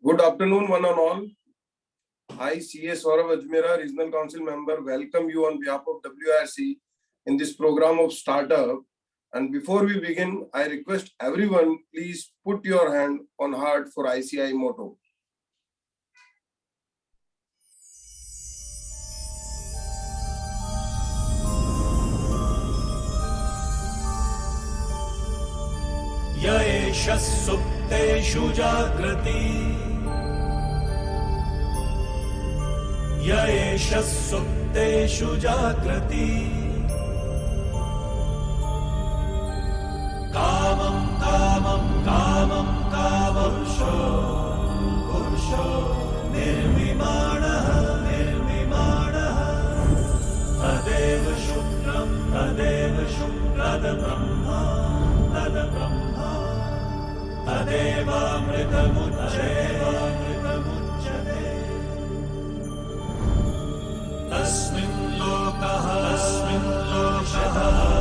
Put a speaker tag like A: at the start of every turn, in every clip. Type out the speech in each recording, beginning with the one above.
A: Good afternoon, one and all. I, CS Saurabh Ajmera, Regional Council Member, welcome you on behalf of WRC in this program of Startup. And before we begin, I request everyone, please put your hand on heart for ICI motto.
B: Yaesha Supteshu Jagrati Yaesha Supteshu Jagrati Kamam Kamam Kamam Kamam Pursho Nirvimanaha Nirvimanaha Tadeva Shukram Tada Brahma Tada Brahma Tadeva Mritamucchate Tasmin Lokaha Shataha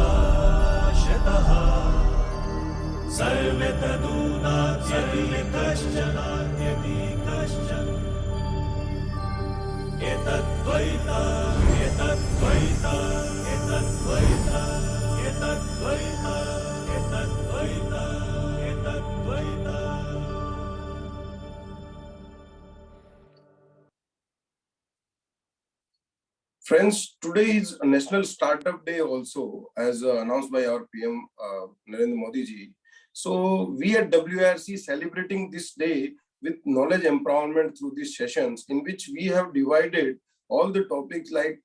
B: Sarve Taduna Yadi Kaschan Etadvaita Etadvaita Etadvaita Etadvaita Etadvaita
A: Friends, today is National Startup Day also, as announced by our PM Narendra Modi ji. So we at WRC celebrating this day with knowledge empowerment through these sessions, in which we have divided all the topics like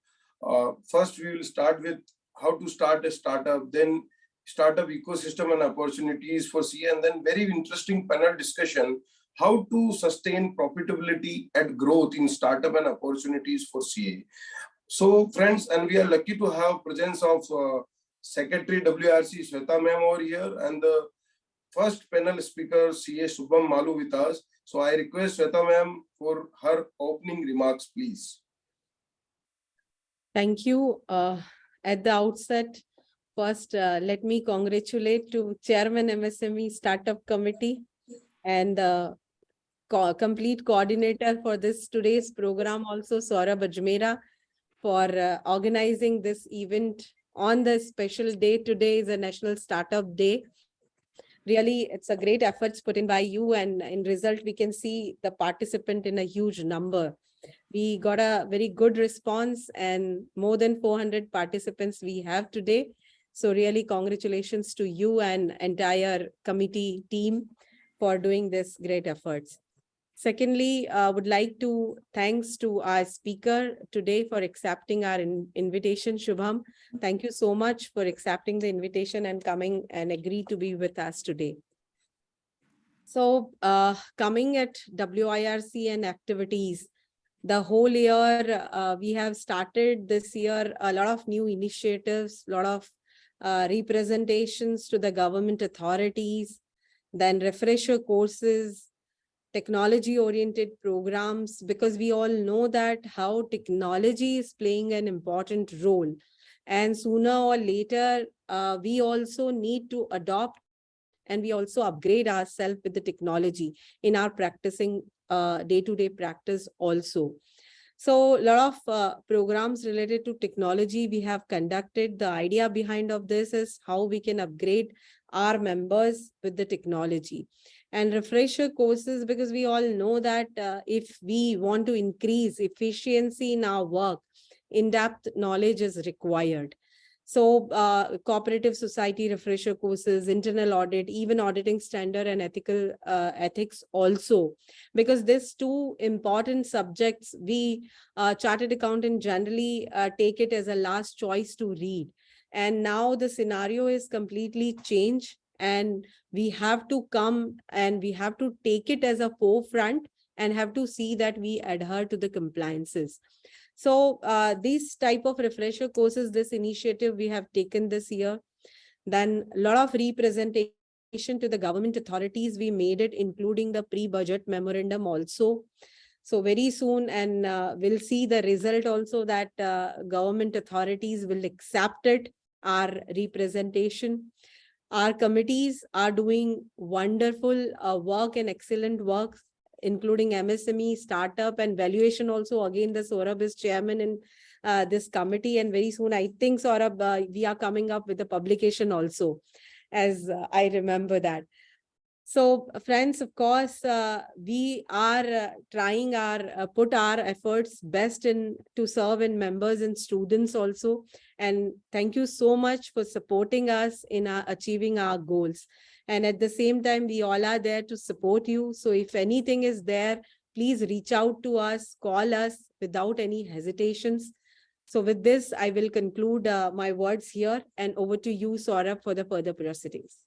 A: first we will start with how to start a startup, then startup ecosystem and opportunities for CA, and then very interesting panel discussion, how to sustain profitability and growth in startup and opportunities for CA. So friends, and we are lucky to have presence of Secretary WRC Shweta ma'am over here, and the first panel speaker CA Shubham Maloo with us. So I request Shweta ma'am for her opening remarks, please.
C: Thank you. At the outset, first, let me congratulate to Chairman MSME Startup Committee and the complete coordinator for this today's program, also Saurabh Ajmera, for organizing this event on the special day. Today is a National Startup Day. Really, it's a great efforts put in by you, and in result, we can see the participant in a huge number. We got a very good response, and more than 400 participants we have today. So really congratulations to you and entire committee team for doing this great efforts. Secondly, I would like to thanks to our speaker today for accepting our invitation, Shubham. Thank you so much for accepting the invitation and coming and agree to be with us today. So coming at WIRC and activities, the whole year, we have started this year a lot of new initiatives, a lot of representations to the government authorities, then refresher courses, technology-oriented programs, because we all know that how technology is playing an important role. And sooner or later, we also need to adopt and we also upgrade ourselves with the technology in our practicing day-to-day practice also. So a lot of programs related to technology we have conducted. The idea behind of this is how we can upgrade our members with the technology. And refresher courses, because we all know that if we want to increase efficiency in our work, in-depth knowledge is required. So cooperative society refresher courses, internal audit, even auditing standard and ethical ethics also, because these two important subjects, we chartered accountant generally take it as a last choice to read. And now the scenario is completely changed, and we have to come and we have to take it as a forefront and have to see that we adhere to the compliances. So these type of refresher courses, this initiative we have taken this year. Then a lot of representation to the government authorities, we made it, including the pre-budget memorandum also. So very soon, and we'll see the result also, that government authorities will accept it, our representation. Our committees are doing wonderful work and excellent work. including MSME, startup, and valuation also. Again, the Saurabh is chairman in this committee, and very soon, I think, Saurabh, we are coming up with a publication also, as I remember that. So, friends, of course, we are trying our put our efforts best in to serve in members and students also. And thank you so much for supporting us in achieving our goals. And at the same time, we all are there to support you. So if anything is there, please reach out to us, call us without any hesitations. So with this, I will conclude my words here, and over to you, Saurabh, for the further proceedings.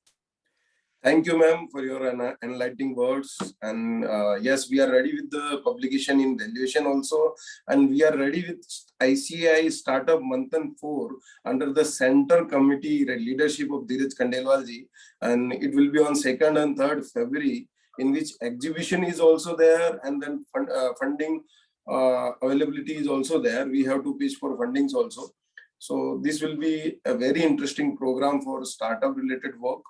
A: Thank you, ma'am, for your enlightening words. And yes, we are ready with the publication in valuation also. And we are ready with ICI Startup Manthan 4 under the Center Committee leadership of Dheeraj Khandelwalji. And it will be on 2nd and 3rd February, in which exhibition is also there, and then funding availability is also there. We have to pitch for fundings also. So this will be a very interesting program for startup related work.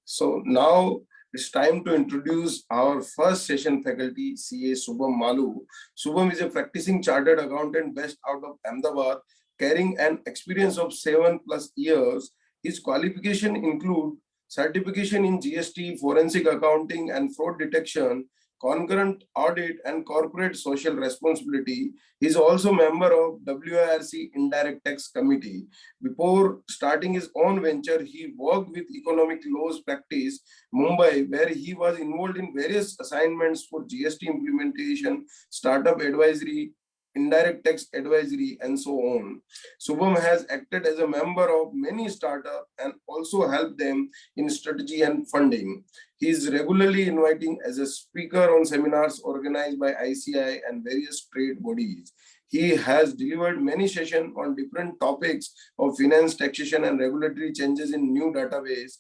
A: So now it's time to introduce our first session faculty, CA Shubham Maloo. Shubham is a practicing chartered accountant based out of Ahmedabad, carrying an experience of 7+ years. His qualification include certification in GST, forensic accounting and fraud detection, concurrent audit and corporate social responsibility. He is also member of WIRC Indirect Tax Committee. Before starting his own venture, he worked with Economic Laws Practice, Mumbai, where he was involved in various assignments for GST implementation, startup advisory, indirect tax advisory, and so on. Shubham has acted as a member of many startups and also helped them in strategy and funding. He is regularly inviting as a speaker on seminars organized by ICI and various trade bodies. He has delivered many sessions on different topics of finance, taxation, and regulatory changes in new database,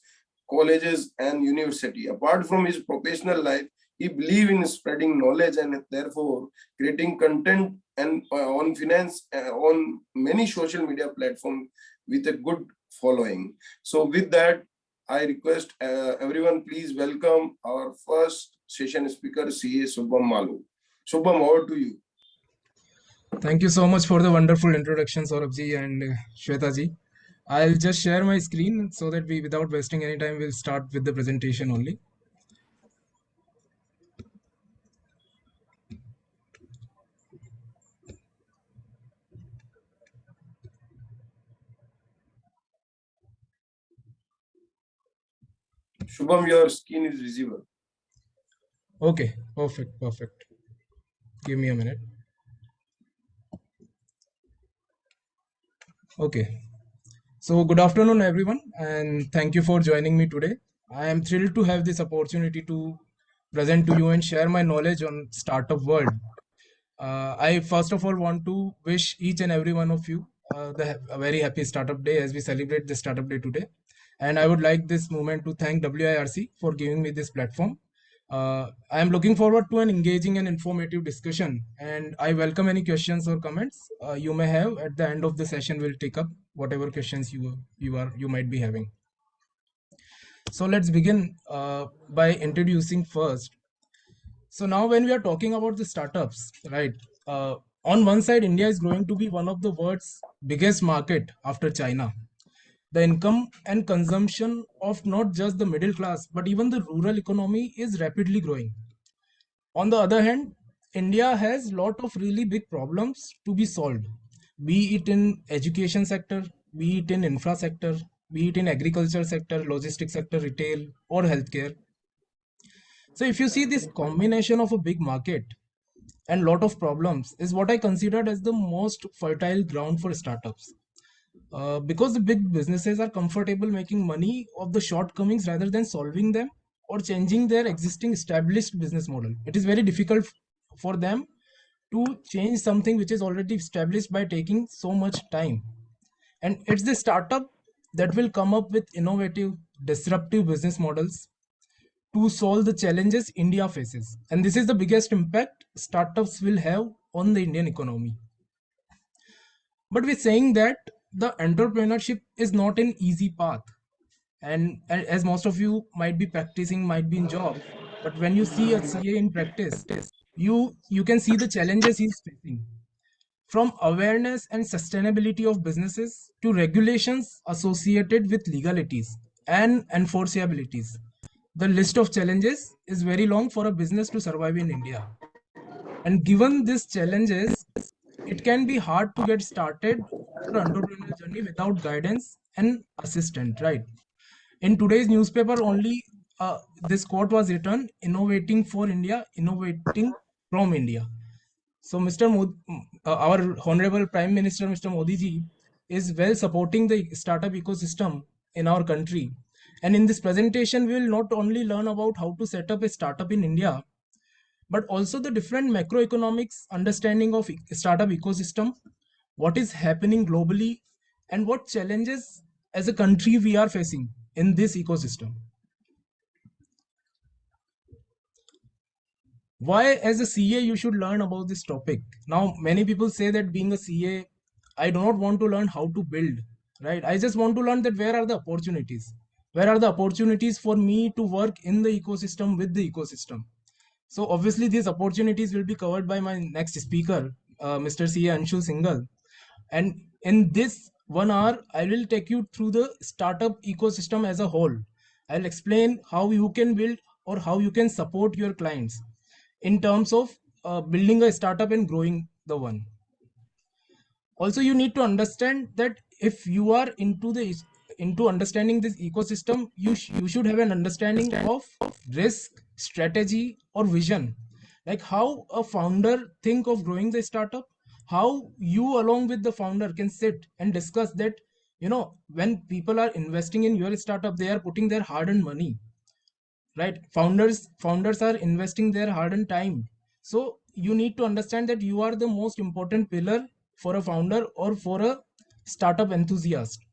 A: colleges, and university. Apart from his professional life, he believes in spreading knowledge and therefore creating content and on finance on many social media platforms with a good following. So with that, I request everyone please welcome our first session speaker, CA Shubham Maloo. Shubham, over to you.
D: Thank you so much for the wonderful introduction, Saurabh and Shweta ji. I'll just share my screen so that we, without wasting any time, we'll start with the presentation only.
A: Shubham, your screen is visible.
D: Okay, perfect. Give me a minute. Okay. So good afternoon, everyone, and thank you for joining me today. I am thrilled to have this opportunity to present to you and share my knowledge on startup world. I first of all want to wish each and every one of you a very happy startup day as we celebrate the startup day today. And I would like this moment to thank WIRC for giving me this platform. I am looking forward to an engaging and informative discussion, and I welcome any questions or comments you may have. At the end of the session, we'll take up whatever questions you might be having. So let's begin by introducing first. So now when we are talking about the startups, right? On one side, India is growing to be one of the world's biggest market after China. The income and consumption of not just the middle class, but even the rural economy is rapidly growing. On the other hand, India has lot of really big problems to be solved, be it in education sector, be it in infra sector, be it in agriculture sector, logistics sector, retail, or healthcare. So if you see this combination of a big market and lot of problems is what I considered as the most fertile ground for startups. Because the big businesses are comfortable making money of the shortcomings rather than solving them or changing their existing established business model. It is very difficult for them to change something which is already established by taking so much time. And it's the startup that will come up with innovative, disruptive business models to solve the challenges India faces. And this is the biggest impact startups will have on the Indian economy. But we're saying that the entrepreneurship is not an easy path. And as most of you might be practicing, might be in job, But when you see a CA in practice, you can see the challenges he's facing. From awareness and sustainability of businesses to regulations associated with legalities and enforceabilities. The list of challenges is very long for a business to survive in India. And given these challenges, it can be hard to get started on an entrepreneurial journey without guidance and assistance, right? In today's newspaper, only this quote was written: innovating for India, innovating from India. So, our Honorable Prime Minister, Mr. Modi ji, is well supporting the startup ecosystem in our country. And in this presentation, we will not only learn about how to set up a startup in India, but also the different macroeconomics understanding of startup ecosystem, what is happening globally, and what challenges as a country we are facing in this ecosystem. Why as a CA you should learn about this topic? Now many people say that being a CA, I do not want to learn how to build, right? I just want to learn that where are the opportunities, where are the opportunities for me to work in the ecosystem with the ecosystem. So obviously these opportunities will be covered by my next speaker, Mr. CA Anshul Singhal. And in this 1 hour, I will take you through the startup ecosystem as a whole. I'll explain how you can build or how you can support your clients in terms of building a startup and growing the one. Also, you need to understand that if you are into understanding this ecosystem, you should have an understanding of risk, strategy, or vision, like how a founder think of growing the startup, how you along with the founder can sit and discuss that, when people are investing in your startup, they are putting their hard-earned money, right? Founders are investing their hard-earned time. So you need to understand that you are the most important pillar for a founder or for a startup enthusiast.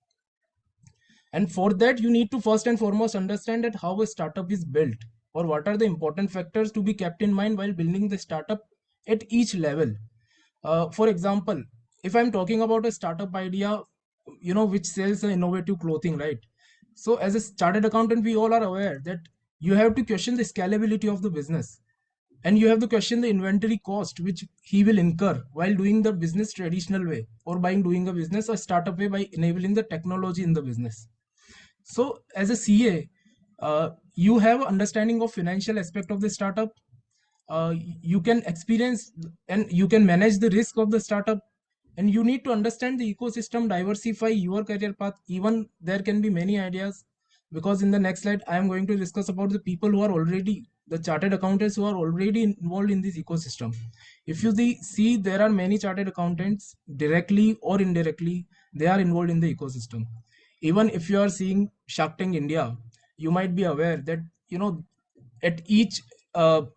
D: And for that, you need to first and foremost understand that how a startup is built, or what are the important factors to be kept in mind while building the startup at each level. For example, if I'm talking about a startup idea, which sells an innovative clothing, right? So as a chartered accountant, we all are aware that you have to question the scalability of the business, and you have to question the inventory cost which he will incur while doing the business traditional way, or by doing a business a startup way by enabling the technology in the business. So as a CA, you have understanding of financial aspect of the startup. You can experience and you can manage the risk of the startup, and you need to understand the ecosystem, diversify your career path. Even there can be many ideas, because in the next slide I am going to discuss about the people who are already the chartered accountants who are already involved in this ecosystem. If you see, there are many chartered accountants directly or indirectly, they are involved in the ecosystem. Even if you are seeing Shark Tank India, you might be aware that at each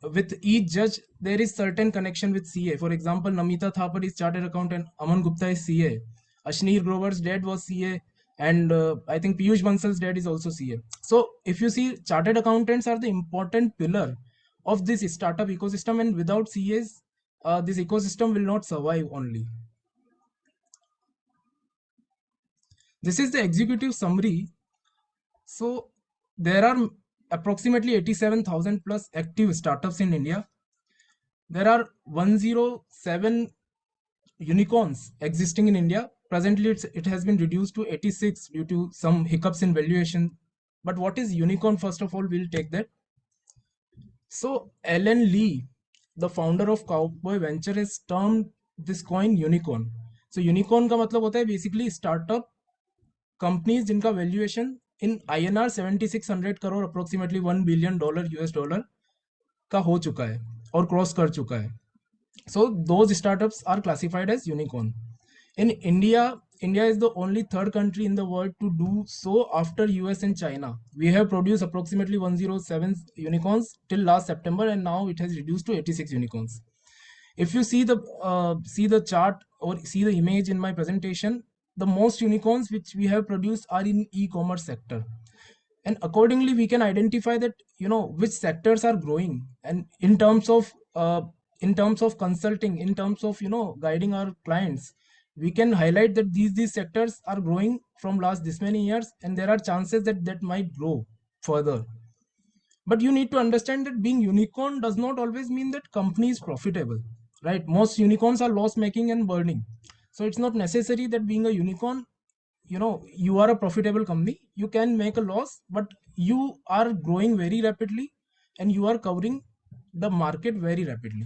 D: with each judge there is certain connection with CA. For example, Namita Thapar is chartered accountant, Aman Gupta is CA, Ashneer Grover's dad was CA, and I think Piyush Bansal's dad is also CA. So if you see, chartered accountants are the important pillar of this startup ecosystem, and without CAs, this ecosystem will not survive only. This is the executive summary. So there are approximately 87,000 plus active startups in India. There are 107 unicorns existing in India. Presently, it has been reduced to 86 due to some hiccups in valuation. But what is unicorn? First of all, we'll take that. So Alan Lee, the founder of Cowboy Venture, has termed this coin unicorn. So unicorn का मतलब होता है basically startup companies जिनका valuation in INR 7600 crore, approximately $1 billion US dollar का हो चुका है और क्रॉस कर चुका है. So those startups are classified as unicorn. In India, India is the only third country in the world to do so after US and China. We have produced approximately 107 unicorns till last September, and now it has reduced to 86 unicorns. If you see the chart or see the image in my presentation, the most unicorns which we have produced are in e-commerce sector, and accordingly we can identify that which sectors are growing, and in terms of consulting, in terms of guiding our clients, we can highlight that these sectors are growing from last this many years, and there are chances that might grow further. But you need to understand that being unicorn does not always mean that company is profitable, right? Most unicorns are loss making and burning. So it's not necessary that being a unicorn, you are a profitable company. You can make a loss, but you are growing very rapidly and you are covering the market very rapidly.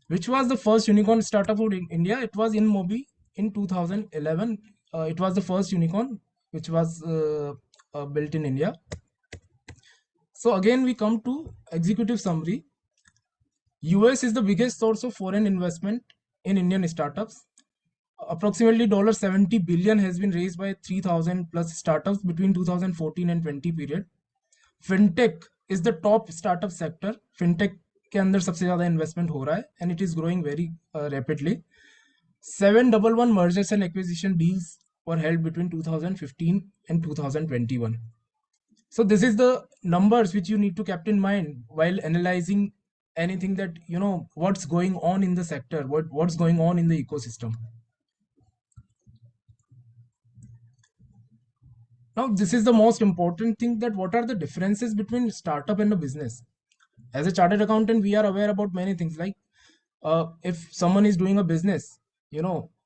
D: Which was the first unicorn startup in India? It was InMobi in 2011. It was the first unicorn which was built in India. So again, we come to executive summary. US is the biggest source of foreign investment in Indian startups. Approximately $70 billion has been raised by 3,000 plus startups between 2014 and 20 period. Fintech is the top startup sector. Fintech के अंदर सबसे ज़्यादा investment हो रहा है and it is growing very rapidly. 711 mergers and acquisition deals were held between 2015 and 2021. So this is the numbers which you need to keep in mind while analyzing anything that, what's going on in the sector, what's going on in the ecosystem. Now, this is the most important thing, that what are the differences between startup and a business. As a chartered accountant, we are aware about many things, like if someone is doing a business,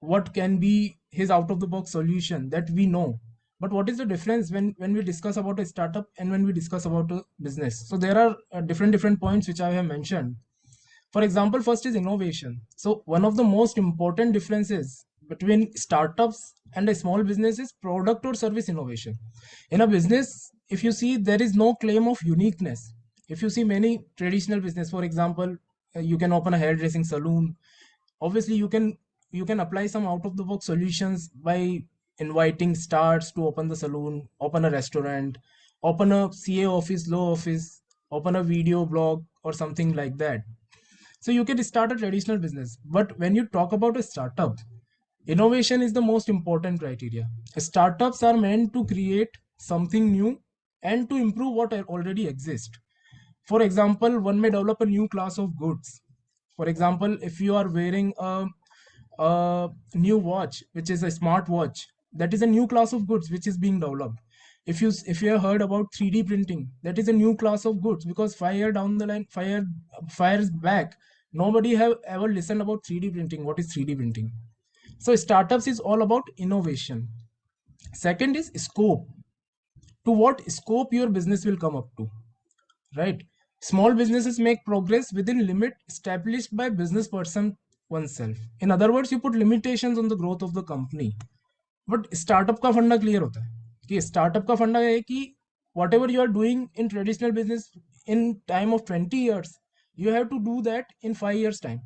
D: what can be his out of the box solution, that we know. But what is the difference when we discuss about a startup and when we discuss about a business? So there are different points which I have mentioned. For example, first is innovation. So one of the most important differences between startups and a small business is product or service innovation. In a business, if you see, there is no claim of uniqueness. If you see many traditional business, for example, you can open a hairdressing salon. Obviously, you can apply some out of the box solutions by inviting stars to open the salon, open a restaurant, open a CA office, law office, open a video blog or something like that. So you can start a traditional business. But when you talk about a startup, innovation is the most important criteria. Startups are meant to create something new and to improve what already exists. For example, one may develop a new class of goods. For example, if you are wearing a new watch, which is a smart watch, that is a new class of goods which is being developed. If you have heard about 3D printing, that is a new class of goods, because 5 years down the line, 5 years back, nobody have ever listened about 3D printing. What is 3D printing? So startups is all about innovation. Second is scope. To what scope your business will come up to, right? Small businesses make progress within limit established by business person oneself. In other words, you put limitations on the growth of the company. But startup का फंडा clear होता है कि startup का फंडा है कि whatever you are doing in traditional business in time of 20 years, you have to do that in 5 years time,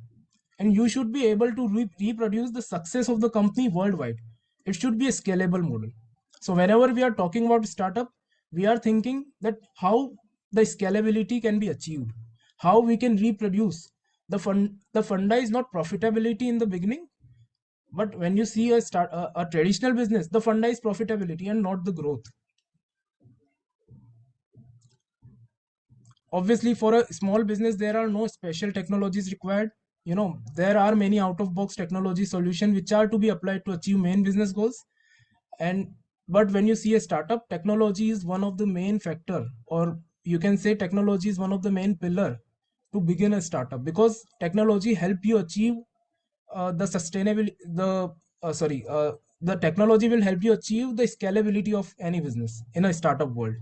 D: and you should be able to reproduce the success of the company worldwide. It should be a scalable model. So whenever we are talking about startup, we are thinking that how the scalability can be achieved, how we can reproduce the funda is not profitability in the beginning, but when you see a traditional business, the funda is profitability and not the growth. Obviously, for a small business, there are no special technologies required. There are many out of box technology solutions which are to be applied to achieve main business goals. But when you see a startup, technology is one of the main factor, or you can say technology is one of the main pillar to begin a startup, because technology help you achieve the sustainability. The technology will help you achieve the scalability of any business in a startup world.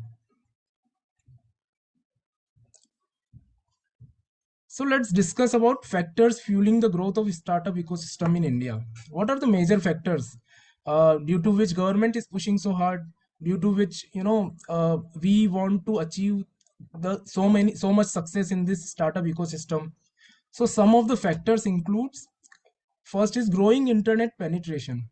D: So let's discuss about factors fueling the growth of startup ecosystem in India. What are the major factors due to which government is pushing so hard, due to which we want to achieve so much success in this startup ecosystem? So some of the factors includes, first is growing internet penetration.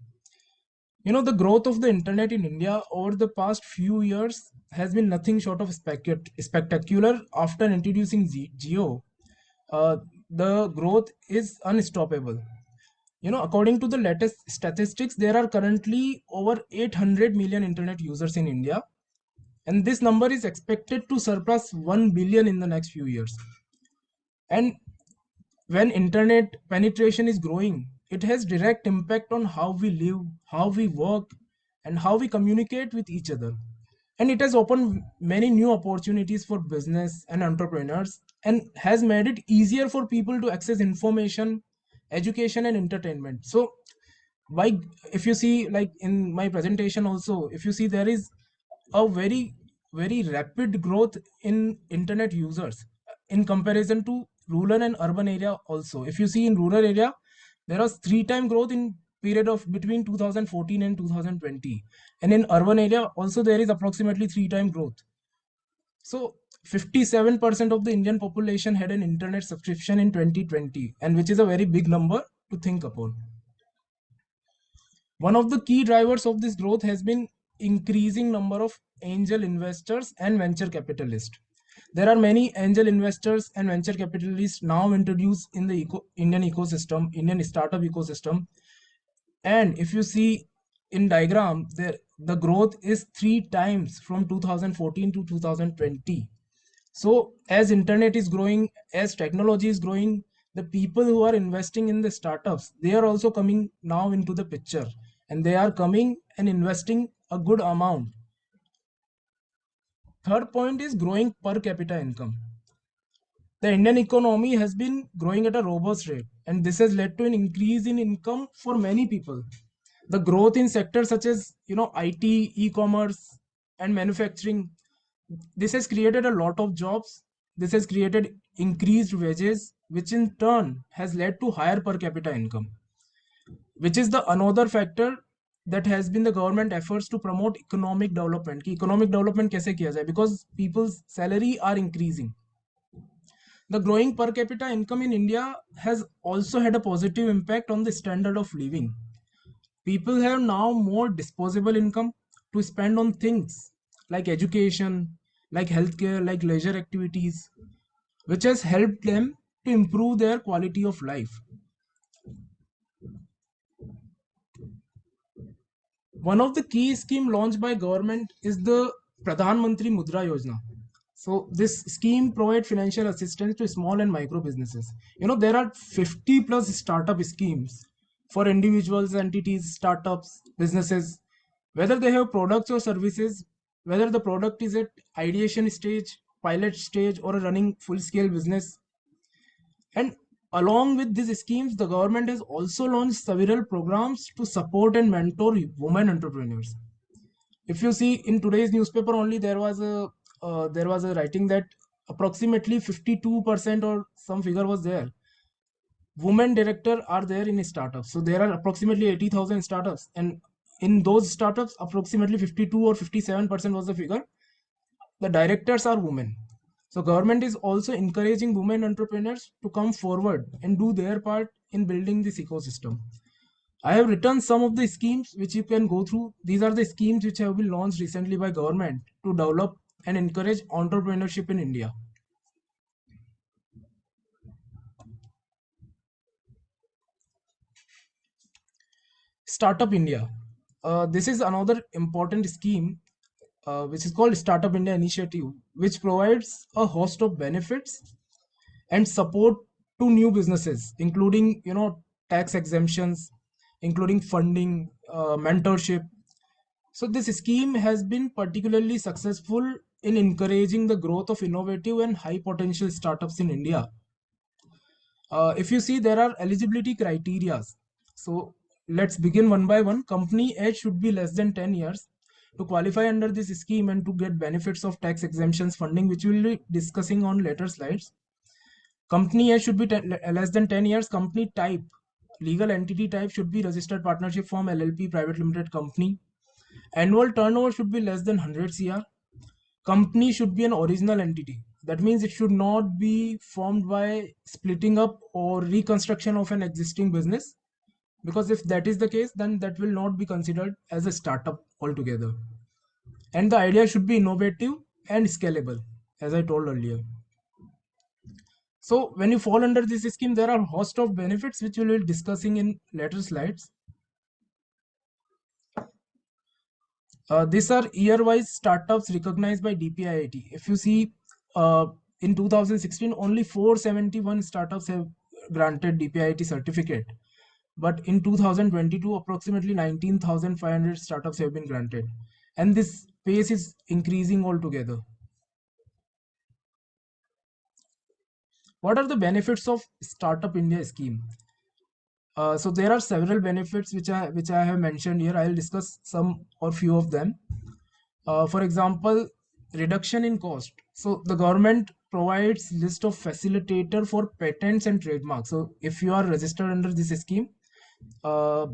D: The growth of the internet in India over the past few years has been nothing short of spectacular. After introducing Geo, the growth is unstoppable. According to the latest statistics, there are currently over 800 million internet users in India, and this number is expected to surpass 1 billion in the next few years. And when internet penetration is growing, it has direct impact on how we live, how we work, and how we communicate with each other. and it has opened many new opportunities for business and entrepreneurs and has made it easier for people to access information, education and entertainment. So why, if you see, like in my presentation also, if you see, there is a very rapid growth in internet users in comparison to rural and urban area also. If you see, in rural area there was 3 time growth in period of between 2014 and 2020, and in urban area also there is approximately 3 time growth. So 57% of the Indian population had an internet subscription in 2020, and which is a very big number to think upon. One of the key drivers of this growth has been increasing number of angel investors and venture capitalists. There are many angel investors and venture capitalists now introduced in the Indian ecosystem, Indian startup ecosystem. And if you see in diagram, there the growth is 3 times from 2014 to 2020. So as internet is growing, as technology is growing, the people who are investing in the startups, they are also coming now into the picture, and they are coming and investing a good amount. Third point is growing per capita income. The Indian economy has been growing at a robust rate, and this has led to an increase in income for many people. The growth in sectors such as IT, e-commerce, and manufacturing, this has created a lot of jobs. This has created increased wages, which in turn has led to higher per capita income, which is the another factor that has been the government efforts to promote economic development. कि economic development कैसे किया जाए, because people's salary are increasing. The growing per capita income in India has also had a positive impact on the standard of living. People have now more disposable income to spend on things like education, like healthcare, like leisure activities, which has helped them to improve their quality of life. One of the key schemes launched by government is the Pradhan Mantri Mudra Yojana. So this scheme provides financial assistance to small and micro businesses. There are 50 plus startup schemes for individuals, entities, startups, businesses, whether they have products or services, whether the product is at ideation stage, pilot stage, or a running full scale business. And along with these schemes, the government has also launched several programs to support and mentor women entrepreneurs. If you see in today's newspaper only, there was a writing that approximately 52% or some figure was there, women director are there in startups. So there are approximately 80,000 startups, and in those startups approximately 52 or 57% was the figure, the directors are women. So government is also encouraging women entrepreneurs to come forward and do their part in building this ecosystem. I have written some of the schemes which you can go through. These are the schemes which have been launched recently by government to develop and encourage entrepreneurship in India. Startup India. This is another important scheme which is called Startup India Initiative, which provides a host of benefits and support to new businesses, including tax exemptions, including funding, mentorship. So this scheme has been particularly successful in encouraging the growth of innovative and high potential startups in India. If you see, there are eligibility criteria. So let's begin one by one. Company age should be less than 10 years to qualify under this scheme and to get benefits of tax exemptions funding, which we will be discussing on later slides. Company age should be less than 10 years. Company type, legal entity type should be registered partnership firm, LLP, private limited company. Annual turnover should be less than 100 CR. Company should be an original entity. That means it should not be formed by splitting up or reconstruction of an existing business, because if that is the case, then that will not be considered as a startup altogether. And the idea should be innovative and scalable, as I told earlier. So when you fall under this scheme, there are a host of benefits which we will be discussing in later slides. These are year-wise startups recognized by DPIIT. If you see, in 2016, only 471 startups have granted DPIIT certificate. But in 2022, approximately 19,500 startups have been granted. And this pace is increasing altogether. What are the benefits of Startup India scheme? So there are several benefits which I have mentioned here. I'll discuss some or few of them. For example, reduction in cost. So the government provides list of facilitator for patents and trademarks. So if you are registered under this scheme, uh,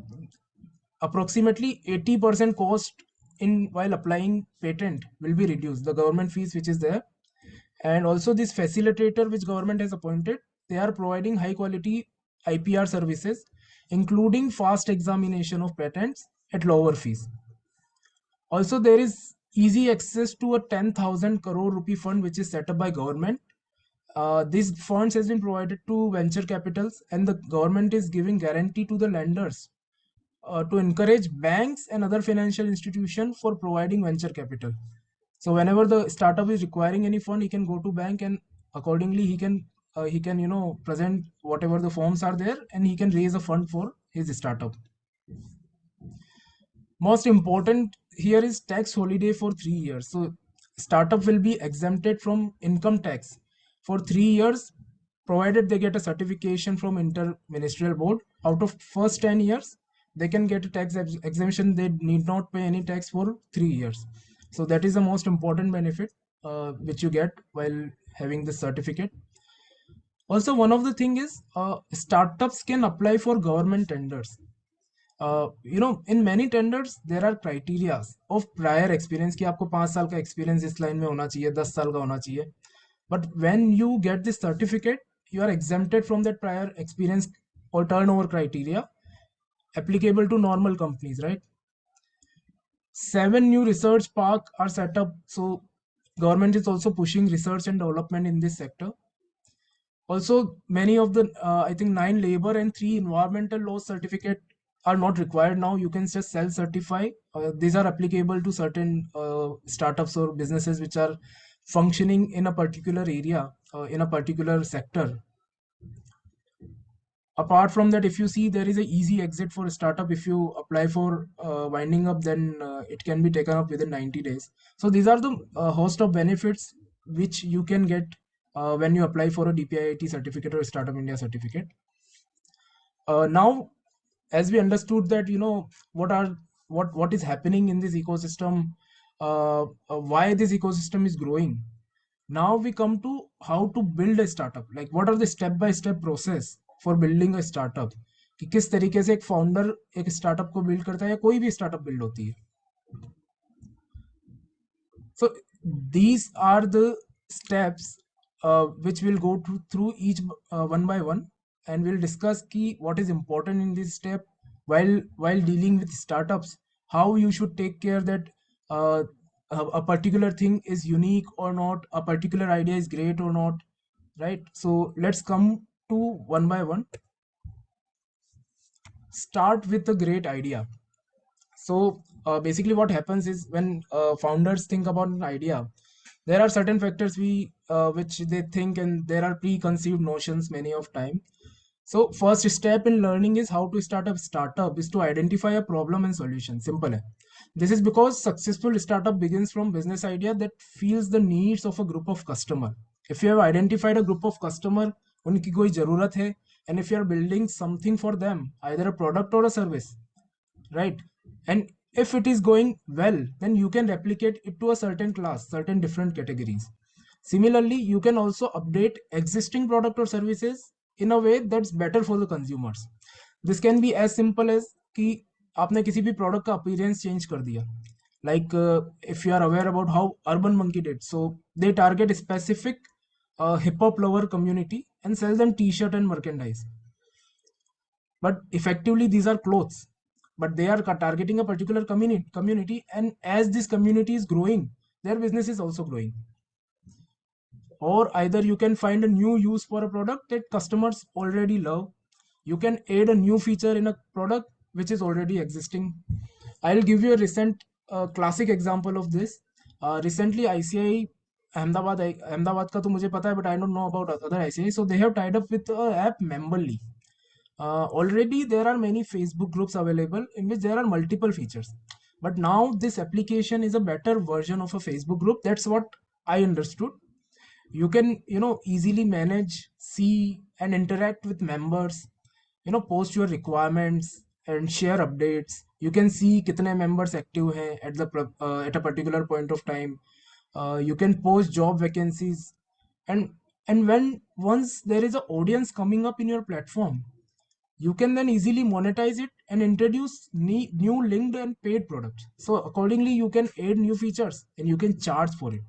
D: approximately 80% cost in while applying patent will be reduced, the government fees which is there. And also this facilitator which government has appointed, they are providing high quality IPR services, including fast examination of patents at lower fees. Also, there is easy access to a 10,000 crore rupee fund which is set up by government. These funds has been provided to venture capitals, and the government is giving guarantee to the lenders to encourage banks and other financial institutions for providing venture capital. So whenever the startup is requiring any fund, he can go to bank, and accordingly he can present whatever the forms are there, and he can raise a fund for his startup. Most important here is tax holiday for 3 years. So startup will be exempted from income tax for 3 years, provided they get a certification from inter-ministerial board. Out of first 10 years, they can get a tax exemption. They need not pay any tax for 3 years. So that is the most important benefit which you get while having this certificate. Also, one of the thing is startups can apply for government tenders. In many tenders there are criteria of prior experience कि आपको 5 साल का experience इस line में होना चाहिए, 10 साल का होना चाहिए. But when you get this certificate, you are exempted from that prior experience or turnover criteria applicable to normal companies, right? 7 new research park are set up. So government is also pushing research and development in this sector. Also, many of the I think 9 labor and 3 environmental law certificate are not required now. You can just self-certify. These are applicable to certain startups or businesses which are functioning in a particular area, in a particular sector. Apart from that, if you see, there is an easy exit for a startup. If you apply for winding up, then it can be taken up within 90 days. So these are the host of benefits which you can get when you apply for a DPIIT certificate or a Startup India certificate. Now, as we understood that, what is happening in this ecosystem, why this ecosystem is growing. Now we come to how to build a startup. Like, what are the step-by-step process for building a startup? कि किस तरीके से एक founder एक startup को build करता है या कोई भी स्टार्टअप बिल्ड होती है. So these are the steps which we'll go through each one by one, and we'll discuss key what is important in this step while dealing with startups, how you should take care that a particular thing is unique or not, a particular idea is great or not, right? So let's come to one by one. Start with a great idea. So basically what happens is when founders think about an idea, there are certain factors which they think, and there are preconceived notions many of time. So first step in learning is how to start a startup is to identify a problem and solution. Simple hai. This is because successful startup begins from business idea that feels the needs of a group of customer. If you have identified a group of customer, उनकी कोई ज़रूरत है, and if you are building something for them, either a product or a service, right? And if it is going well, then you can replicate it to a certain class, certain different categories. Similarly, you can also update existing product or services in a way that's better for the consumers. This can be as simple as कि आपने किसी भी product का appearance change कर दिया. Like if you are aware about how Urban Monkey did, so they target a specific hip hop lover community and sell them t-shirt and merchandise. But effectively these are clothes, but they are targeting a particular community, and as this community is growing, their business is also growing. Or either you can find a new use for a product that customers already love. You can add a new feature in a product which is already existing. I'll give you a recent classic example of this. Recently ICI Ahmedabad का तो मुझे पता है, but I don't know about other ICI. So they have tied up with a app Memberly. Already there are many Facebook groups available in which there are multiple features. But now this application is a better version of a Facebook group. That's what I understood. You can, easily manage, see, and interact with members, post your requirements and share updates. You can see kitne members active hain at a particular point of time. You can post job vacancies, and when once there is an audience coming up in your platform, you can then easily monetize it and introduce new linked and paid products. So accordingly, you can add new features and you can charge for it.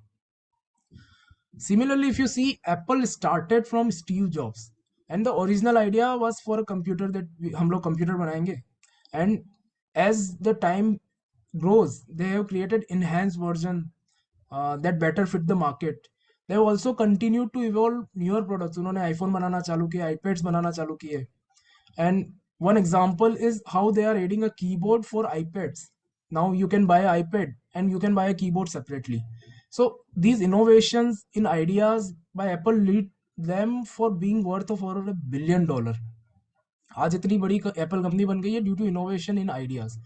D: Similarly, if you see, Apple started from Steve Jobs, and the original idea was for a computer that हम लोग computer बनाएंगे. And as the time grows, they have created enhanced version that better fit the market. They have also continued to evolve newer products. उन्होंने iPhone बनाना चालू किया, iPads बनाना चालू किए. And one example is how they are adding a keyboard for iPads. Now you can buy an iPad and you can buy a keyboard separately. So these innovations in ideas by Apple lead them for being worth of over $1 billion. आज इतनी बड़ी Apple company बन गई है due to innovation in ideas.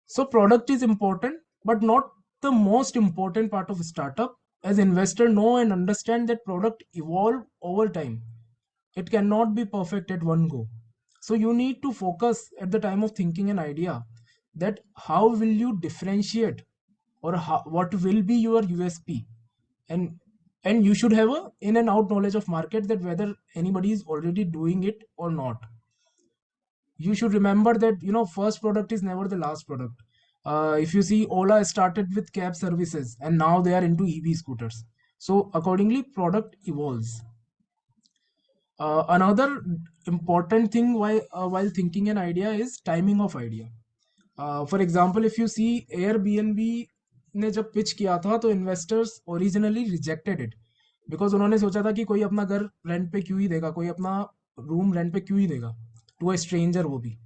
D: So product is important, but not the most important part of a startup. As investors know and understand that product evolve over time. It cannot be perfect at one go. So you need to focus at the time of thinking an idea that how will you differentiate, or what will be your USP, and you should have a in and out knowledge of market, that whether anybody is already doing it or not. You should remember that first product is never the last product. If you see, Ola started with cab services and now they are into EV scooters. So accordingly, product evolves. Another important thing while thinking an idea is timing of idea. For example, if you see, Airbnb ने जब pitch किया था तो investors originally rejected it, because उन्होंने सोचा था कि कोई अपना घर रेंट पे क्यों ही देगा, कोई अपना रूम रेंट पे क्यों ही देगा टू अ स्ट्रेंजर, वो भी.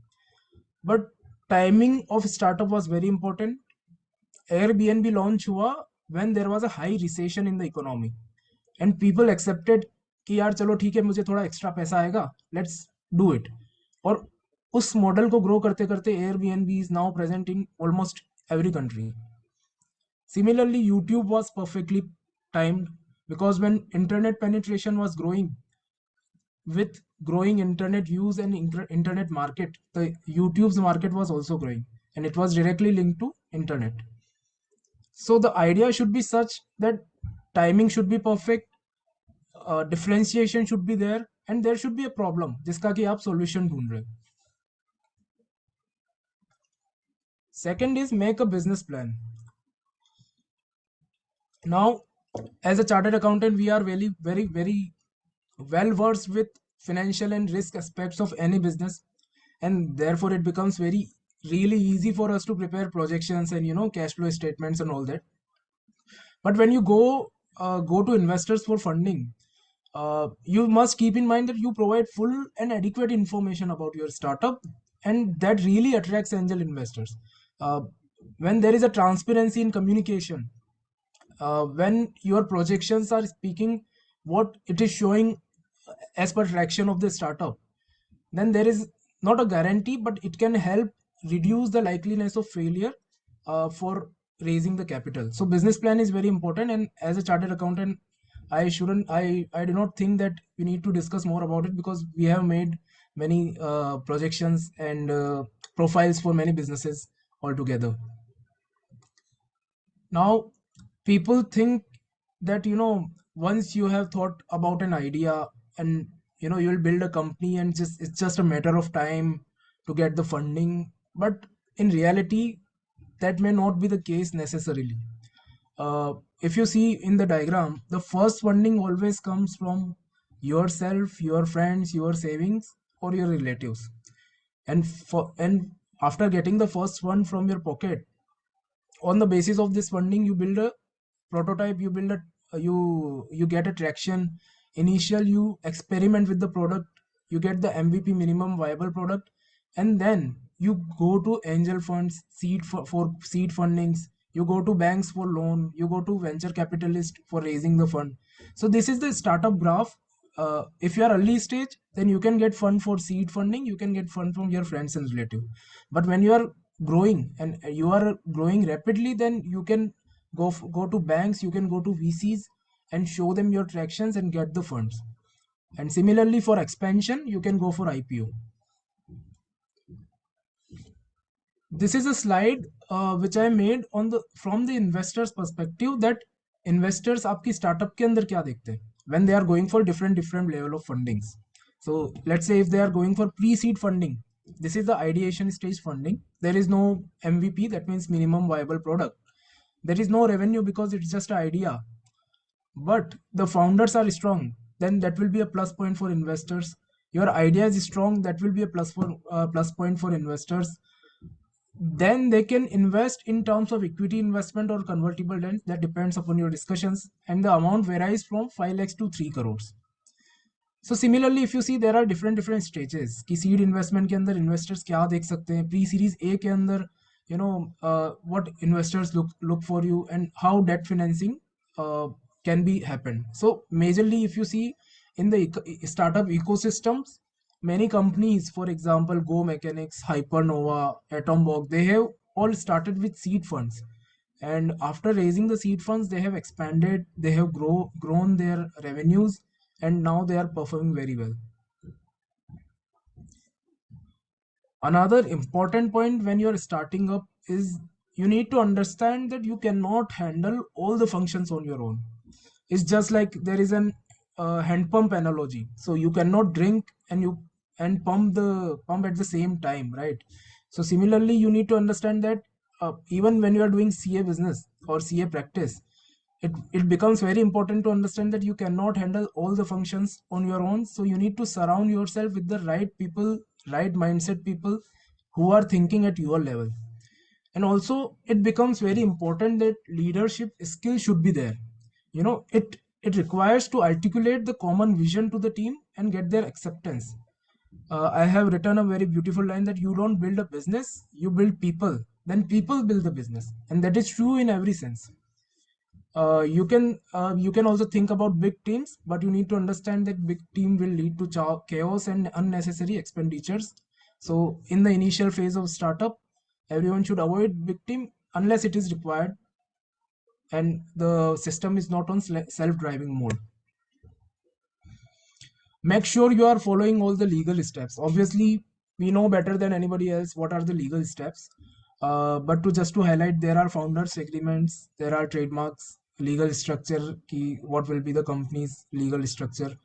D: But timing of startup was very important. Airbnb launch हुआ when there was a high recession in the economy, and people accepted कि यार चलो ठीक है, मुझे थोड़ा एक्स्ट्रा पैसा आएगा, लेट्स डू इट. और उस मॉडल को ग्रो करते करते Airbnb is now present in almost every country. Similarly, YouTube was perfectly timed, because when internet penetration was growing, with growing internet use and internet market, the YouTube's market was also growing, and it was directly linked to internet. So the idea should be such that timing should be perfect, differentiation should be there, and there should be a problem जिसका कि आप solution ढूंढ रहे हो. Second is make a business plan. Now, as a chartered accountant, we are very, very, very well versed with financial and risk aspects of any business, and therefore it becomes very really easy for us to prepare projections and cash flow statements and all that. But when you go to investors for funding, you must keep in mind that you provide full and adequate information about your startup, and that really attracts angel investors. When there is a transparency in communication, when your projections are speaking what it is showing as per traction of the startup, then there is not a guarantee, but it can help reduce the likeliness of failure for raising the capital. So business plan is very important, and as a chartered accountant, I do not think that we need to discuss more about it, because we have made many projections and profiles for many businesses altogether. Now, people think that once you have thought about an idea, and you'll build a company, and it's just a matter of time to get the funding. But in reality, that may not be the case necessarily. If you see in the diagram, the first funding always comes from yourself, your friends, your savings, or your relatives. And after getting the first one from your pocket, on the basis of this funding, you build a prototype, you get a traction. Initial, you experiment with the product, you get the MVP, minimum viable product, and then you go to angel funds, for seed fundings, you go to banks for loan, you go to venture capitalist for raising the fund. So this is the startup graph. If you are early stage, then you can get fund for seed funding, you can get fund from your friends and relative. But when you are growing and you are growing rapidly, then you can go to banks, you can go to VCs and show them your tractions and get the funds. And similarly for expansion, you can go for IPO. This is a slide which I made on the from the investors perspective, that investors आपकी startup के अंदर क्या देखते हैं when they are going for different level of fundings. So let's say if they are going for pre-seed funding, this is the ideation stage funding. There is no MVP, that means minimum viable product. There is no revenue because it's just an idea, but the founders are strong, then that will be a plus point for investors. Your idea is strong, that will be a plus point for investors. Then they can invest in terms of equity investment or convertible debts, that depends upon your discussions, and the amount varies from 5 lakhs to 3 crores. So similarly, if you see, there are different stages कि seed investment के अंदर investors क्या देख सकते हैं, pre series A के अंदर what investors look for you, and how debt financing can be happened. So majorly if you see in the startup ecosystems, many companies, for example Go Mechanics, Hypernova, Atombog, they have all started with seed funds, and after raising the seed funds they have expanded, they have grown their revenues, and now they are performing very well. Another important point when you're starting up is you need to understand that you cannot handle all the functions on your own. It's just like there is an hand pump analogy. So you cannot drink and pump at the same time, right? So similarly, you need to understand that even when you are doing CA business or CA practice, it becomes very important to understand that you cannot handle all the functions on your own. So you need to surround yourself with the right people, right mindset people who are thinking at your level. And also it becomes very important that leadership skill should be there. It requires to articulate the common vision to the team and get their acceptance. I have written a very beautiful line that you don't build a business, you build people, then people build the business, and that is true in every sense. You can also think about big teams, but you need to understand that big team will lead to chaos and unnecessary expenditures. So in the initial phase of startup, everyone should avoid big team unless it is required and the system is not on self-driving mode. Make sure you are following all the legal steps. Obviously we know better than anybody else what are the legal steps, but to highlight, there are founders agreements, there are trademarks, legal structure, what will be the company's legal structure.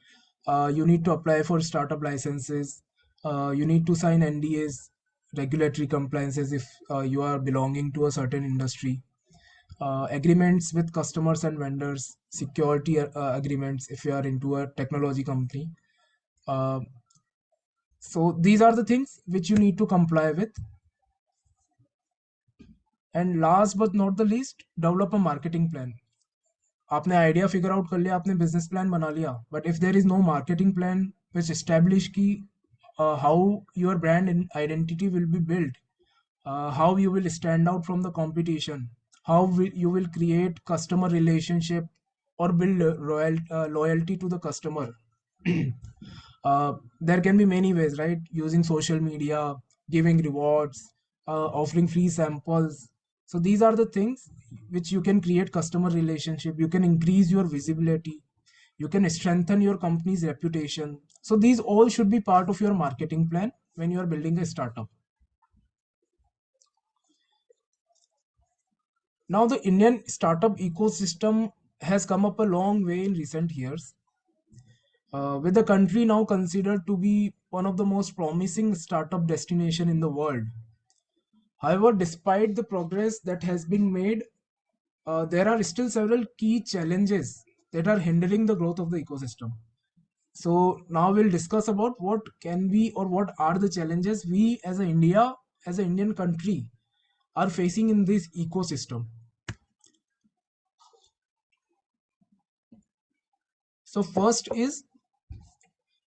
D: You need to apply for startup licenses, you need to sign NDAs, regulatory compliances if you are belonging to a certain industry, agreements with customers and vendors, security agreements if you are into a technology company. So these are the things which you need to comply with. And last but not the least, develop a marketing plan. आपने idea figure out कर लिया, आपने business plan बना लिया, but if there is no marketing plan which establish की how your brand identity will be build, how you will stand out from the competition, how you will create customer relationship or build loyalty to the customer. There can be many ways, right? Using social media, giving rewards, offering free samples. So these are the things which you can create customer relationship, you can increase your visibility, you can strengthen your company's reputation. So these all should be part of your marketing plan when you are building a startup. Now the Indian startup ecosystem has come up a long way in recent years, with the country now considered to be one of the most promising startup destination in the world. However, despite the progress that has been made, there are still several key challenges that are hindering the growth of the ecosystem. So now we'll discuss about what can be or what are the challenges we as an Indian country are facing in this ecosystem. So first is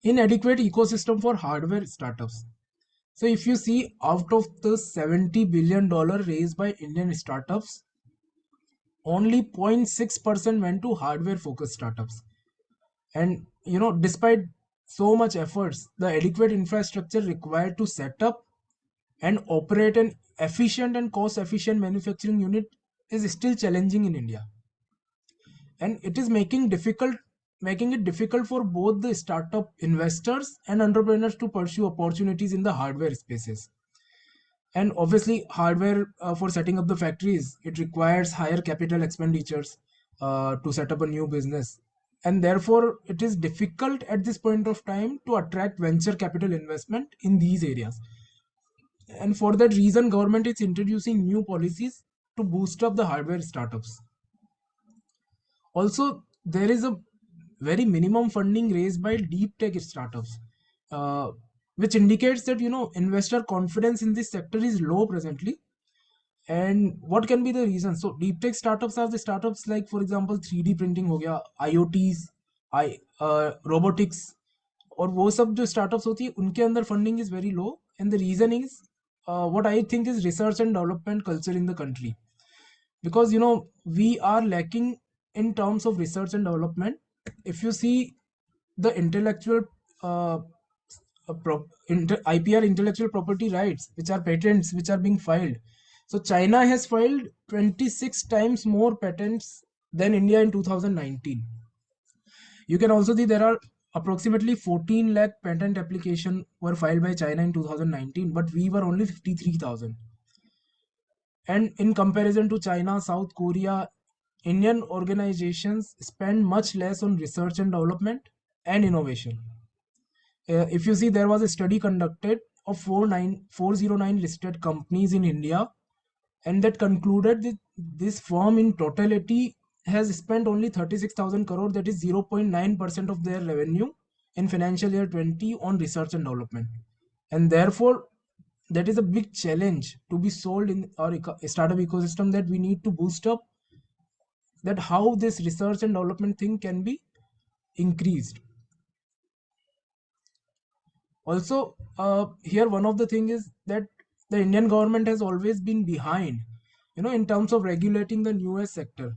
D: inadequate ecosystem for hardware startups. So if you see, out of the $70 billion raised by Indian startups, only 0.6% went to hardware focused startups. And despite so much efforts, the adequate infrastructure required to set up and operate an efficient and cost efficient manufacturing unit is still challenging in India, and it is making it difficult for both the startup investors and entrepreneurs to pursue opportunities in the hardware spaces. And obviously hardware, for setting up the factories, it requires higher capital expenditures to set up a new business, and therefore it is difficult at this point of time to attract venture capital investment in these areas. And for that reason, government is introducing new policies to boost up the hardware startups. Also, there is a very minimum funding raised by deep tech startups, uh, which indicates that investor confidence in this sector is low presently. And what can be the reason? So deep tech startups are the startups like, for example, 3D printing हो गया, IoTs, robotics, और वो सब जो startups होती है उनके अंदर funding is very low, and the reason is what I think is research and development culture in the country, because we are lacking in terms of research and development. If you see the intellectual uh, IPR, intellectual property rights, which are patents which are being filed. So China has filed 26 times more patents than India in 2019. You can also see there are approximately 14 lakh patent application were filed by China in 2019, but we were only 53,000. And in comparison to China, South Korea, Indian organizations spend much less on research and development and innovation. If you see, there was a study conducted of 409 listed companies in India, and that concluded that this firm in totality has spent only 36,000 crore, that is 0.9% of their revenue in financial year 20 on research and development. And therefore, that is a big challenge to be solved in our startup ecosystem, that we need to boost up that how this research and development thing can be increased. Also, here one of the thing is that the Indian government has always been behind, in terms of regulating the newest sector,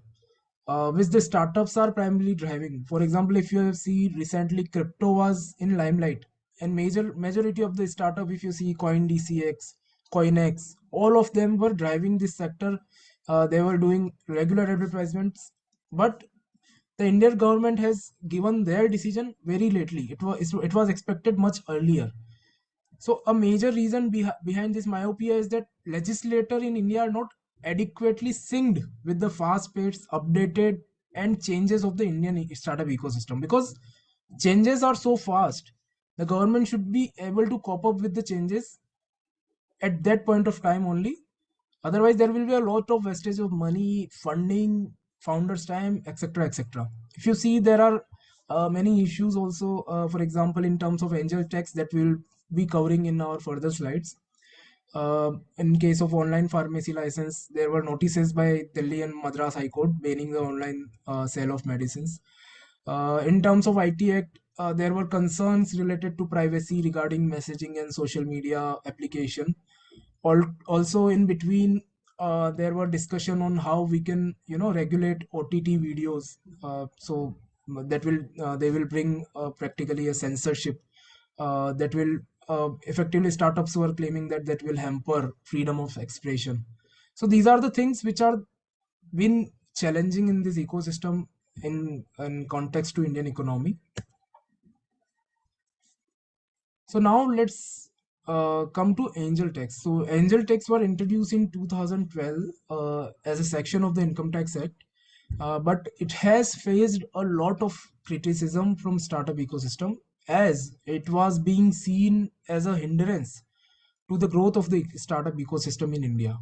D: which the startups are primarily driving. For example, if you have seen recently, crypto was in limelight, and majority of the startup, if you see CoinDCX, CoinX, all of them were driving this sector. They were doing regular advertisements, but the Indian government has given their decision very lately. It was expected much earlier. So a major reason behind this myopia is that legislators in India are not adequately synced with the fast-paced, updated, and changes of the Indian startup ecosystem. Because changes are so fast, the government should be able to cope up with the changes at that point of time only. Otherwise, there will be a lot of wastage of money, funding, founders' time, etc., etc. If you see, there are many issues also. For example, in terms of angel tax, that we'll be covering in our further slides. In case of online pharmacy license, there were notices by Delhi and Madras High Court banning the online sale of medicines. In terms of IT Act, there were concerns related to privacy regarding messaging and social media application. Also, in between, there were discussion on how we can, regulate OTT videos. So that will they will bring practically a censorship that will effectively, startups were claiming that that will hamper freedom of expression. So these are the things which are been challenging in this ecosystem in context to Indian economy. So now let's come to angel tax. So angel tax were introduced in 2012 as a section of the Income Tax Act, but it has faced a lot of criticism from startup ecosystem, as it was being seen as a hindrance to the growth of the startup ecosystem in India.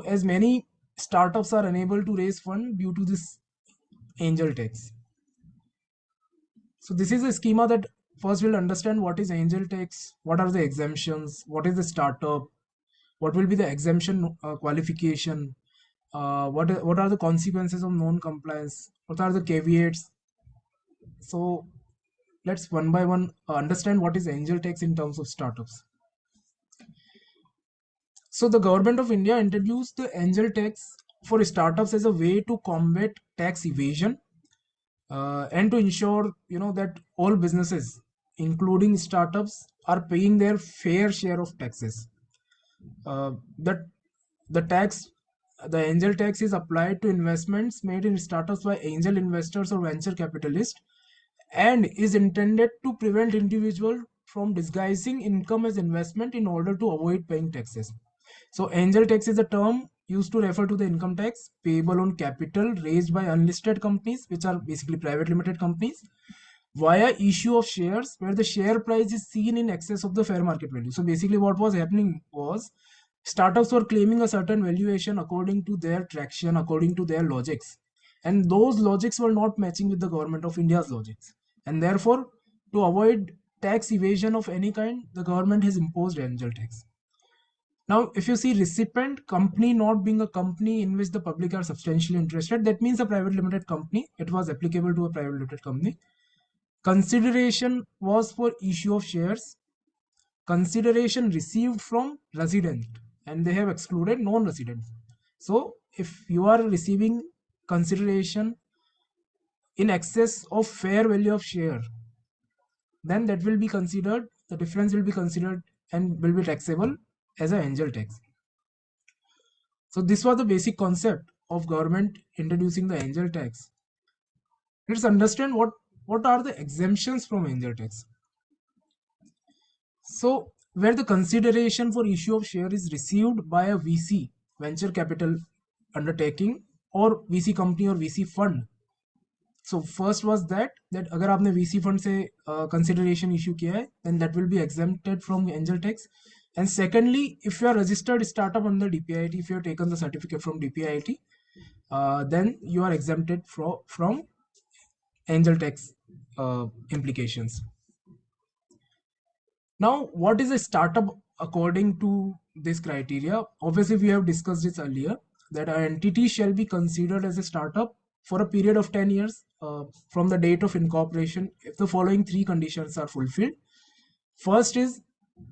D: As many startups are unable to raise fund due to this angel tax. So this is a schema that first we'll understand what is angel tax, what are the exemptions, what is the startup, what will be the exemption qualification, what are the consequences of non-compliance, what are the caveats. So let's one by one understand what is angel tax in terms of startups. So the government of India introduced the angel tax for startups as a way to combat tax evasion, and to ensure that all businesses, including startups, are paying their fair share of taxes. that the tax, the angel tax is applied to investments made in startups by angel investors or venture capitalists and is intended to prevent individual from disguising income as investment in order to avoid paying taxes. So angel tax is a term used to refer to the income tax payable on capital raised by unlisted companies, which are basically private limited companies, via issue of shares where the share price is seen in excess of the fair market value. So basically what was happening was startups were claiming a certain valuation according to their traction, according to their logics. And those logics were not matching with the government of India's logics. And therefore, to avoid tax evasion of any kind, the government has imposed angel tax. Now, if you see recipient company not being a company in which the public are substantially interested, that means a private limited company. It was applicable to a private limited company. Consideration was for issue of shares. Consideration received from resident, and they have excluded non-residents. So if you are receiving consideration in excess of fair value of share, then that will be considered, the difference will be considered and will be taxable as an angel tax. So this was the basic concept of government introducing the angel tax. Let's understand what are the exemptions from angel tax. So where the consideration for issue of share is received by a VC, venture capital undertaking, or VC company or VC fund. So first was that अगर आपने VC fund से consideration issue किया है, then that will be exempted from angel tax. And secondly, if you are registered startup under DPIIT, if you have taken the certificate from DPIIT, then you are exempted from angel tax implications. Now, what is a startup according to this criteria? Obviously, we have discussed this earlier, that an entity shall be considered as a startup for a period of 10 years from the date of incorporation if the following three conditions are fulfilled. First is,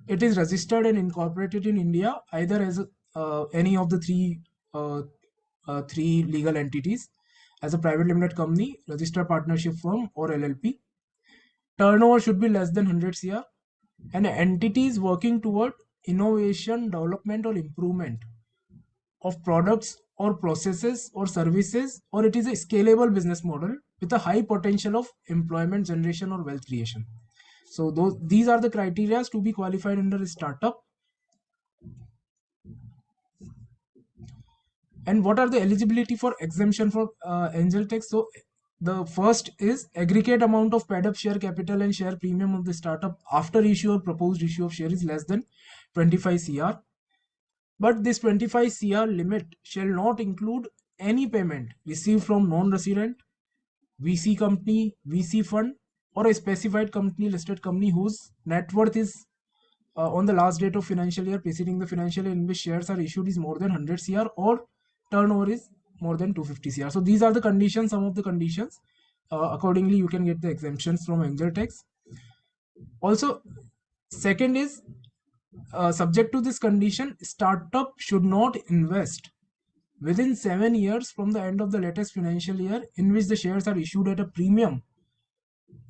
D: it is registered and incorporated in India either as any of the three legal entities, as a private limited company, registered partnership firm, or LLP. Turnover should be less than 100 CR. And entities working toward innovation, development, or improvement of products or processes or services, or it is a scalable business model with a high potential of employment generation or wealth creation. So these are the criteria to be qualified under a startup. And what are the eligibility for exemption for angel tax? So the first is aggregate amount of paid up share capital and share premium of the startup after issue or proposed issue of share is less than 25 CR. But this 25 CR limit shall not include any payment received from non-resident, VC company, VC fund, or a specified company, listed company whose net worth is on the last date of financial year preceding the financial year in which shares are issued is more than 100 CR, or turnover is more than 250 CR. So these are the conditions, some of the conditions. Accordingly, you can get the exemptions from angel tax. Also, second is, subject to this condition, startup should not invest within 7 years from the end of the latest financial year in which the shares are issued at a premium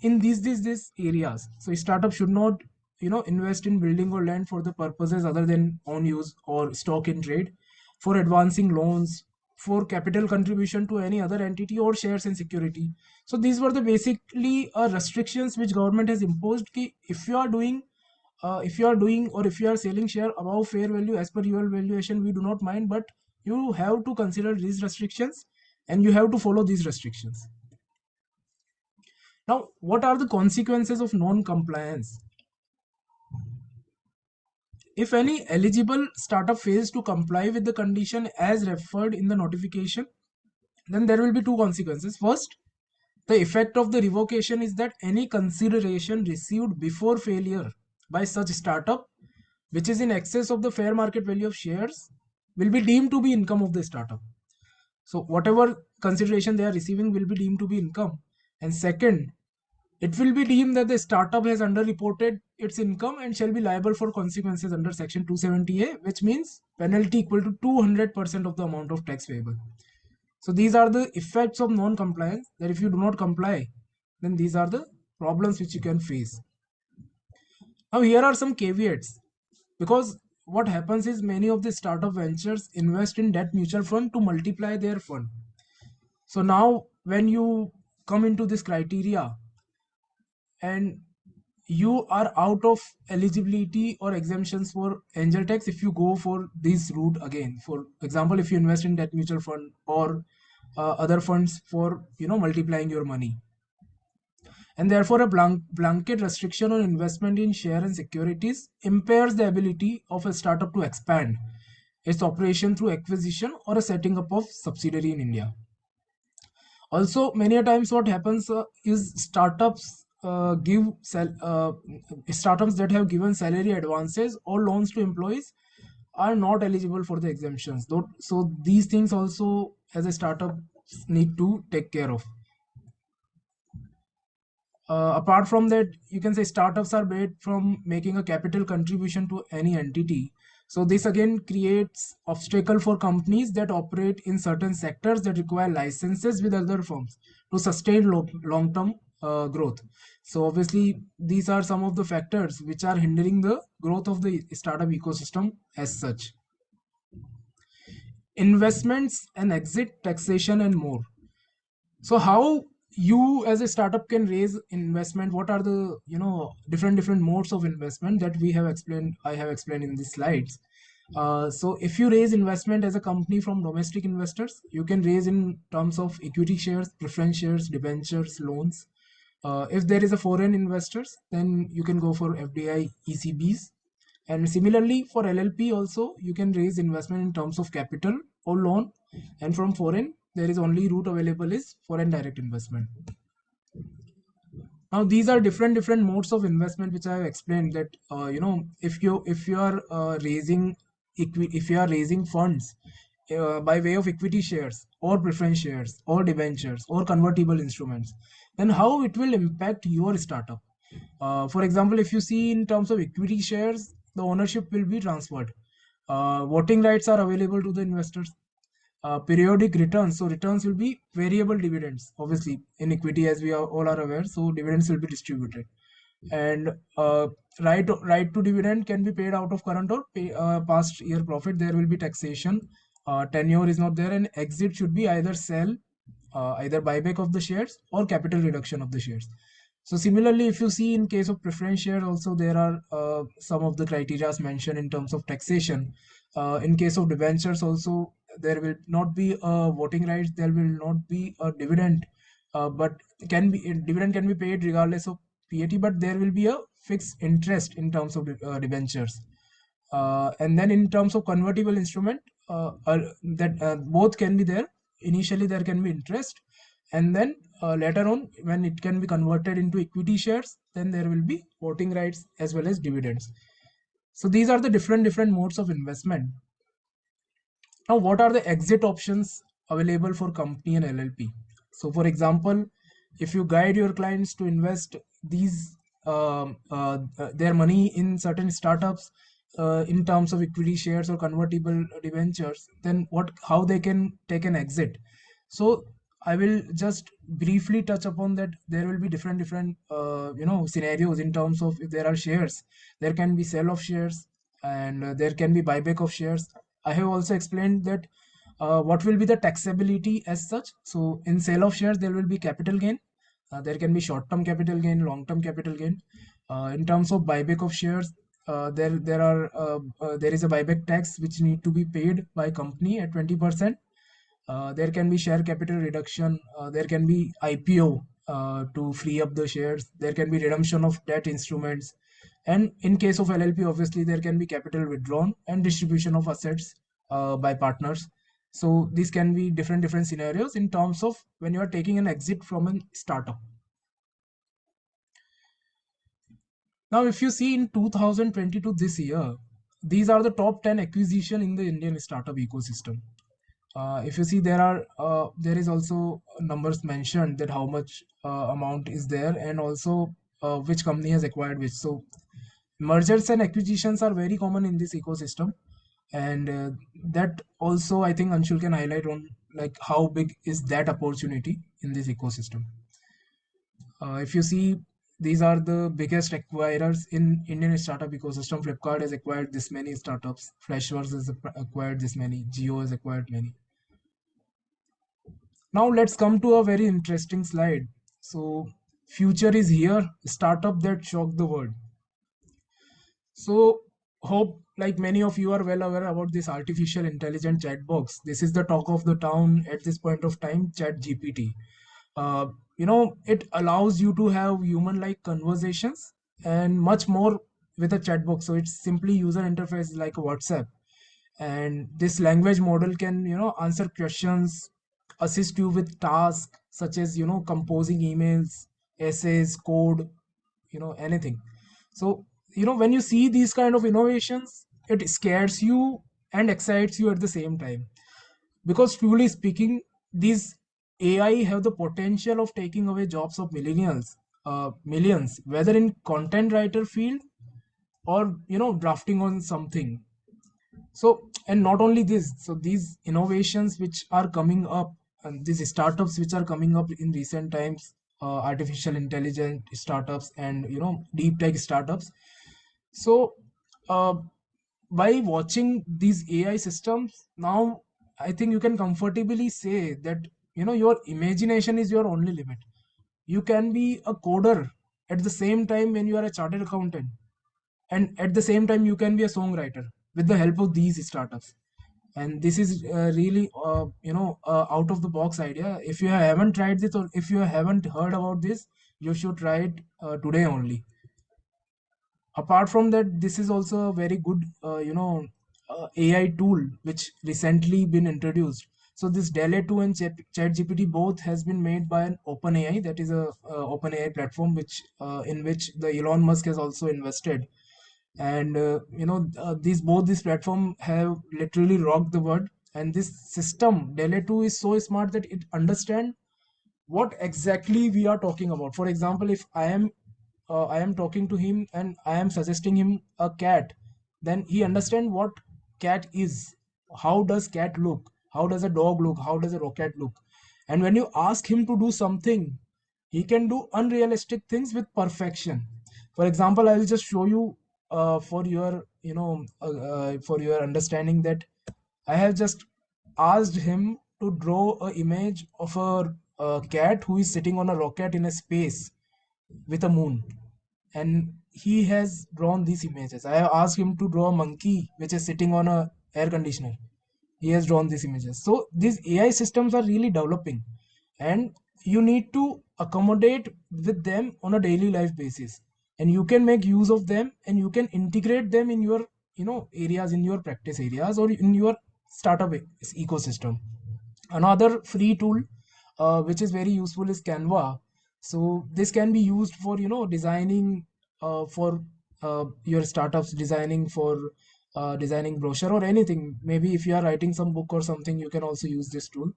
D: in these areas. So startup should not invest in building or land for the purposes other than own use or stock in trade, for advancing loans, for capital contribution to any other entity, or shares in security. So these were the basically restrictions which government has imposed. Ki if you are doing or if you are selling share above fair value as per your valuation, we do not mind, but you have to consider these restrictions and you have to follow these restrictions. Now, what are the consequences of non-compliance? If any eligible startup fails to comply with the condition as referred in the notification, then there will be two consequences. First, the effect of the revocation is that any consideration received before failure by such startup, which is in excess of the fair market value of shares, will be deemed to be income of the startup. So whatever consideration they are receiving will be deemed to be income. And second, it will be deemed that the startup has underreported its income and shall be liable for consequences under section 270A, which means penalty equal to 200% of the amount of tax payable. So these are the effects of non-compliance, that if you do not comply, then these are the problems which you can face. Now here are some caveats, because what happens is many of the startup ventures invest in debt mutual fund to multiply their fund. So now when you come into this criteria and you are out of eligibility or exemptions for angel tax if you go for this route again. For example, if you invest in debt mutual fund or other funds for multiplying your money, and therefore a blanket restriction on investment in share and securities impairs the ability of a startup to expand its operation through acquisition or a setting up of subsidiary in India. Also, many a times what happens is startups that have given salary advances or loans to employees are not eligible for the exemptions. So these things also as a startup need to take care of. Apart from that, you can say startups are made from making a capital contribution to any entity. So this again creates obstacle for companies that operate in certain sectors that require licenses with other firms to sustain long-term growth. So obviously, these are some of the factors which are hindering the growth of the startup ecosystem as such. Investments and exit, taxation, and more. So how you as a startup can raise investment? What are the different modes of investment that I have explained in these slides. So if you raise investment as a company from domestic investors, you can raise in terms of equity shares, preference shares, debentures, loans. If there is a foreign investors, then you can go for FDI, ECBs. And similarly for LLP also, you can raise investment in terms of capital or loan. And from foreign, there is only route available is foreign direct investment. Now these are different modes of investment which I have explained that if you are raising funds by way of equity shares or preference shares or debentures or convertible instruments, then how it will impact your startup. For example, if you see in terms of equity shares, the ownership will be transferred. Voting rights are available to the investors. Periodic returns, so returns will be variable dividends, obviously in equity, as we all are aware, so dividends will be distributed. And right to dividend can be paid out of current or past year profit. There will be taxation. Tenure is not there, and exit should be either sell, either buyback of the shares or capital reduction of the shares. So similarly, if you see in case of preference share also, there are some of the criteria mentioned in terms of taxation. In case of debentures also, there will not be a voting rights, there will not be a dividend, but dividend can be paid regardless of PAT, but there will be a fixed interest in terms of debentures. And then in terms of convertible instrument, that both can be there. Initially, there can be interest, and then later on, when it can be converted into equity shares, then there will be voting rights as well as dividends. So these are the different modes of investment. Now, what are the exit options available for company and LLP? So, for example, if you guide your clients to invest their money in certain startups in terms of equity shares or convertible debentures, then how they can take an exit. So I will just briefly touch upon that. There will be different scenarios in terms of if there are shares, there can be sale of shares, and there can be buyback of shares. I have also explained that what will be the taxability as such. So in sale of shares, there will be capital gain. There can be short-term capital gain, long-term capital gain. In terms of buyback of shares, there is a buyback tax which need to be paid by company at 20%. There can be share capital reduction. There can be IPO to free up the shares. There can be redemption of debt instruments. And in case of LLP, obviously, there can be capital withdrawn and distribution of assets by partners. So these can be different scenarios in terms of when you are taking an exit from a startup. Now, if you see in 2022, this year, these are the top 10 acquisition in the Indian startup ecosystem. If you see, there is also numbers mentioned that how much amount is there, and also which company has acquired which. So mergers and acquisitions are very common in this ecosystem, and that also I think Anshul can highlight on like how big is that opportunity in this ecosystem. If you see, these are the biggest acquirers in Indian startup ecosystem. Flipkart has acquired this many startups. Freshworks has acquired this many. Jio has acquired many. Now let's come to a very interesting slide. So future is here, startup that shock the world. So hope like many of you are well aware about this artificial intelligent chat box. This is the talk of the town at this point of time, Chat GPT. Uh, it allows you to have human like conversations and much more with a chat box. So it's simply user interface like a WhatsApp. And this language model can answer questions, assist you with tasks such as composing emails, essays, code, anything. So when you see these kind of innovations, it scares you and excites you at the same time, because truly speaking, these AI have the potential of taking away jobs of millions, whether in content writer field or drafting on something. So, and not only this, so these innovations which are coming up, and these startups which are coming up in recent times, artificial intelligence startups and deep tech startups. So, uh, by watching these AI systems, now I think you can comfortably say that your imagination is your only limit. You can be a coder at the same time when you are a chartered accountant, and at the same time you can be a songwriter with the help of these startups. And this is really out of the box idea. If you haven't tried this or if you haven't heard about this, you should try it today only. Apart from that, this is also a very good AI tool which recently been introduced. So this DALL-E 2 and ChatGPT both has been made by an OpenAI, that is a OpenAI platform which in which the Elon Musk has also invested. And these both these platform have literally rocked the world. And this system DALL-E 2 is so smart that it understand what exactly we are talking about. For example, if I am talking to him and I am suggesting him a cat, then he understand what cat is, how does cat look, how does a dog look, how does a rocket look. And when you ask him to do something, he can do unrealistic things with perfection. For example, I will just show you for your for your understanding that I have just asked him to draw a image of a cat who is sitting on a rocket in a space with a moon, and he has drawn these images. I have asked him to draw a monkey which is sitting on a air conditioner. He has drawn these images. So these AI systems are really developing, and you need to accommodate with them on a daily life basis, and you can make use of them and you can integrate them in your areas, in your practice areas or in your startup ecosystem. Another free tool which is very useful is Canva. So this can be used for designing for your startups, designing for designing brochure or anything. Maybe if you are writing some book or something, you can also use this tool.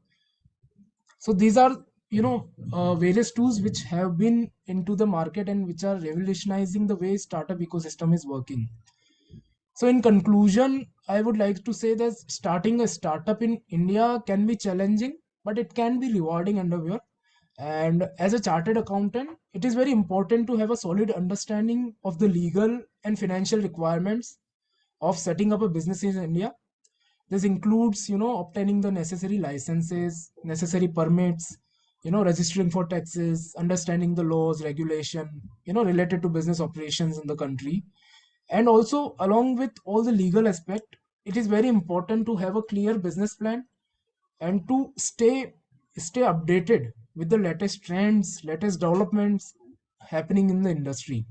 D: So these are various tools which have been into the market and which are revolutionizing the way startup ecosystem is working. So in conclusion, I would like to say that starting a startup in India can be challenging, but it can be rewarding endeavor. And as a chartered accountant, it is very important to have a solid understanding of the legal and financial requirements of setting up a business in India. This includes, obtaining the necessary licenses, necessary permits, registering for taxes, understanding the laws, regulation, related to business operations in the country. And also, along with all the legal aspect, it is very important to have a clear business plan and to stay updated with the latest trends, latest developments happening in the industry.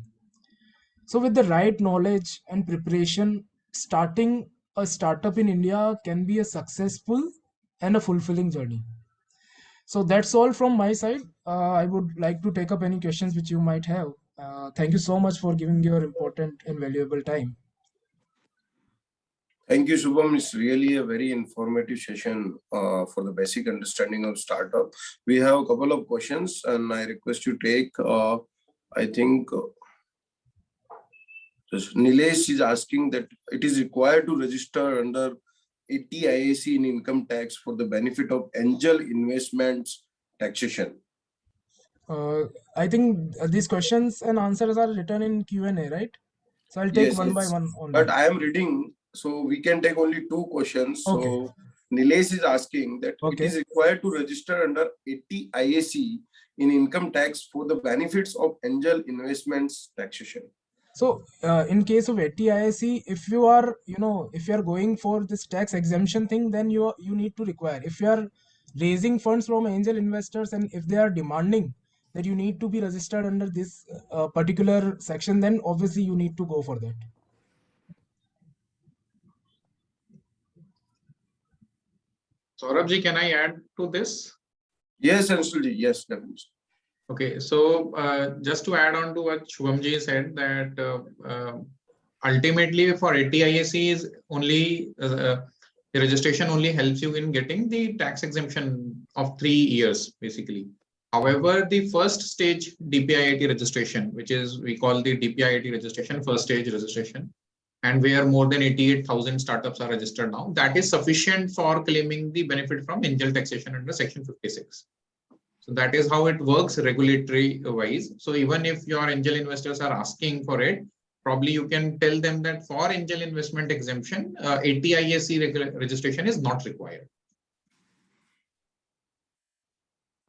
D: So with the right knowledge and preparation, starting a startup in India can be a successful and a fulfilling journey. So that's all from my side. I would like to take up any questions which you might have. Thank you so much for giving your important and valuable time.
A: Thank you, Shubham. It's really a very informative session for the basic understanding of startup. We have a couple of questions, and I request you take. I think Nilesh is asking that it is required to register under 80 IAC in income tax for the benefit of angel investments taxation.
D: I think these questions and answers are written in Q&A, right? So I'll take
A: Yes,
D: one by
A: yes.
D: one only.
A: But I am reading, so we can take only 2 questions.
D: Okay.
A: So Nilesh is asking that it
D: Okay.
A: is required to register under 80 IAC in income tax for the benefits of angel investments taxation.
D: So in case of 80 IAC, if you are, if you are going for this tax exemption thing, then you need to require. If you are raising funds from angel investors and if they are demanding that you need to be registered under this particular section, then obviously you need to go for that.
E: Saurabh ji, can I add to this?
A: Yes, Anshul, yes, definitely.
E: Okay, so just to add on to what Shubham ji said, that ultimately for 80 IAC is only the registration only helps you in getting the tax exemption of 3 years basically. However, the first stage DPIIT registration, which is we call the DPIIT registration, first stage registration, and where more than 88,000 startups are registered now, that is sufficient for claiming the benefit from angel taxation under Section 56. So that is how it works regulatory wise. So even if your angel investors are asking for it, probably you can tell them that for angel investment exemption, 80 IAC registration is not required.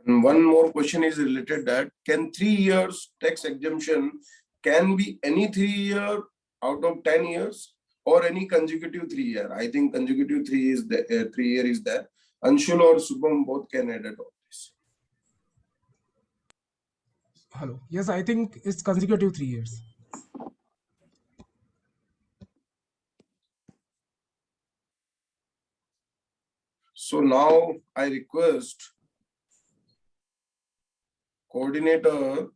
A: And one more question is related that can 3 years tax exemption can be any 3 year out of 10 years or any consecutive 3 year? I think consecutive 3 is the 3 year is there. Anshul or Shubham both can add it on this.
D: Hello. Yes, I think it's consecutive 3 years.
A: So now I request coordinator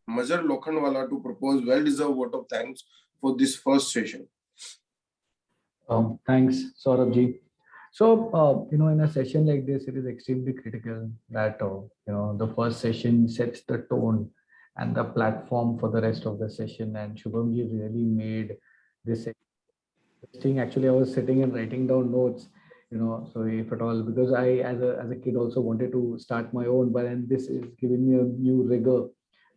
A: Major Lokhandwala to propose well-deserved vote of thanks for this first session.
F: Thanks, Saurabh ji. So, in a session like this, it is extremely critical that, the first session sets the tone and the platform for the rest of the session. And Shubham ji really made this interesting. Actually, I was sitting and writing down notes, so if at all, because I, as a kid, also wanted to start my own, but then this is giving me a new rigor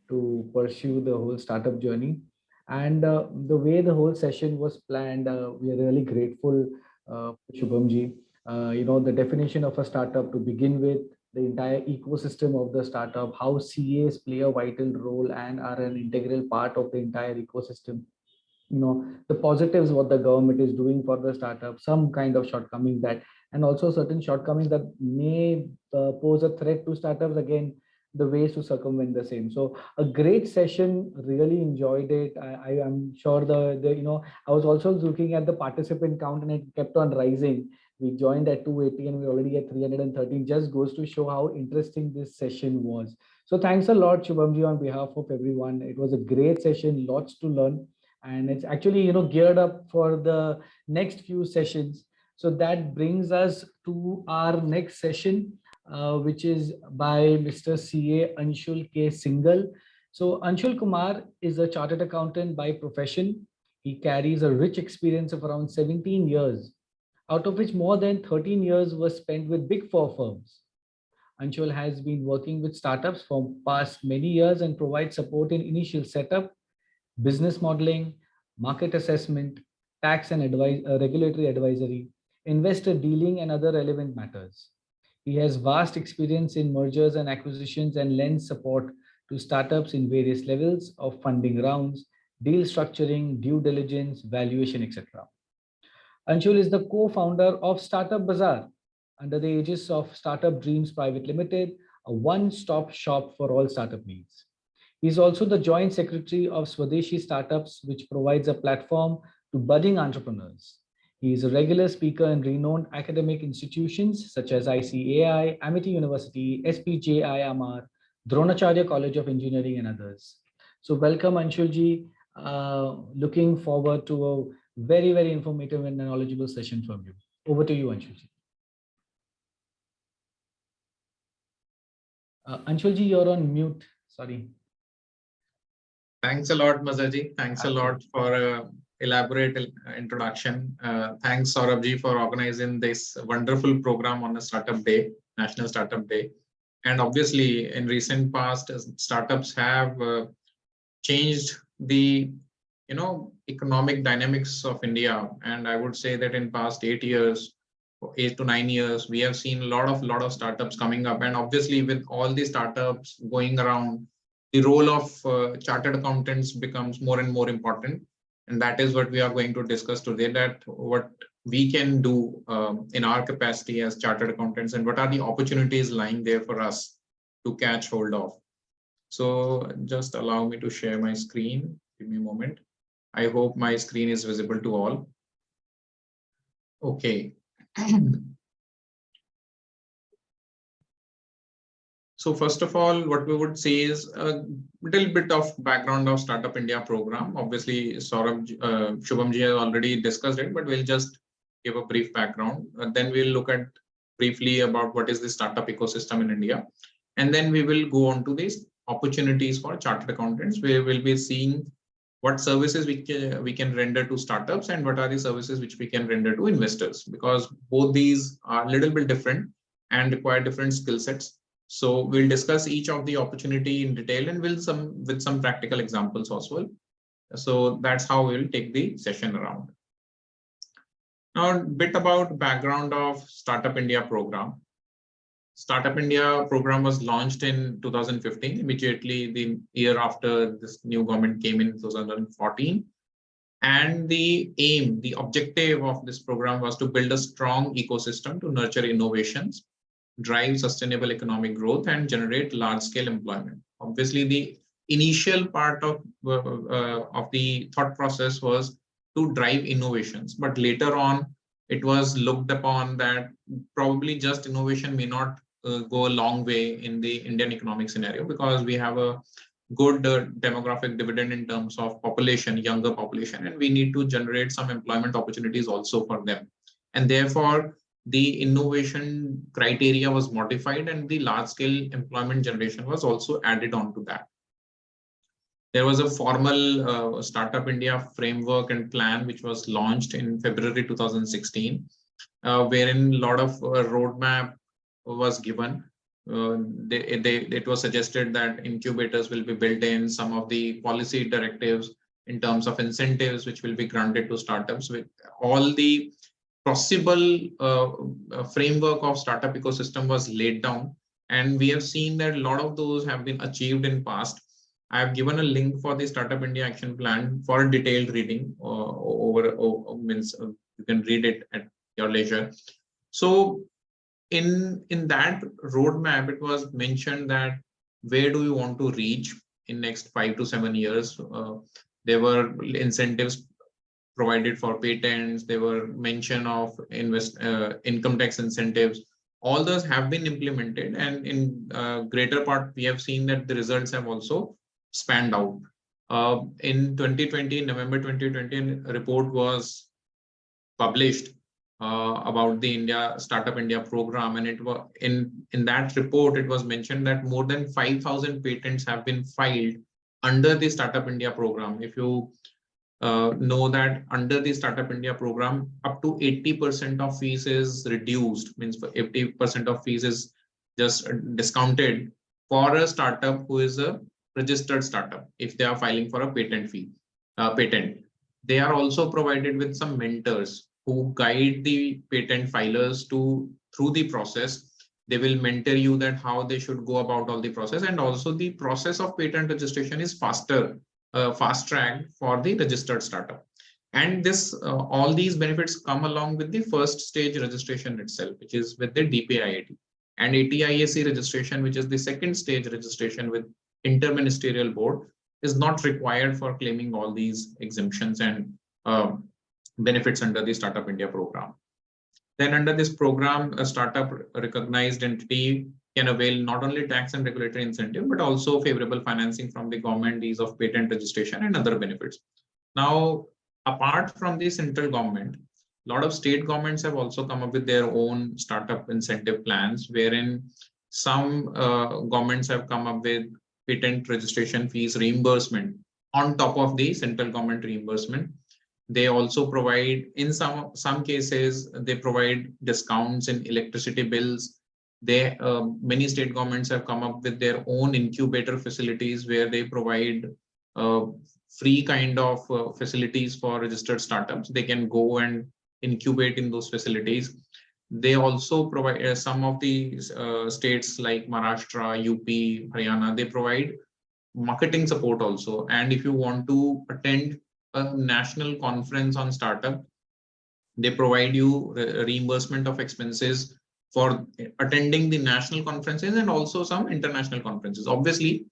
F: to pursue the whole startup journey. And the way the whole session was planned, we are really grateful, Shubham ji. The definition of a startup to begin with, the entire ecosystem of the startup, how CAs play a vital role and are an integral part of the entire ecosystem. The positives, what the government is doing for the startup, some kind of shortcomings that, and also certain shortcomings that may pose a threat to startups, again, the ways to circumvent the same. So a great session, really enjoyed it. I am sure I was also looking at the participant count and it kept on rising. We joined at 280 and we're already at 313. Just goes to show how interesting this session was. So thanks a lot, Shubhamji, on behalf of everyone. It was a great session, lots to learn. And it's actually, geared up for the next few sessions. So that brings us to our next session, which is by Mr. CA Anshul K. Singhal. So Anshul Kumar is a chartered accountant by profession. He carries a rich experience of around 17 years, out of which more than 13 years was spent with big four firms. Anshul has been working with startups for past many years and provides support in initial setup, business modeling, market assessment, tax and regulatory advisory, investor dealing, and other relevant matters. He has vast experience in mergers and acquisitions and lends support to startups in various levels of funding rounds, deal structuring, due diligence, valuation, etc. Anshul is the co-founder of Startup Bazaar under the aegis of Startup Dreams Private Limited, a one-stop shop for all startup needs. He is also the joint secretary of Swadeshi Startups, which provides a platform to budding entrepreneurs. He is a regular speaker in renowned academic institutions such as ICAI, Amity University, SPJIMR, Dronacharya College of Engineering, and others. So welcome, Anshulji. Looking forward to a very, very informative and knowledgeable session from you. Over to you, Anshulji. Anshulji, you're on mute. Sorry.
E: Thanks a lot, Mazaji. Thanks a lot for elaborate introduction. Thanks, Saurabh ji, for organizing this wonderful program on a startup day, National Startup Day. And obviously, in recent past, startups have changed the economic dynamics of India. And I would say that in past 8 years, 8 to 9 years, we have seen a lot of startups coming up. And obviously, with all the startups going around, the role of chartered accountants becomes more and more important. And that is what we are going to discuss today, that what we can do in our capacity as chartered accountants, and what are the opportunities lying there for us to catch hold of. So just allow me to share my screen. Give me a moment. I hope my screen is visible to all. Okay. So first of all, what we would say is a little bit of background of Startup India program. Obviously, Shubham ji has already discussed it, but we'll just give a brief background. Then we'll look at briefly about what is the startup ecosystem in India. And then we will go on to these opportunities for chartered accountants, where we'll be seeing what services we can render to startups and what are the services which we can render to investors, because both these are a little bit different and require different skill sets. So we'll discuss each of the opportunity in detail and with some practical examples as well. So that's how we'll take the session around. Now, a bit about background of Startup India program. Startup India program was launched in 2015, immediately the year after this new government came in 2014. And the aim, the objective of this program was to build a strong ecosystem to nurture innovations, drive sustainable economic growth, and generate large-scale employment. Obviously, the initial part of the thought process was to drive innovations, but later on, it was looked upon that probably just innovation may not go a long way in the Indian economic scenario, because we have a good demographic dividend in terms of population, younger population, and we need to generate some employment opportunities also for them. And therefore, the innovation criteria was modified and the large-scale employment generation was also added on to that. There was a formal Startup India framework and plan which was launched in February 2016, wherein a lot of roadmap was given. It was suggested that incubators will be built in, some of the policy directives in terms of incentives which will be granted to startups, with all the possible framework of startup ecosystem was laid down. And we have seen that a lot of those have been achieved in past. I have given a link for the Startup India Action Plan for detailed reading you can read it at your leisure. So in that roadmap, it was mentioned that where do we want to reach in next 5 to 7 years. There were incentives provided for patents. There were mention of income tax incentives. All those have been implemented, and in greater part, we have seen that the results have also spanned out. In 2020, November 2020, a report was published about the Startup India program, and it was in that report it was mentioned that more than 5,000 patents have been filed under the Startup India program. If you know that under the Startup India program, up to 80% of fees is reduced, means 80% of fees is just discounted for a startup who is a registered startup if they are filing for a patent. They are also provided with some mentors who guide the patent filers through the process. They will mentor you that how they should go about all the process, and also the process of patent registration is fast track for the registered startup. And this all these benefits come along with the first stage registration itself, which is with the DPIIT, and ATIAC registration, which is the second stage registration with Interministerial Board, is not required for claiming all these exemptions and benefits under the Startup India program. Then under this program, a startup recognized entity can avail not only tax and regulatory incentive, but also favorable financing from the government, ease of patent registration and other benefits. Now, apart from the central government, a lot of state governments have also come up with their own startup incentive plans, wherein some governments have come up with patent registration fees reimbursement on top of the central government reimbursement. They also provide, in some cases, they provide discounts in electricity bills, Many state governments have come up with their own incubator facilities where they provide free kind of facilities for registered startups. They can go and incubate in those facilities. They also provide some of the states like Maharashtra, UP, Haryana, they provide marketing support also. And if you want to attend a national conference on startup, they provide you reimbursement of expenses for attending the national conferences and also some international conferences. Obviously,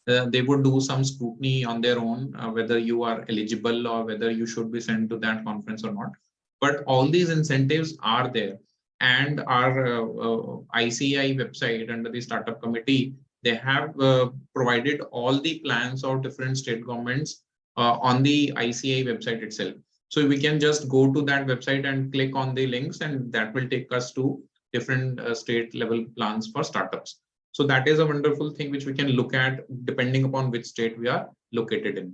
E: they would do some scrutiny on their own, whether you are eligible or whether you should be sent to that conference or not. But all these incentives are there. And our ICI website under the startup committee, they have provided all the plans of different state governments on the ICI website itself. So we can just go to that website and click on the links, and that will take us to different state level plans for startups. So that is a wonderful thing which we can look at depending upon which state we are located in.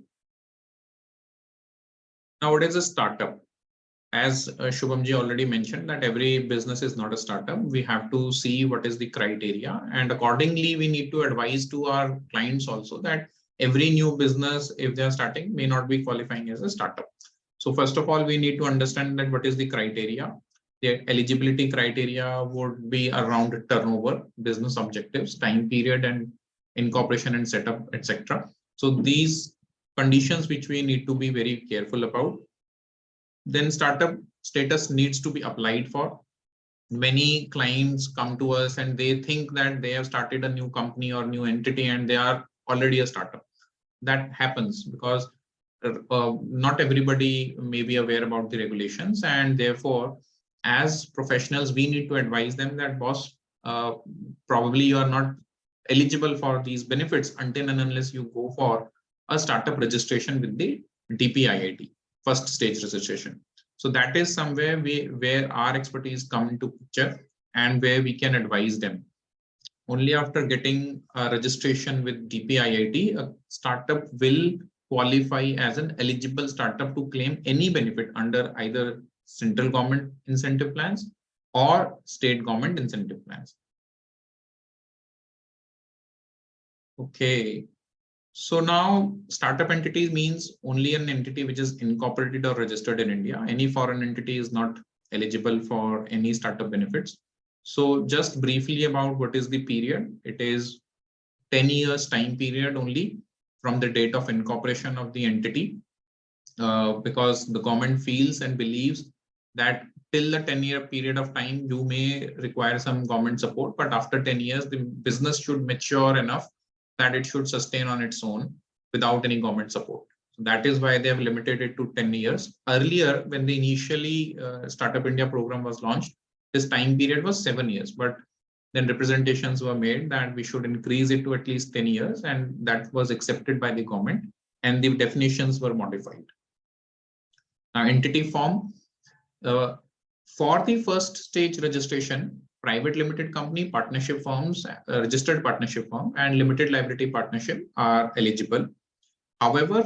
E: Now, what is a startup? As Shubhamji already mentioned, that every business is not a startup. We have to see what is the criteria, and accordingly we need to advise to our clients also that every new business, if they are starting, may not be qualifying as a startup. So first of all, we need to understand that what is the criteria. The eligibility criteria would be around turnover, business objectives, time period, and incorporation and setup, etc. So these conditions which we need to be very careful about. Then startup status needs to be applied for. Many clients come to us and they think that they have started a new company or new entity and they are already a startup. That happens because not everybody may be aware about the regulations, and therefore as professionals we need to advise them that, boss, probably you are not eligible for these benefits until and unless you go for a startup registration with the DPIIT, first stage registration. So that is somewhere where our expertise come into picture and where we can advise them. Only after getting a registration with DPIIT, a startup will qualify as an eligible startup to claim any benefit under either central government incentive plans or state government incentive plans. Okay. So now startup entity means only an entity which is incorporated or registered in India. Any foreign entity is not eligible for any startup benefits. So just briefly about what is the period. It is 10 years time period only from the date of incorporation of the entity, because the government feels and believes that till the 10-year period of time, you may require some government support, but after 10 years, the business should mature enough that it should sustain on its own without any government support. So that is why they have limited it to 10 years. Earlier, when the initially Startup India program was launched, this time period was 7 years, but then representations were made that we should increase it to at least 10 years, and that was accepted by the government, and the definitions were modified. Now, entity form. For the first stage registration, private limited company, partnership firms, registered partnership firm, and limited liability partnership are eligible. However,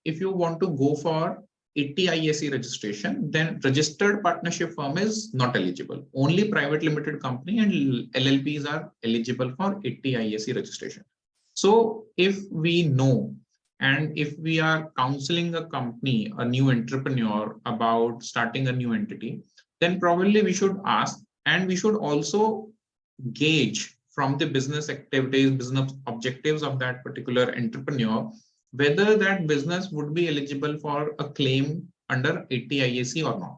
E: if you want to go for 80 IAC registration, then registered partnership firm is not eligible. Only private limited company and LLPs are eligible for 80 IAC registration. So if we know, and if we are counseling a company, a new entrepreneur about starting a new entity, then probably we should ask, and we should also gauge from the business activities, business objectives of that particular entrepreneur, whether that business would be eligible for a claim under 80 IAC or not.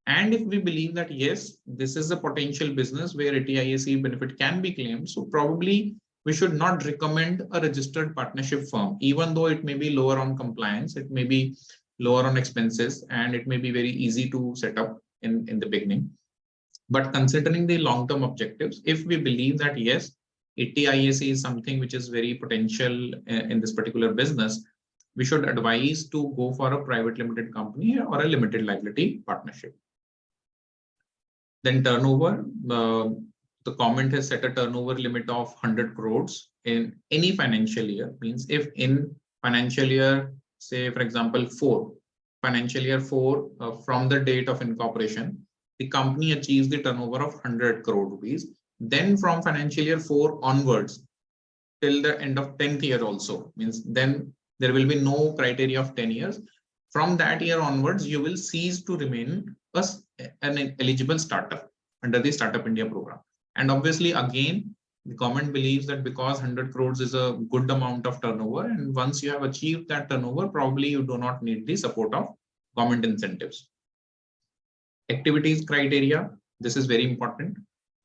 E: And if we believe that, yes, this is a potential business where 80 IAC benefit can be claimed, so probably we should not recommend a registered partnership firm, even though it may be lower on compliance, it may be lower on expenses, and it may be very easy to set up in the beginning. But considering the long-term objectives, if we believe that, yes, 80 IAC is something which is very potential in this particular business, we should advise to go for a private limited company or a limited liability partnership. Then turnover, the government has set a turnover limit of 100 crores in any financial year. Means if in financial year, say for example, financial year 4, from the date of incorporation, the company achieves the turnover of 100 crore rupees, Then from financial year 4 onwards till the end of 10th year also, means then there will be no criteria of 10 years. From that year onwards, you will cease to remain an eligible startup under the Startup India program. And obviously, again, the government believes that because 100 crores is a good amount of turnover, and once you have achieved that turnover, probably you do not need the support of government incentives. Activities criteria, this is very important.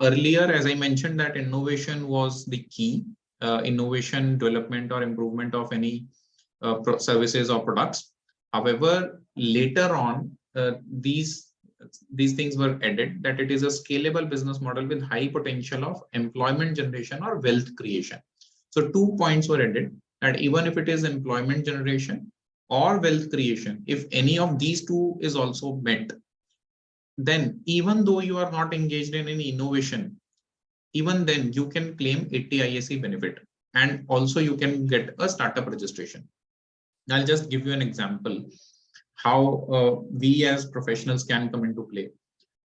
E: Earlier, as I mentioned, that innovation was the key. Innovation, development or improvement of any services or products. However, later on, these things were added, that it is a scalable business model with high potential of employment generation or wealth creation. So 2 points were added, that even if it is employment generation or wealth creation, if any of these two is also met, then even though you are not engaged in any innovation, even then you can claim 80 ISC benefit, and also you can get a startup registration. I'll just give you an example how we as professionals can come into play.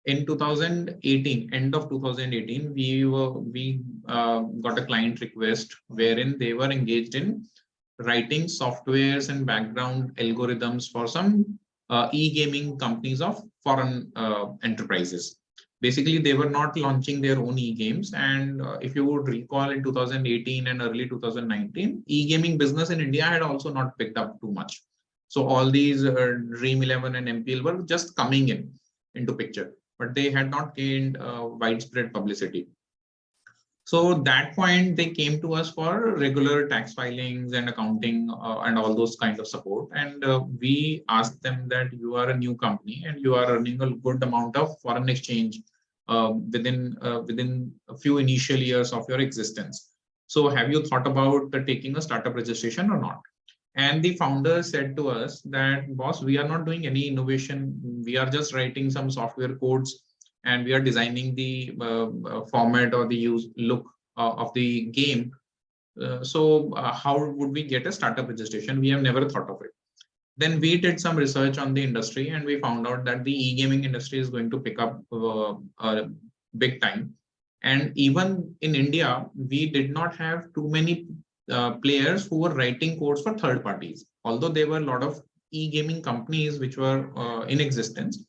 E: In 2018, end of 2018, we got a client request wherein they were engaged in writing softwares and background algorithms for some e-gaming companies of foreign enterprises. Basically, they were not launching their own e-games. And if you would recall, in 2018 and early 2019, e-gaming business in India had also not picked up too much. So all these Dream 11 and MPL were just coming into picture, but they had not gained widespread publicity. So that point, they came to us for regular tax filings and accounting and all those kinds of support. And we asked them that you are a new company and you are earning a good amount of foreign exchange within a few initial years of your existence. So have you thought about taking a startup registration or not? And the founder said to us that, boss, we are not doing any innovation. We are just writing some software codes and we are designing the format or the look of the game. So how would we get a startup registration? We have never thought of it. Then we did some research on the industry and we found out that the e-gaming industry is going to pick up big time. And even in India, we did not have too many players who were writing codes for third parties, although there were a lot of e-gaming companies which were in existence,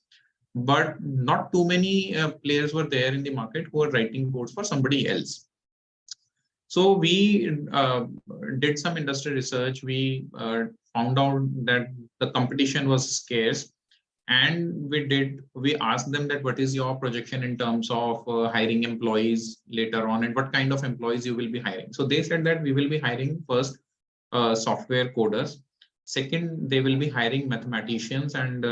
E: but not too many players were there in the market who were writing codes for somebody else. So we did some industry research. We found out that the competition was scarce, and we asked them that what is your projection in terms of hiring employees later on, and what kind of employees you will be hiring. So they said that we will be hiring first software coders. Second, they will be hiring mathematicians and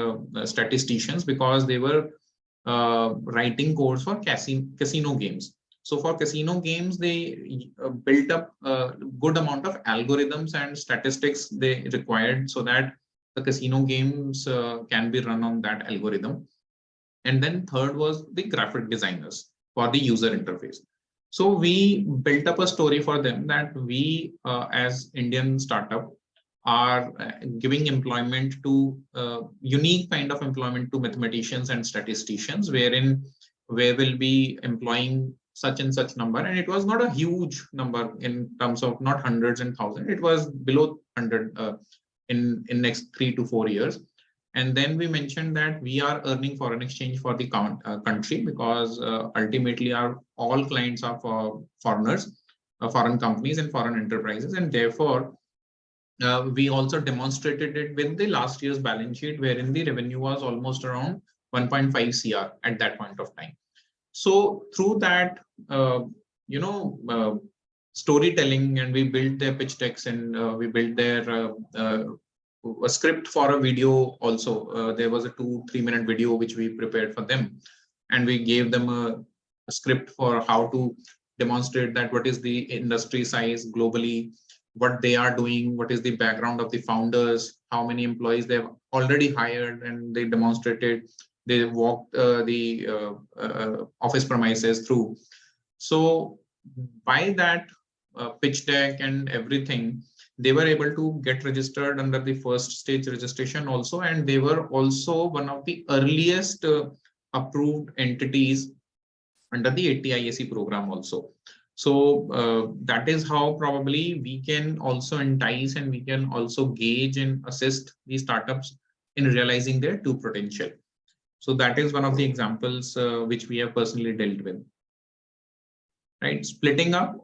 E: statisticians, because they were writing codes for casino games. So for casino games, they built up a good amount of algorithms and statistics they required so that the casino games can be run on that algorithm. And then third was the graphic designers for the user interface. So we built up a story for them that we as Indian startup are giving employment to unique kind of employment to mathematicians and statisticians, wherein we will be employing such and such number. And it was not a huge number in terms of not hundreds and thousands. It was below 100 in next 3 to 4 years. And then we mentioned that we are earning foreign exchange for the country, because ultimately all clients are for foreigners, foreign companies and foreign enterprises. And therefore, we also demonstrated it with the last year's balance sheet, wherein the revenue was almost around 1.5 CR at that point of time. So through that, storytelling, and we built their pitch decks, and we built their a script for a video also. There was a 2-3 minute video which we prepared for them, and we gave them a script for how to demonstrate that what is the industry size globally, what they are doing, what is the background of the founders, how many employees they've already hired, and they demonstrated. They walked the office premises through. So by that pitch deck and everything, they were able to get registered under the first stage registration also. And they were also one of the earliest approved entities under the 80IAC program also. So that is how probably we can also entice and we can also gauge and assist these startups in realizing their true potential. So that is one of the examples which we have personally dealt with. Right, splitting up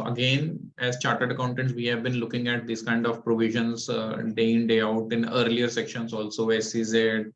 E: again, as chartered accountants, we have been looking at these kind of provisions day in, day out in earlier sections also, SCZ,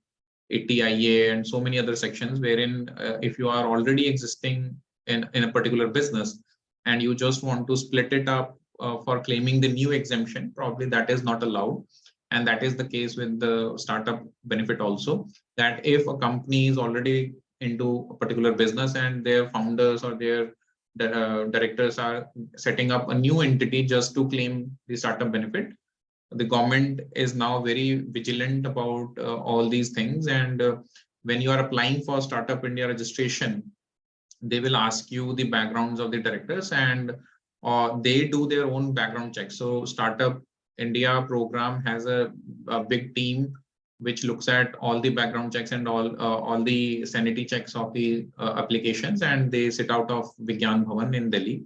E: 80IA, and so many other sections, wherein if you are already existing in a particular business and you just want to split it up for claiming the new exemption, probably that is not allowed. And that is the case with the startup benefit also, that if a company is already into a particular business and their founders or their directors are setting up a new entity just to claim the startup benefit, the government is now very vigilant about all these things. And when you are applying for Startup India registration, they will ask you the backgrounds of the directors, and they do their own background checks. So Startup India program has a big team which looks at all the background checks and all the sanity checks of the applications, and they sit out of Vigyan Bhavan in Delhi.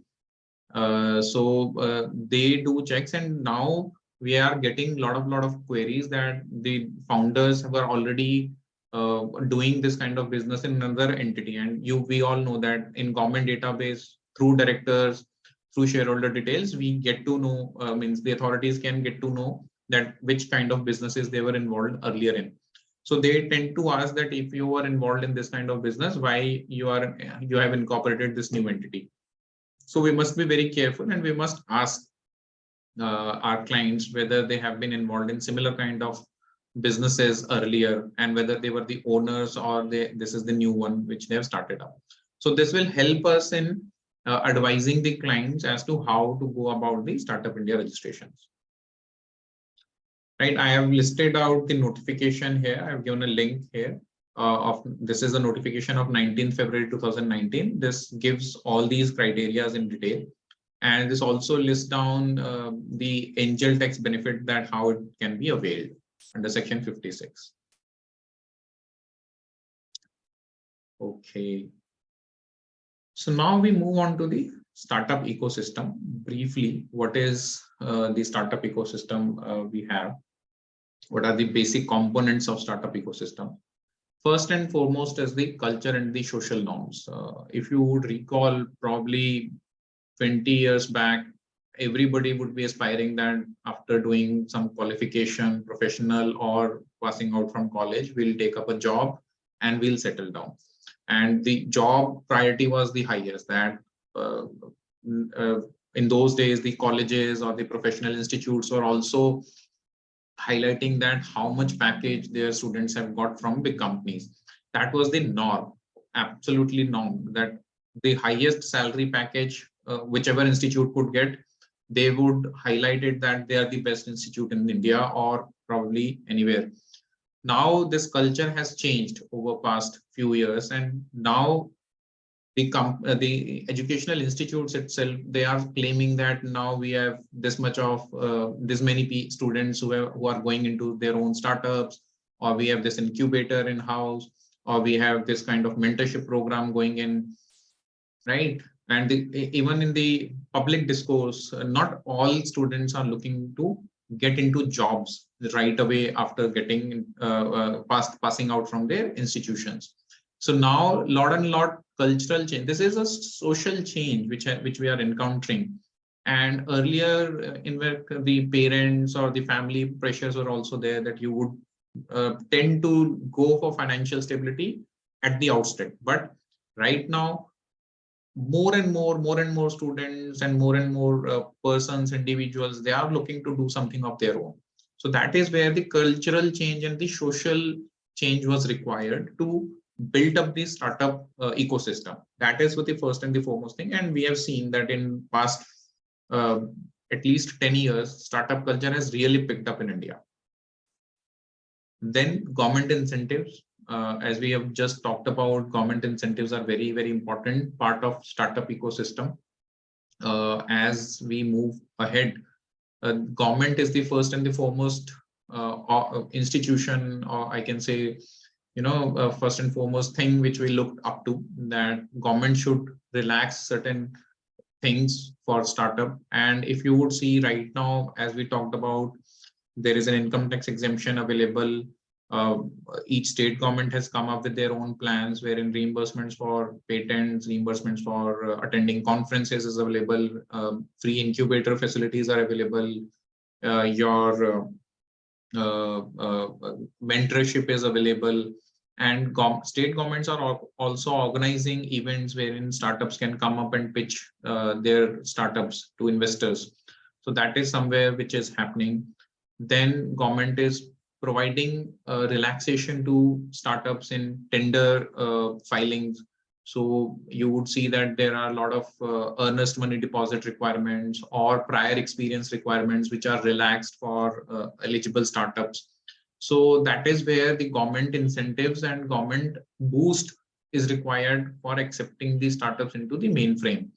E: So they do checks, and now we are getting lot of queries that the founders were already doing this kind of business in another entity. And we all know that in government database, through directors, through shareholder details, we get to know, means the authorities can get to know that which kind of businesses they were involved earlier in. So they tend to ask that if you were involved in this kind of business, why you have incorporated this new entity. So we must be very careful, and we must ask our clients whether they have been involved in similar kind of businesses earlier, and whether they were the owners or this is the new one which they have started up. So this will help us in advising the clients as to how to go about the Startup India registrations. Right, I have listed out the notification here. I have given a link here. This is a notification of 19th February 2019. This gives all these criteria in detail, and this also lists down the angel tax benefit, that how it can be availed under section 56. Okay, so now we move on to the startup ecosystem. Briefly, what is the startup ecosystem we have? What are the basic components of startup ecosystem? First and foremost is the culture and the social norms. If you would recall, probably 20 years back, everybody would be aspiring that after doing some qualification, professional or passing out from college, we'll take up a job and we'll settle down. And the job priority was the highest. That in those days, the colleges or the professional institutes were also highlighting that how much package their students have got from big companies. That was the norm, absolutely norm, that the highest salary package, whichever institute could get, they would highlight it that they are the best institute in India or probably anywhere. Now this culture has changed over past few years, and now the educational institutes itself, they are claiming that now we have this much of this many students who are going into their own startups, or we have this incubator in house, or we have this kind of mentorship program going in, right? And even in the public discourse, not all students are looking to get into jobs right away after getting passing out from their institutions. So now lot cultural change. This is a social change which we are encountering. And earlier, in where the parents or the family pressures were also there, that you would tend to go for financial stability at the outset. But right now, more and more students and more persons, individuals, they are looking to do something of their own. So that is where the cultural change and the social change was required to build up the startup ecosystem. That is what the first and the foremost thing. And we have seen that in past at least 10 years, startup culture has really picked up in India. Then government incentives. As we have just talked about, government incentives are very, very important part of startup ecosystem. As we move ahead, government is the first and the foremost institution, or I can say first and foremost thing which we looked up to, that government should relax certain things for startup. And if you would see right now, as we talked about, there is an income tax exemption available. Each state government has come up with their own plans, wherein reimbursements for patents, reimbursements for attending conferences is available, free incubator facilities are available, your mentorship is available, and state governments are also organizing events wherein startups can come up and pitch their startups to investors. So that is somewhere which is happening. Then government is providing relaxation to startups in tender filings. So you would see that there are a lot of earnest money deposit requirements or prior experience requirements which are relaxed for eligible startups. So that is where the government incentives and government boost is required for accepting these startups into the mainframe.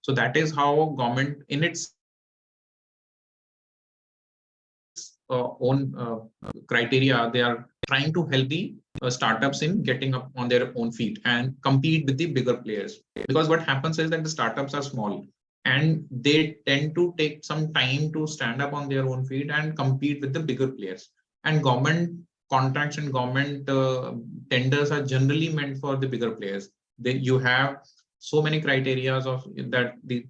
E: So that is how government in its own criteria, they are trying to help the startups in getting up on their own feet and compete with the bigger players. Because what happens is that the startups are small and they tend to take some time to stand up on their own feet and compete with the bigger players. And government contracts and government tenders are generally meant for the bigger players. You have so many criteria of that the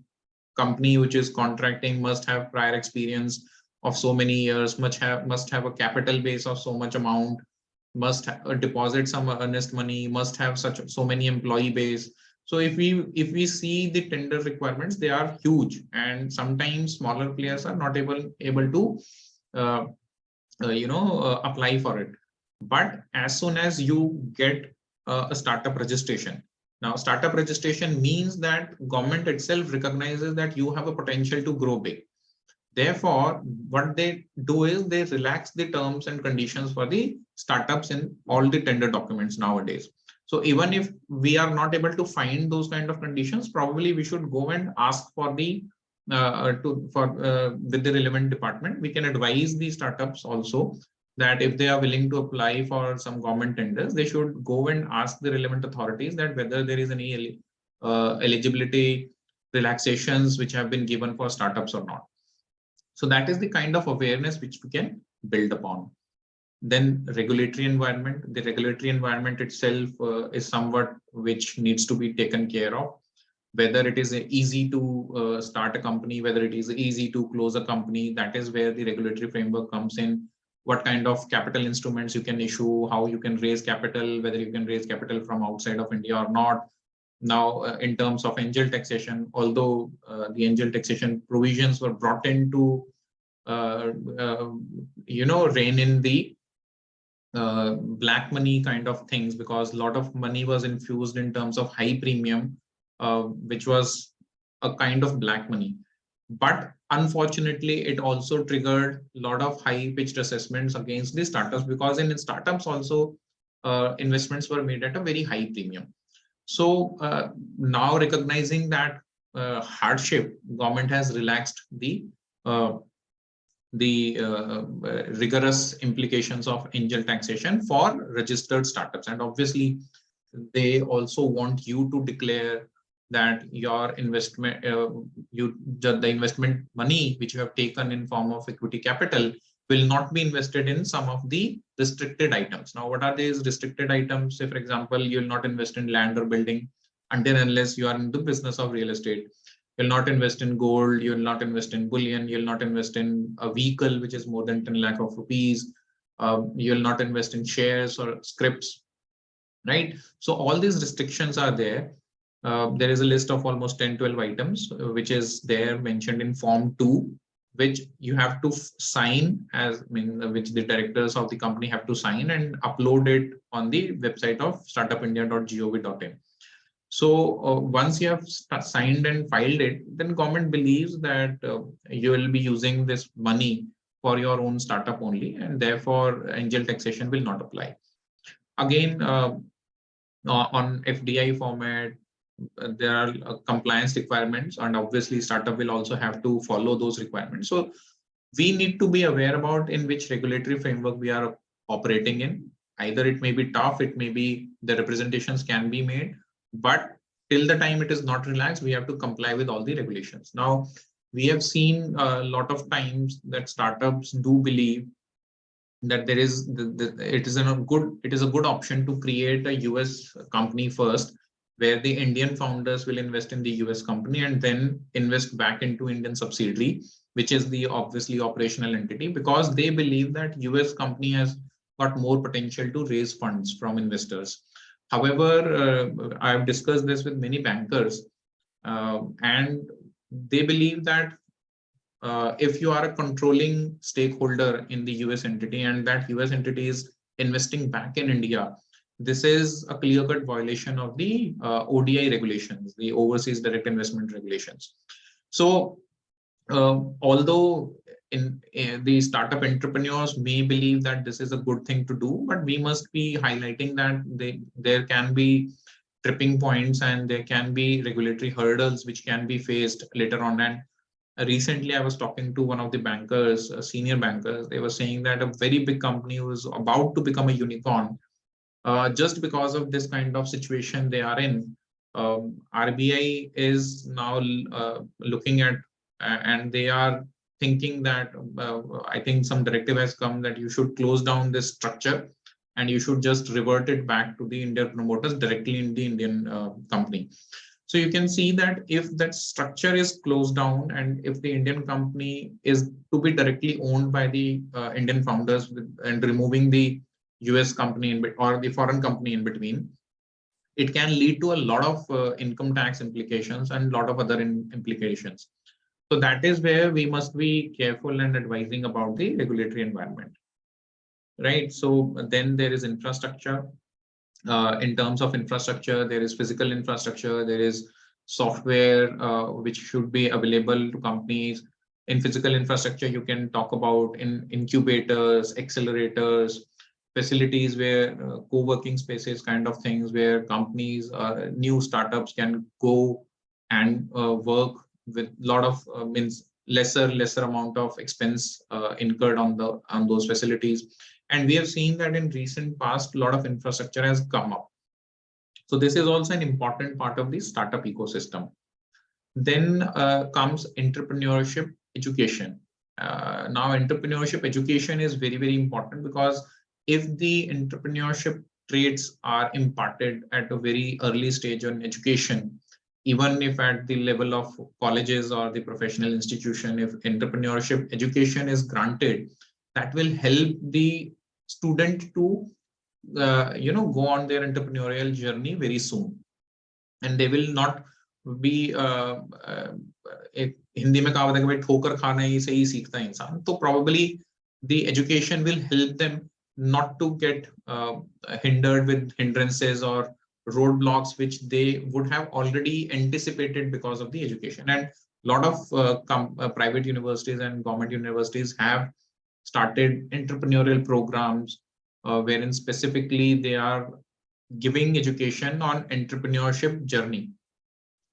E: company which is contracting must have prior experience of so many years, must have a capital base of so much amount, must deposit some earnest money, must have so many employee base. So if we see the tender requirements, they are huge, and sometimes smaller players are not able to apply for it. But as soon as you get a startup registration, now startup registration means that government itself recognizes that you have a potential to grow big. Therefore, what they do is they relax the terms and conditions for the startups in all the tender documents nowadays. So even if we are not able to find those kind of conditions, probably we should go and ask for the with the relevant department. We can advise the startups also that if they are willing to apply for some government tenders, they should go and ask the relevant authorities that whether there is any eligibility relaxations which have been given for startups or not. So that is the kind of awareness which we can build upon. Then regulatory environment. The regulatory environment itself is somewhat which needs to be taken care of. Whether it is easy to start a company, whether it is easy to close a company, that is where the regulatory framework comes in. What kind of capital instruments you can issue, how you can raise capital, whether you can raise capital from outside of India or not. Now, in terms of angel taxation, although the angel taxation provisions were brought in to, rein in the black money kind of things, because a lot of money was infused in terms of high premium, which was a kind of black money. But unfortunately, it also triggered a lot of high-pitched assessments against the startups, because in startups also investments were made at a very high premium. So now recognizing that hardship, government has relaxed the rigorous implications of angel taxation for registered startups. And obviously, they also want you to declare that your investment, the investment money which you have taken in form of equity capital will not be invested in some of the restricted items. Now, what are these restricted items? Say, for example, you'll not invest in land or building until unless you are in the business of real estate. You'll not invest in gold, you'll not invest in bullion, you'll not invest in a vehicle which is more than 10 lakh of rupees, you'll not invest in shares or scripts, right? So all these restrictions are there. There is a list of almost 10-12 items, which is there mentioned in Form 2, which you have to sign which the directors of the company have to sign and upload it on the website of startupindia.gov.in. So once you have signed and filed it, then government believes that you will be using this money for your own startup only, and therefore angel taxation will not apply. Again, on FDI format, there are compliance requirements, and obviously startup will also have to follow those requirements. So we need to be aware about in which regulatory framework we are operating in. Either it may be tough, it may be the representations can be made, but till the time it is not relaxed, we have to comply with all the regulations. Now, we have seen a lot of times that startups do believe that there is it is a good option to create a US company first, where the Indian founders will invest in the US company and then invest back into Indian subsidiary, which is the obviously operational entity, because they believe that US company has got more potential to raise funds from investors. However, I've discussed this with many bankers, and they believe that if you are a controlling stakeholder in the US entity and that US entity is investing back in India, this is a clear-cut violation of the ODI regulations, the Overseas Direct Investment Regulations. So, although in the startup entrepreneurs may believe that this is a good thing to do, but we must be highlighting that there can be tripping points and there can be regulatory hurdles which can be faced later on. And recently, I was talking to one of the bankers, senior bankers. They were saying that a very big company was about to become a unicorn, just because of this kind of situation they are in. RBI is now looking at, and they are thinking that I think some directive has come that you should close down this structure and you should just revert it back to the Indian promoters directly in the Indian company. So you can see that if that structure is closed down and if the Indian company is to be directly owned by the Indian founders and removing the US company or the foreign company in between, it can lead to a lot of income tax implications and a lot of other implications. So that is where we must be careful and advising about the regulatory environment, right? So then there is infrastructure. In terms of infrastructure, there is physical infrastructure, there is software which should be available to companies. In physical infrastructure, you can talk about incubators, accelerators, facilities where co-working spaces kind of things where companies, new startups can go and work with a lot of means lesser amount of expense incurred on those facilities. And we have seen that in recent past, a lot of infrastructure has come up. So this is also an important part of the startup ecosystem. Then comes entrepreneurship education. Now, entrepreneurship education is very, very important, because if the entrepreneurship traits are imparted at a very early stage in education, even if at the level of colleges or the professional institution, if entrepreneurship education is granted, that will help the student to go on their entrepreneurial journey very soon, and they will not be Hindi में कहावत है कि भाई ठोकर खाना ही से ही सीखता है इंसान, तो probably the education will help them not to get hindered with hindrances or roadblocks which they would have already anticipated because of the education. And a lot of private universities and government universities have started entrepreneurial programs wherein specifically they are giving education on entrepreneurship journey,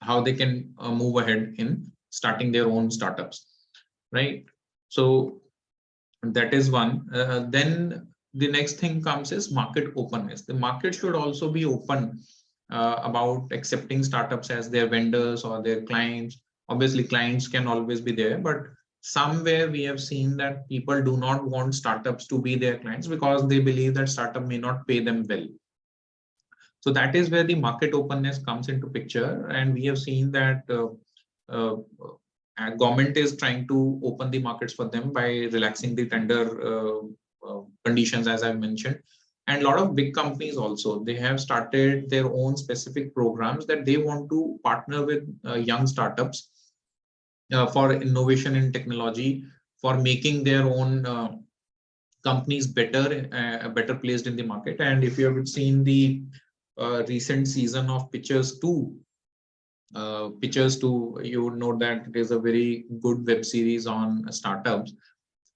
E: how they can move ahead in starting their own startups, right? So that is one. Then the next thing comes is market openness. The market should also be open about accepting startups as their vendors or their clients. Obviously, clients can always be there, but somewhere we have seen that people do not want startups to be their clients because they believe that startup may not pay them well. So that is where the market openness comes into picture, and we have seen that government is trying to open the markets for them by relaxing the tender conditions, as I mentioned. And a lot of big companies also, they have started their own specific programs that they want to partner with young startups for innovation in technology, for making their own companies better placed in the market. And if you have seen the recent season of Pitchers 2, you would know that it is a very good web series on startups.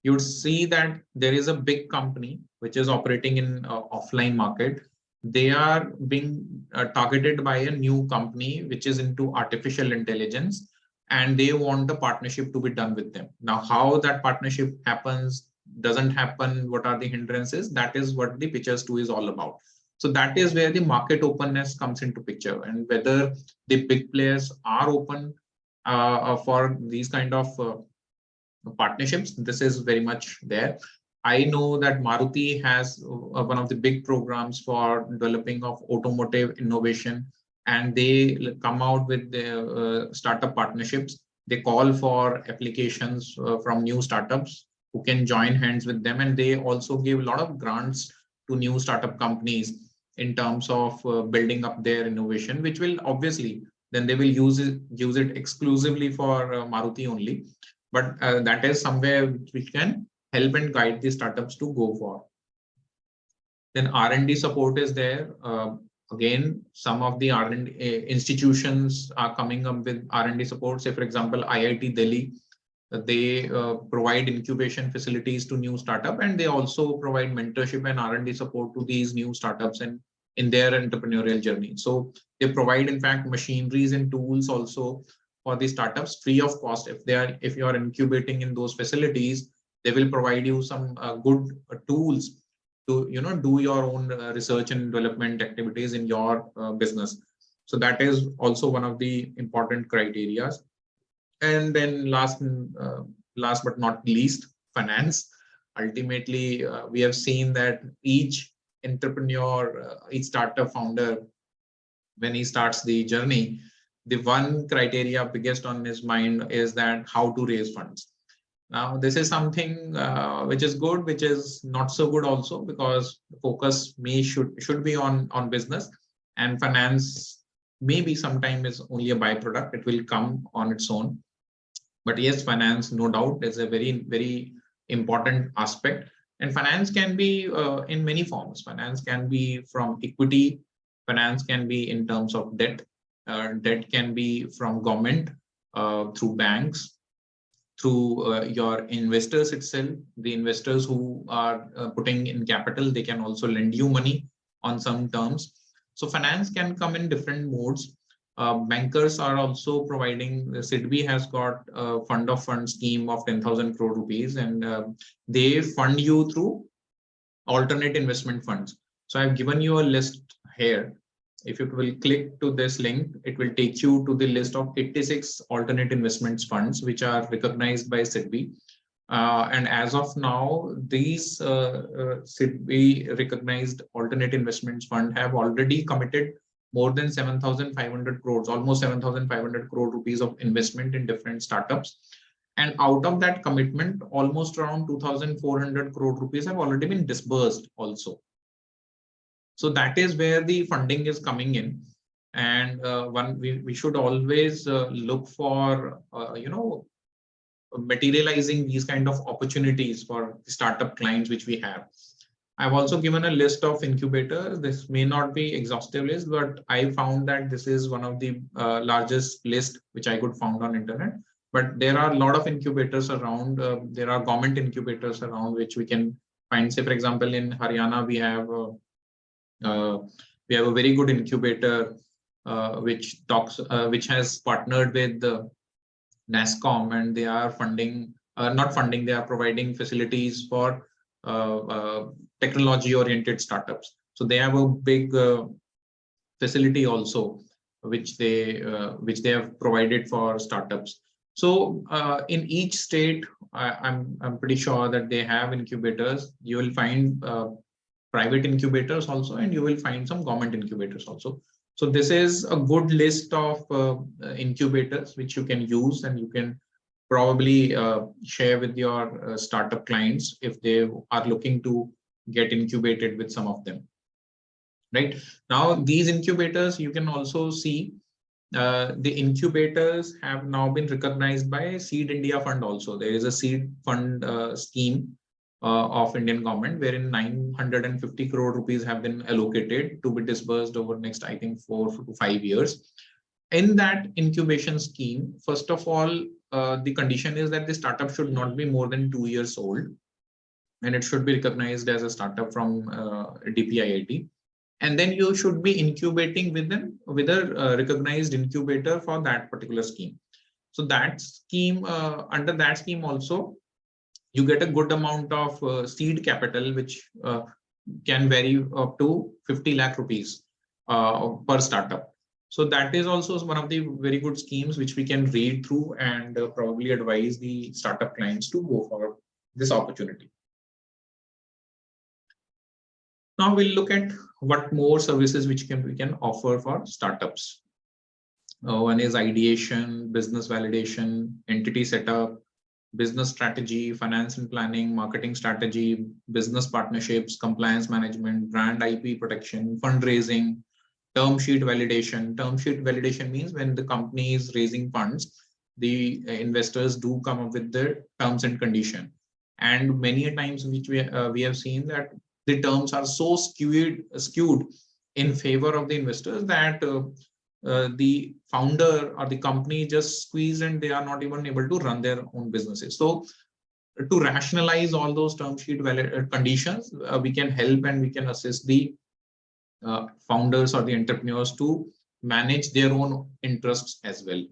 E: You would see that there is a big company which is operating in offline market. They are being targeted by a new company which is into artificial intelligence, and they want the partnership to be done with them. Now, how that partnership happens, doesn't happen, what are the hindrances, that is what the Pitches 2 is all about. So that is where the market openness comes into picture, and whether the big players are open for these kind of partnerships. This is very much there. I know that Maruti has one of the big programs for developing of automotive innovation, and they come out with the startup partnerships. They call for applications from new startups who can join hands with them, and they also give a lot of grants to new startup companies in terms of building up their innovation, which will obviously then they will use it exclusively for Maruti only. But that is somewhere which can help and guide the startups to go for. Then R&D support is there. Again, some of the R&D institutions are coming up with R&D support. Say, for example, IIT Delhi, they provide incubation facilities to new startup, and they also provide mentorship and R&D support to these new startups and in their entrepreneurial journey. So they provide, in fact, machineries and tools also for the startups free of cost. If you are incubating in those facilities, they will provide you some good tools to do your own research and development activities in your business. So that is also one of the important criteria. And then last but not least, finance. Ultimately, we have seen that each entrepreneur, each startup founder, when he starts the journey, the one criteria biggest on his mind is that how to raise funds. Now, this is something which is good, which is not so good also, because the focus should be on business, and finance maybe sometime is only a byproduct. It will come on its own. But yes, finance, no doubt, is a very, very important aspect. And finance can be in many forms. Finance can be from equity. Finance can be in terms of debt. Debt can be from government, through banks, through your investors itself. The investors who are putting in capital, they can also lend you money on some terms. So finance can come in different modes. Bankers are also providing. SIDBI has got a fund of funds scheme of 10,000 crore rupees, and they fund you through alternate investment funds. So I've given you a list here. If you will click to this link, it will take you to the list of 86 alternate investments funds which are recognized by SIDBI. And as of now, these SIDBI recognized alternate investments fund have already committed more than 7,500 crores, almost 7,500 crore rupees of investment in different startups. And out of that commitment, almost around 2,400 crore rupees have already been disbursed also. So that is where the funding is coming in. And we should always look for, materializing these kind of opportunities for the startup clients which we have. I've also given a list of incubators. This may not be exhaustive list, but I found that this is one of the largest list which I could find on internet. But there are a lot of incubators around. There are government incubators around which we can find. Say, for example, in Haryana, we have a very good incubator which has partnered with NASSCOM, and they are they are providing facilities for technology-oriented startups. So they have a big facility also, which they have provided for startups. So in each state, I'm pretty sure that they have incubators. You will find private incubators also, and you will find some government incubators also. So this is a good list of incubators which you can use, and you can probably share with your startup clients if they are looking to get incubated with some of them. Right now, these incubators, you can also see the incubators have now been recognized by Seed India Fund also. There is a seed fund scheme of Indian government, wherein 950 crore rupees have been allocated to be disbursed over next, I think, 4 to 5 years. In that incubation scheme, first of all, the condition is that the startup should not be more than 2 years old, and it should be recognized as a startup from DPIIT. And then you should be incubating with a recognized incubator for that particular scheme. So that scheme, under that scheme also, you get a good amount of seed capital, which can vary up to 50 lakh rupees per startup. So that is also one of the very good schemes which we can read through and probably advise the startup clients to go for this opportunity. Now we'll look at what more services which we can offer for startups. One is ideation, business validation, entity setup, business strategy, finance and planning, marketing strategy, business partnerships, compliance management, brand IP protection, fundraising, term sheet validation. Term sheet validation means when the company is raising funds, the investors do come up with their terms and condition. And many times which we have seen that the terms are so skewed in favor of the investors that the founder or the company just squeeze and they are not even able to run their own businesses. So to rationalize all those term sheet conditions, we can help and we can assist the founders or the entrepreneurs to manage their own interests as well.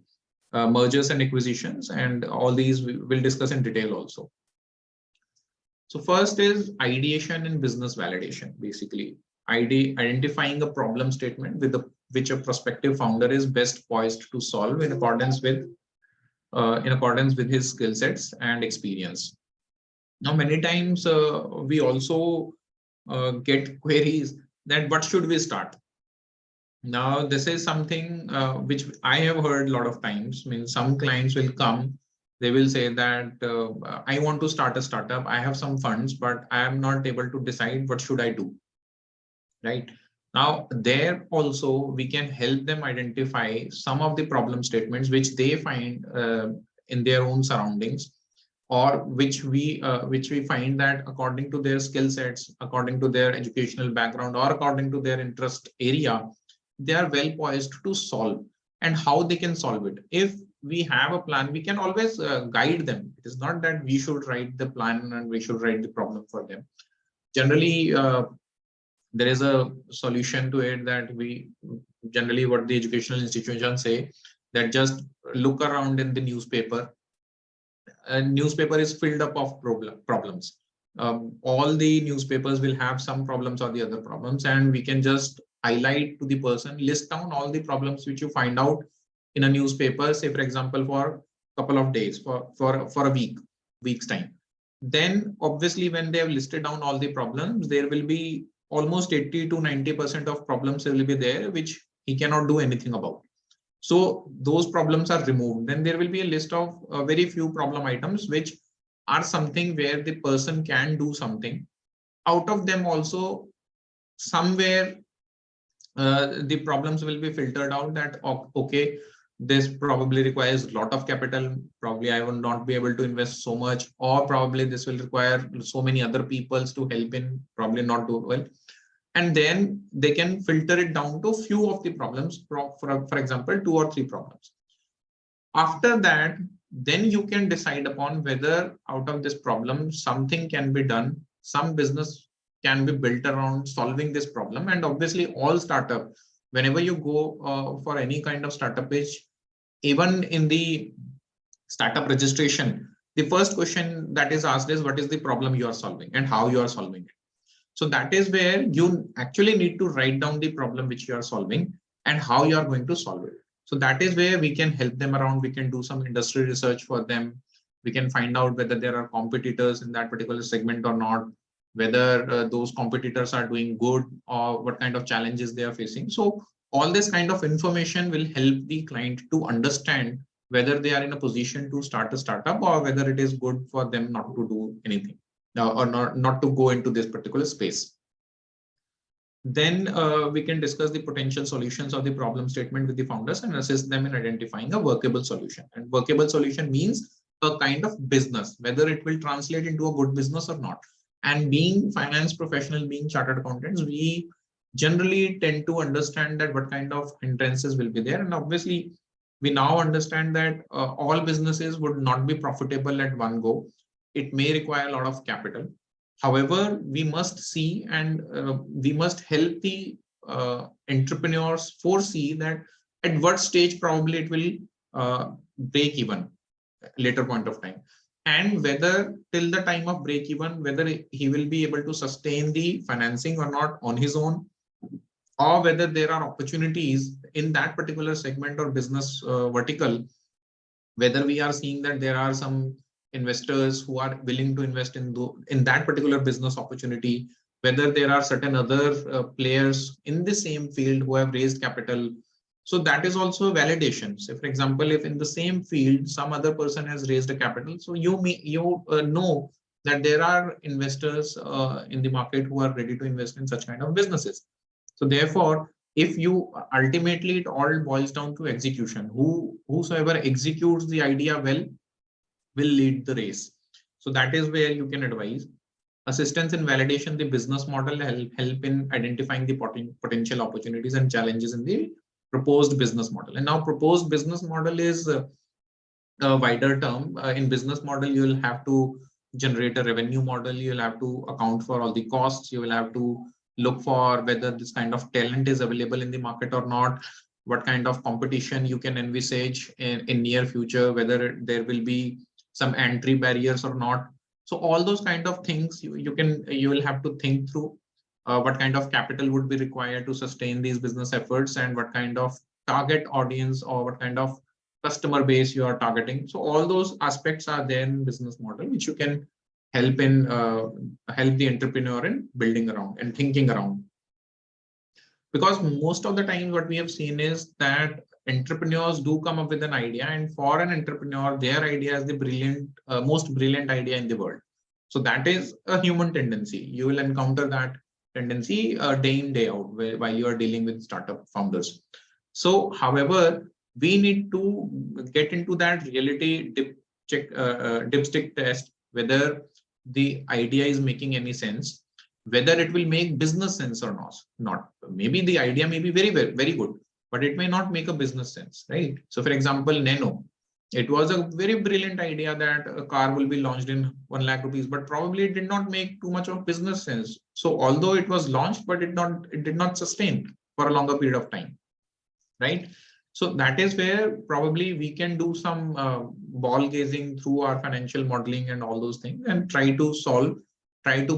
E: Mergers and acquisitions, and all these we will discuss in detail also. So first is ideation and business validation. Basically, identifying a problem statement with which a prospective founder is best poised to solve in accordance with his skill sets and experience. Now, many times we also get queries that what should we start? Now, this is something which I have heard a lot of times. I mean, some clients will come, they will say that I want to start a startup. I have some funds, but I am not able to decide what should I do. Right now, there also we can help them identify some of the problem statements which they find in their own surroundings, or which we find that according to their skill sets, according to their educational background, or according to their interest area, they are well poised to solve, and how they can solve it. If we have a plan, we can always guide them. It is not that we should write the plan and we should write the problem for them. Generally, there is a solution to it that we generally, what the educational institutions say, that just look around in the newspaper. A newspaper is filled up of problems. All the newspapers will have some problems or the other problems, and we can just highlight to the person, list down all the problems which you find out in a newspaper, say for example, for a couple of days, for a week's time. Then obviously when they have listed down all the problems, there will be almost 80 to 90% of problems will be there which he cannot do anything about. So those problems are removed. Then there will be a list of very few problem items which are something where the person can do something. Out of them also, somewhere the problems will be filtered out that, okay, this probably requires a lot of capital. Probably I will not be able to invest so much, or probably this will require so many other peoples to help in probably not do well. And then they can filter it down to few of the problems, for example, 2 or 3 problems. After that, then you can decide upon whether out of this problem, something can be done, some business can be built around solving this problem. And obviously all startup, whenever you go for any kind of startup pitch, even in the startup registration, the first question that is asked is, what is the problem you are solving and how you are solving it? So that is where you actually need to write down the problem which you are solving and how you are going to solve it. So that is where we can help them around. We can do some industry research for them. We can find out whether there are competitors in that particular segment or not, whether those competitors are doing good or what kind of challenges they are facing. So all this kind of information will help the client to understand whether they are in a position to start a startup or whether it is good for them not to do anything. Or not to go into this particular space. Then we can discuss the potential solutions of the problem statement with the founders and assist them in identifying a workable solution. And workable solution means a kind of business, whether it will translate into a good business or not. And being finance professional, being chartered accountants, we generally tend to understand that what kind of hindrances will be there. And obviously, we now understand that all businesses would not be profitable at one go. It may require a lot of capital. However, we must see and we must help the entrepreneurs foresee that at what stage probably it will break even later point of time. and whether till the time of break even, whether he will be able to sustain the financing or not on his own, or whether there are opportunities in that particular segment or business vertical, whether we are seeing that there are some investors who are willing to invest in that particular business opportunity, whether there are certain other players in the same field who have raised capital. So that is also a validation. So for example, if in the same field some other person has raised a capital, so you know that there are investors in the market who are ready to invest in such kind of businesses. So therefore, if you ultimately, it all boils down to execution. Whosoever executes the idea well will lead the race. So that is where you can advise. Assistance in validation, the business model help in identifying the potential opportunities and challenges in the proposed business model. And now proposed business model is a wider term. In business model, you will have to generate a revenue model. You'll have to account for all the costs. You will have to look for whether this kind of talent is available in the market or not, what kind of competition you can envisage in near future, whether there will be some entry barriers or not. So all those kind of things you will have to think through. What kind of capital would be required to sustain these business efforts, and what kind of target audience or what kind of customer base you are targeting. So all those aspects are there in business model, which you can help the entrepreneur in building around and thinking around. Because most of the time what we have seen is that entrepreneurs do come up with an idea, and for an entrepreneur, their idea is the most brilliant idea in the world. So that is a human tendency. You will encounter that tendency day in, day out while you are dealing with startup founders. So, however, we need to get into that reality dipstick test, whether the idea is making any sense, whether it will make business sense or not. Maybe the idea may be very, very, very good, but it may not make a business sense, right? So for example, Nano, it was a very brilliant idea that a car will be launched in 1 lakh rupees, but probably it did not make too much of business sense. So although it was launched, but it did not sustain for a longer period of time, right? So that is where probably we can do some ball gazing through our financial modeling and all those things and try to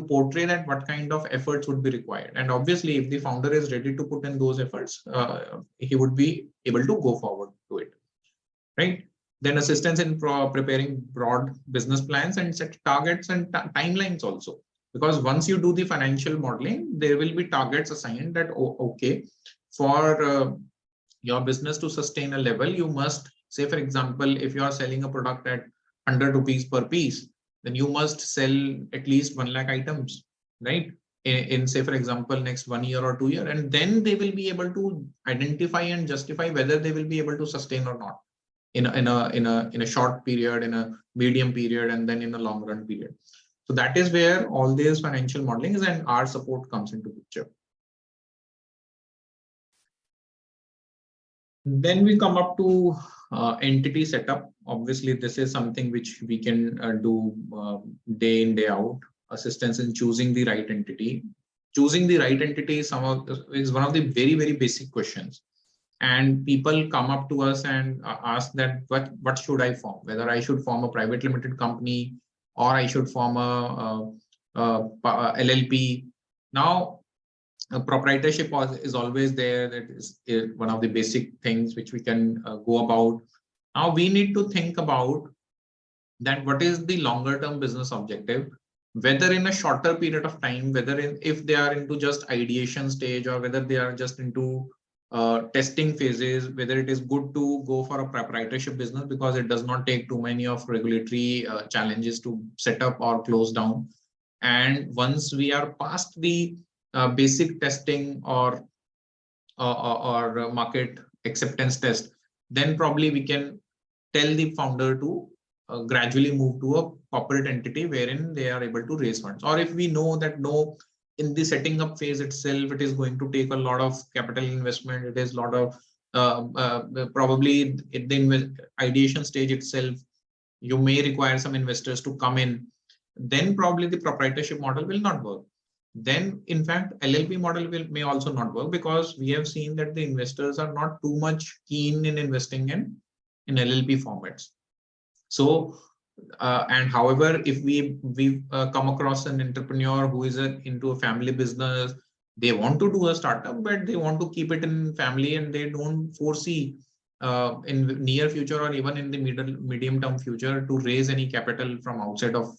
E: portray that what kind of efforts would be required. And obviously, if the founder is ready to put in those efforts, he would be able to go forward to it, right? Then assistance in preparing broad business plans and set targets and timelines also. Because once you do the financial modeling, there will be targets assigned that, okay, for your business to sustain a level, you must say, for example, if you are selling a product at 100 rupees per piece, then you must sell at least 1 lakh items, right? In say, for example, next 1 year or 2 years, and then they will be able to identify and justify whether they will be able to sustain or not in a short period, in a medium period, and then in a long run period. So that is where all this financial modeling is, and our support comes into picture. Then we come up to entity setup. Obviously, this is something which we can do day in, day out. Assistance in choosing the right entity. Choosing the right entity is one of the very, very basic questions. And people come up to us and ask that what should I form? Whether I should form a private limited company or I should form a LLP. Now, proprietorship is always there. That is one of the basic things which we can go about. Now we need to think about that what is the longer term business objective, whether in a shorter period of time, if they are into just ideation stage or whether they are just into testing phases, whether it is good to go for a proprietorship business because it does not take too many of regulatory challenges to set up or close down. And once we are past the basic testing or market acceptance test, then probably we can tell the founder to gradually move to a corporate entity wherein they are able to raise funds. Or if we know that in the setting up phase itself, it is going to take a lot of capital investment, it is a lot of probably at the ideation stage itself, you may require some investors to come in, then probably the proprietorship model will not work. Then, in fact, LLP model may also not work because we have seen that the investors are not too much keen in investing in LLP formats. So And however, if we come across an entrepreneur who is into a family business, they want to do a startup, but they want to keep it in family, and they don't foresee in near future or even in the medium term future to raise any capital from outside of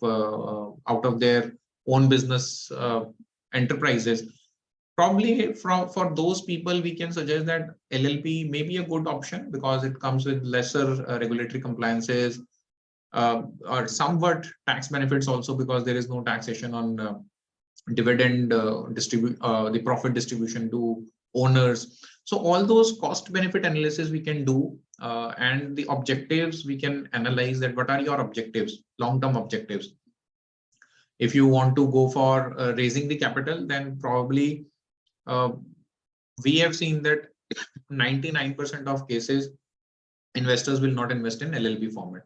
E: out of their own business enterprises. Probably for those people, we can suggest that LLP may be a good option because it comes with lesser regulatory compliances, or somewhat tax benefits also, because there is no taxation on dividend the profit distribution to owners. So all those cost benefit analysis we can do, and the objectives we can analyze that what are your objectives, long-term objectives. If you want to go for raising the capital, then probably we have seen that 99% of cases investors will not invest in LLP format,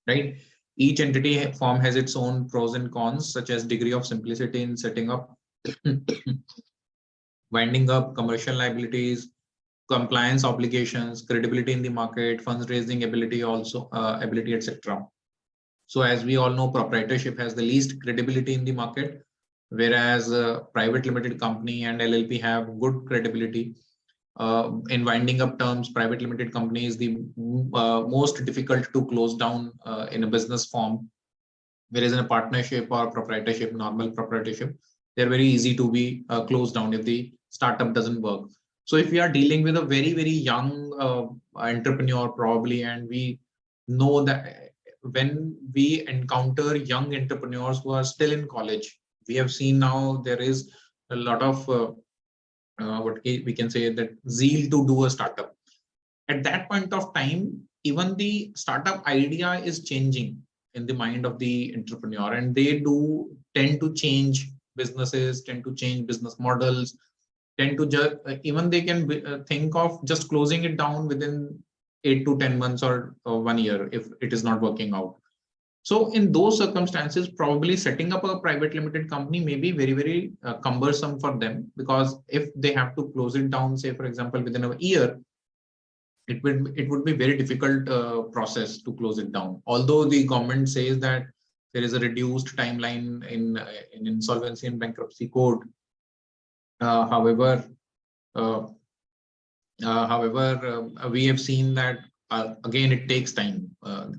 E: right? Each entity form has its own pros and cons, such as degree of simplicity in setting up, winding up, commercial liabilities, compliance obligations, credibility in the market, funds raising ability, also ability, etc. So as we all know, proprietorship has the least credibility in the market, whereas private limited company and LLP have good credibility. In winding up terms, private limited company is the most difficult to close down in a business form, whereas in a partnership or proprietorship, normal proprietorship, they're very easy to be closed down if the startup doesn't work. So if we are dealing with a very, very young entrepreneur probably, and we know that when we encounter young entrepreneurs who are still in college, we have seen now there is a lot of what we can say that zeal to do a startup. At that point of time, even the startup idea is changing in the mind of the entrepreneur, and they do tend to change businesses, tend to change business models, tend to just even they can think of just closing it down within 8 to 10 months or 1 year if it is not working out. So in those circumstances, probably setting up a private limited company may be very, very cumbersome for them, because if they have to close it down, say for example within a year, it would be very difficult process to close it down. Although the government says that there is a reduced timeline in insolvency and bankruptcy code, however, we have seen that again it takes time,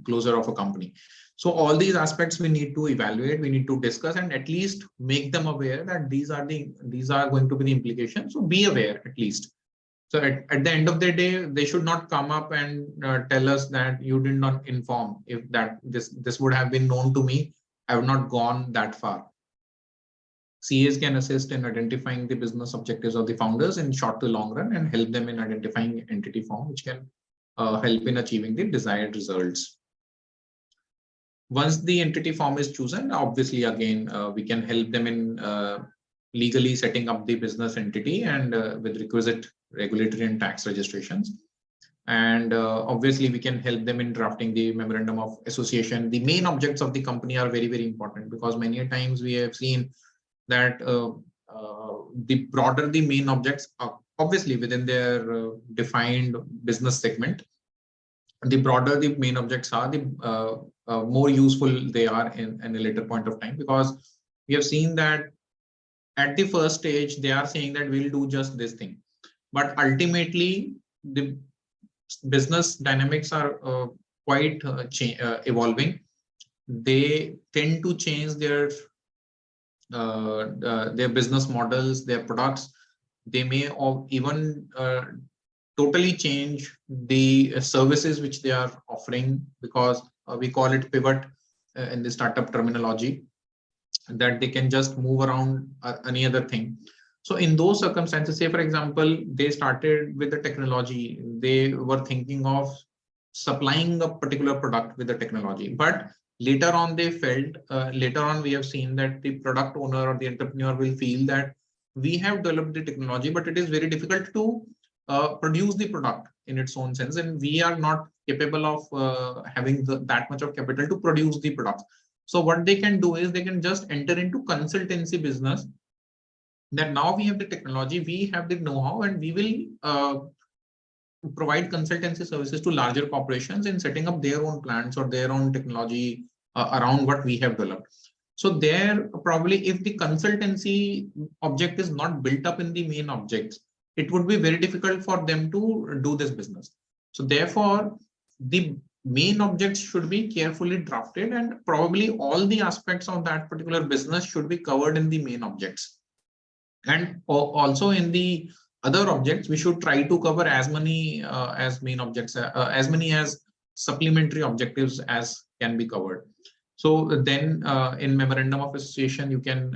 E: closure of a company. So all these aspects we need to evaluate, we need to discuss, and at least make them aware that these are going to be the implications. So be aware at least. So at the end of the day, they should not come up and tell us that you did not inform. If that this would have been known to me, I have not gone that far. CAs can assist in identifying the business objectives of the founders in short to long run, and help them in identifying entity form, which can help in achieving the desired results. Once the entity form is chosen, obviously again we can help them in legally setting up the business entity and with requisite regulatory and tax registrations. And obviously we can help them in drafting the memorandum of association. The main objects of the company are very, very important, because many times we have seen that the broader the main objects are, obviously within their defined business segment, the broader the main objects are, the more useful they are in a later point of time, because we have seen that at the first stage they are saying that we'll do just this thing, but ultimately the business dynamics are quite evolving. They tend to change their business models, their products. They may even totally change the services which they are offering, because we call it pivot in the startup terminology, that they can just move around any other thing. So in those circumstances, say for example, they started with the technology, they were thinking of supplying a particular product with the technology, but later on they felt, later on we have seen that the product owner or the entrepreneur will feel that we have developed the technology, but it is very difficult to produce the product in its own sense, and we are not capable of having that much of capital to produce the product. So what they can do is they can just enter into consultancy business, that now we have the technology, we have the know-how, and we will provide consultancy services to larger corporations in setting up their own plants or their own technology around what we have developed. So there probably if the consultancy object is not built up in the main objects, it would be very difficult for them to do this business. So therefore, the main objects should be carefully drafted, and probably all the aspects of that particular business should be covered in the main objects. And also in the other objects, we should try to cover as many as main objects, as many as supplementary objectives as can be covered. So then in memorandum of association, you can,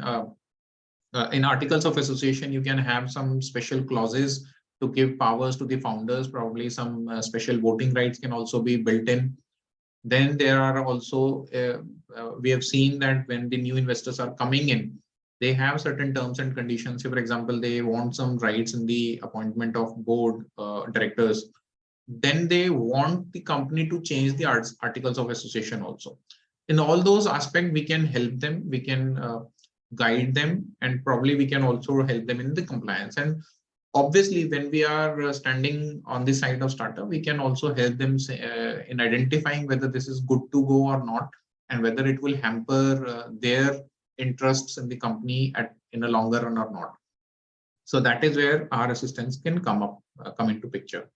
E: in articles of association, you can have some special clauses to give powers to the founders. Probably some special voting rights can also be built in. Then there are also, we have seen that when the new investors are coming in, they have certain terms and conditions. So for example, they want some rights in the appointment of board directors. Then they want the company to change the articles of association also. In all those aspects, we can help them, we can guide them, and probably we can also help them in the compliance. And obviously, when we are standing on the side of startup, we can also help them in identifying whether this is good to go or not, and whether it will hamper their interests in the company in a longer run or not. So that is where our assistance can come into picture.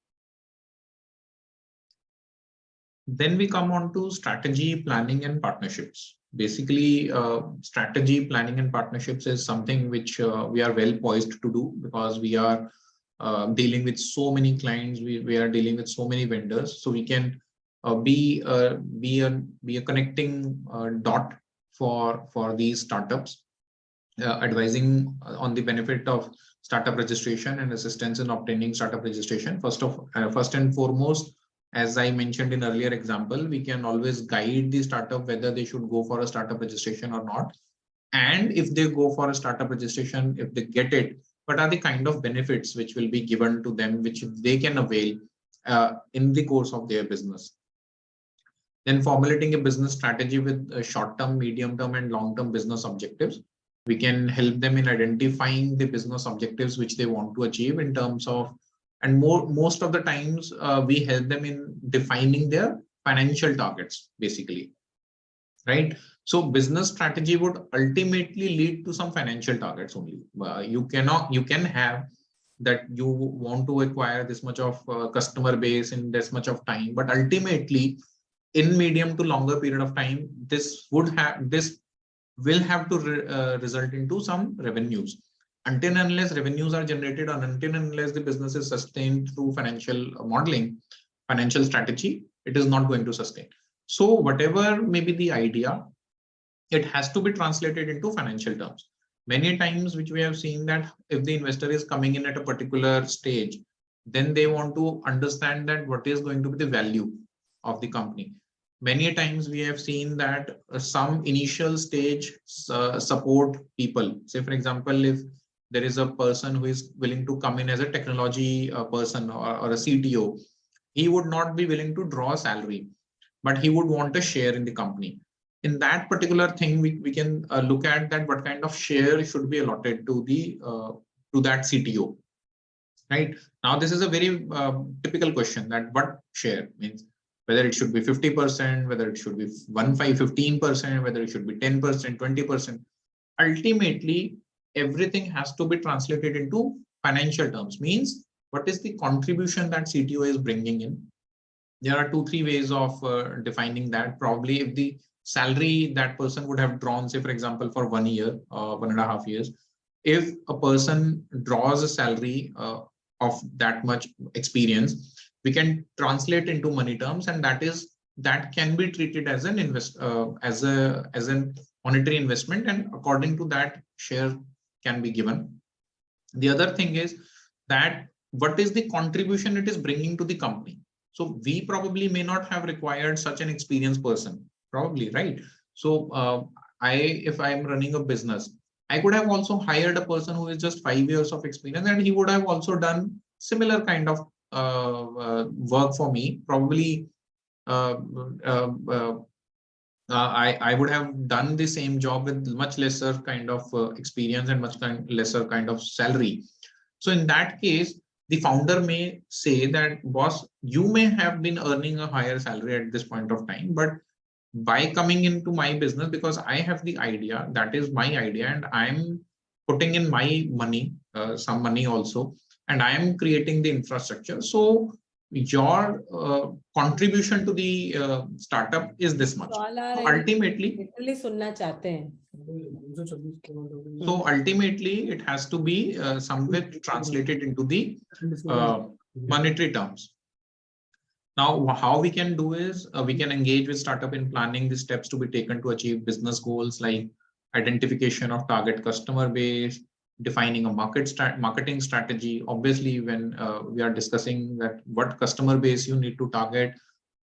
E: Then we come on to strategy, planning, and partnerships. Basically, strategy, planning, and partnerships is something which we are well poised to do, because we are dealing with so many clients, we are dealing with so many vendors. So we can be a connecting dot for these startups, advising on the benefit of startup registration and assistance in obtaining startup registration. First and foremost, as I mentioned in earlier example, we can always guide the startup whether they should go for a startup registration or not. And if they go for a startup registration, if they get it, what are the kind of benefits which will be given to them, which they can avail in the course of their business. Then formulating a business strategy with short-term, medium-term, and long-term business objectives. We can help them in identifying the business objectives which they want to achieve in terms of, and most of the times we help them in defining their financial targets, basically, right? So business strategy would ultimately lead to some financial targets only. You can have that you want to acquire this much of customer base in this much of time, but ultimately in medium to longer period of time, this will have to result into some revenues. Until and unless revenues are generated, or until and unless the business is sustained through financial modeling, financial strategy, it is not going to sustain. So whatever may be the idea, it has to be translated into financial terms. Many times, which we have seen, that if the investor is coming in at a particular stage, then they want to understand that what is going to be the value of the company. Many times we have seen that some initial stage support people. Say, for example, if there is a person who is willing to come in as a technology person or a CTO, he would not be willing to draw a salary, but he would want a share in the company. In that particular thing, we can look at that what kind of share should be allotted to that CTO. Right now, this is a very typical question, that what share means, whether it should be 50%, whether it should be 15%, whether it should be 10%, 20%. Ultimately, everything has to be translated into financial terms. Means, what is the contribution that CTO is bringing in? There are 2-3 ways of defining that. Probably if the salary that person would have drawn, say, for example, for 1 year, 1.5 years, if a person draws a salary of that much experience, we can translate into money terms, and that can be treated as an as an monetary investment, and according to that, share can be given. The other thing is that what is the contribution it is bringing to the company. So we probably may not have required such an experienced person, probably, right? So if I'm running a business, I could have also hired a person who is just 5 years of experience, and he would have also done similar kind of work for me. Probably I would have done the same job with much lesser kind of experience and much lesser kind of salary. So in that case, the founder may say that, boss, you may have been earning a higher salary at this point of time, but by coming into my business, because I have the idea, that is my idea, and I'm putting in my money, some money also, and I am creating the infrastructure. So your contribution to the startup is this much. So ultimately, so ultimately, it has to be somewhere translated into the monetary terms. Now, how we can do is we can engage with startup in planning the steps to be taken to achieve business goals like identification of target customer base, defining a marketing strategy. Obviously, when we are discussing that what customer base you need to target,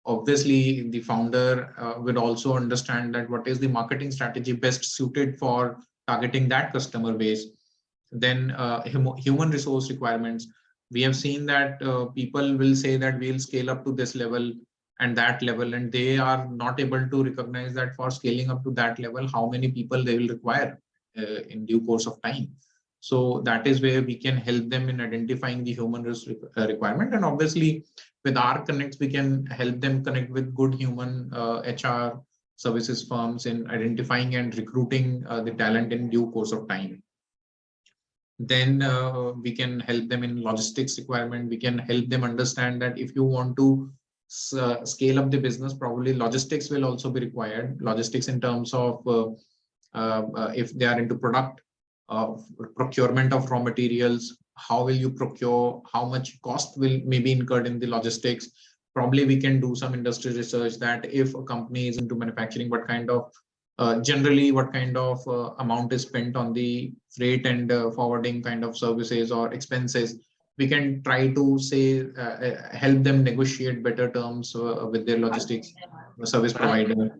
E: obviously the founder will also understand that what is the marketing strategy best suited for targeting that customer base. Then human resource requirements. We have seen that people will say that we'll scale up to this level and that level, and they are not able to recognize that for scaling up to that level, how many people they will require in due course of time. So that is where we can help them in identifying the human requirement. And obviously with our connects, we can help them connect with good human HR services firms in identifying and recruiting the talent in due course of time. Then we can help them in logistics requirement. We can help them understand that if you want to scale up the business, probably logistics will also be required. Logistics in terms of if they are into product, procurement of raw materials, how will you procure, how much cost will maybe incurred in the logistics. Probably we can do some industry research that if a company is into manufacturing, what kind of generally what kind of amount is spent on the freight and forwarding kind of services or expenses. We can try to say help them negotiate better terms with their logistics service provider.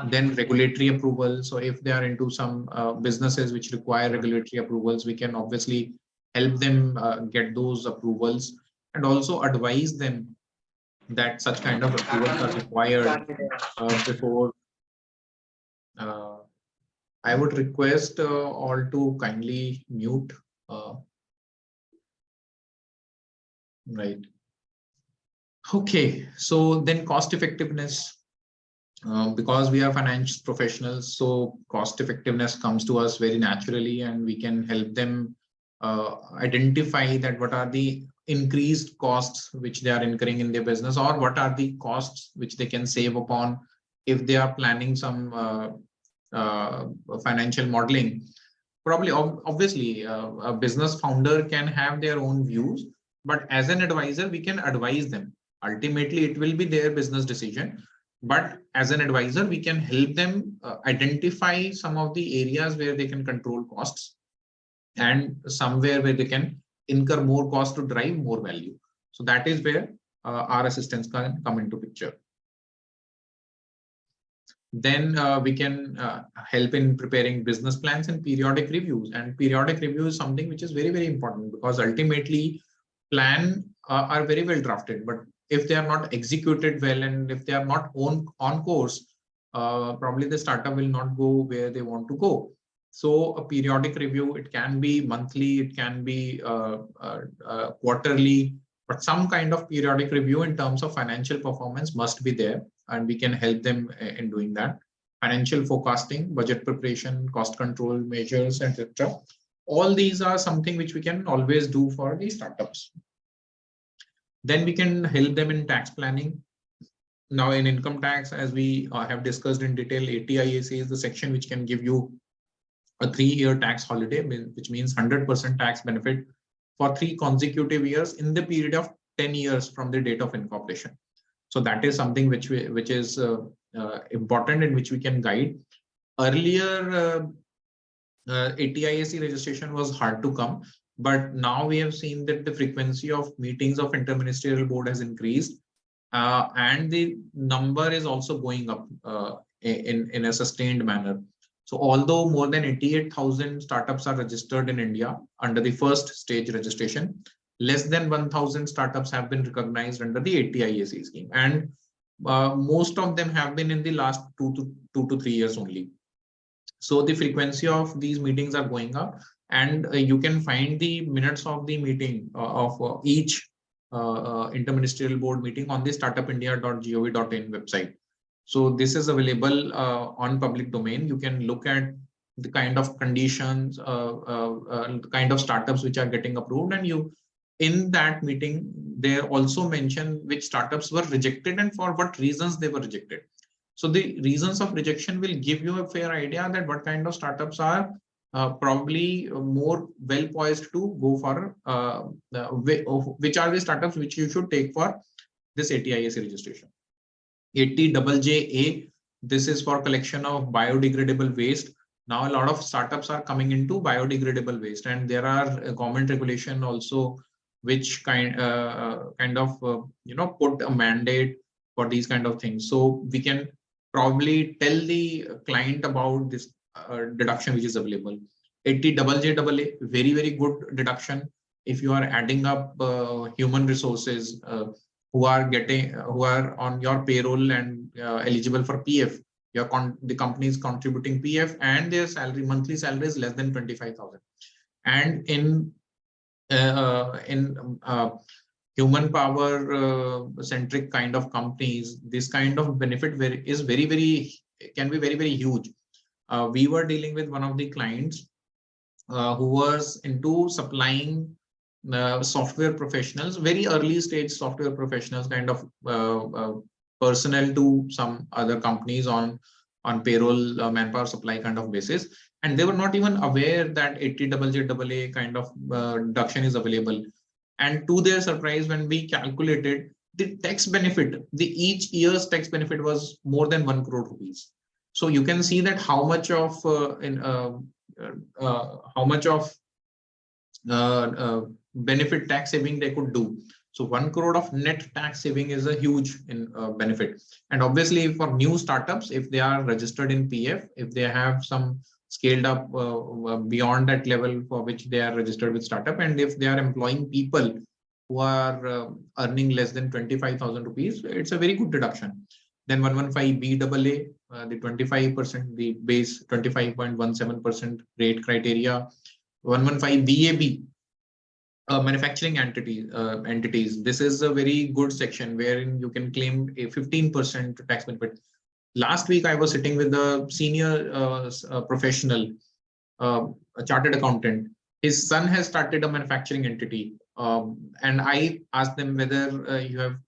E: Then regulatory approval. So if they are into some businesses which require regulatory approvals, we can obviously help them get those approvals, and also advise them that such kind of approvals are required before. I would request all to kindly mute. Right. Okay, so then cost effectiveness. Because we are finance professionals, so cost effectiveness comes to us very naturally, and we can help them identify that what are the increased costs which they are incurring in their business, or what are the costs which they can save upon if they are planning some financial modeling. Probably, obviously, a business founder can have their own views, but as an advisor, we can advise them. Ultimately, it will be their business decision. But as an advisor, we can help them identify some of the areas where they can control costs and somewhere where they can incur more cost to drive more value. So that is where our assistance can come into picture. Then we can help in preparing business plans and periodic reviews. And periodic review is something which is very, very important, because ultimately plan are very well drafted, but if they are not executed well and if they are not on course, probably the startup will not go where they want to go. So a periodic review, it can be monthly, it can be quarterly, but some kind of periodic review in terms of financial performance must be there, and we can help them in doing that. Financial forecasting, budget preparation, cost control measures, etc. All these are something which we can always do for the startups. Then we can help them in tax planning. Now in income tax, as we have discussed in detail, 80IAC is the section which can give you a 3-year tax holiday, which means 100% tax benefit for 3 consecutive years in the period of 10 years from the date of incorporation. So that is something which is important and which we can guide. Earlier, 80IAC registration was hard to come. But now we have seen that the frequency of meetings of interministerial board has increased, and the number is also going up in a sustained manner. So although more than 88,000 startups are registered in India under the first stage registration, less than 1,000 startups have been recognized under the 80IAC scheme. And most of them have been in the last 2 to 3 years only. So the frequency of these meetings are going up. and you can find the minutes of the meeting of each interministerial board meeting on the startupindia.gov.in website. So this is available on public domain. You can look at the kind of conditions, the kind of startups which are getting approved, and you, in that meeting, they also mention which startups were rejected and for what reasons they were rejected. So the reasons of rejection will give you a fair idea that what kind of startups are probably more well poised to go for which are the startups which you should take for this ATIAC registration. 80JJA, this is for collection of biodegradable waste. Now a lot of startups are coming into biodegradable waste, and there are government regulation also which kind of put a mandate for these kind of things. So we can probably tell the client about this deduction which is available. 80JJAA, very good deduction if you are adding up human resources who are on your payroll and eligible for PF. The company is contributing PF and their monthly salary is less than 25,000. And in human power centric kind of companies, this kind of benefit can be very huge. We were dealing with one of the clients who was into supplying software professionals, very early stage software professionals, kind of personnel to some other companies on payroll, manpower supply kind of basis, and they were not even aware that 80JJAA kind of deduction is available. And to their surprise, when we calculated the tax benefit, each year's tax benefit was more than 1 crore rupees. So you can see that how much of benefit tax saving they could do. So 1 crore of net tax saving is a huge benefit. And obviously for new startups, if they are registered in PF, if they have some scaled up beyond that level for which they are registered with startup, and if they are employing people who are earning less than 25,000 rupees, it's a very good deduction. Then 115BAA, the 25%, the base 25.17% rate criteria. 115BAB, manufacturing entities. This is a very good section wherein you can claim a 15% tax benefit. Last week, I was sitting with a senior professional, a chartered accountant. His son has started a manufacturing entity, and I asked them whether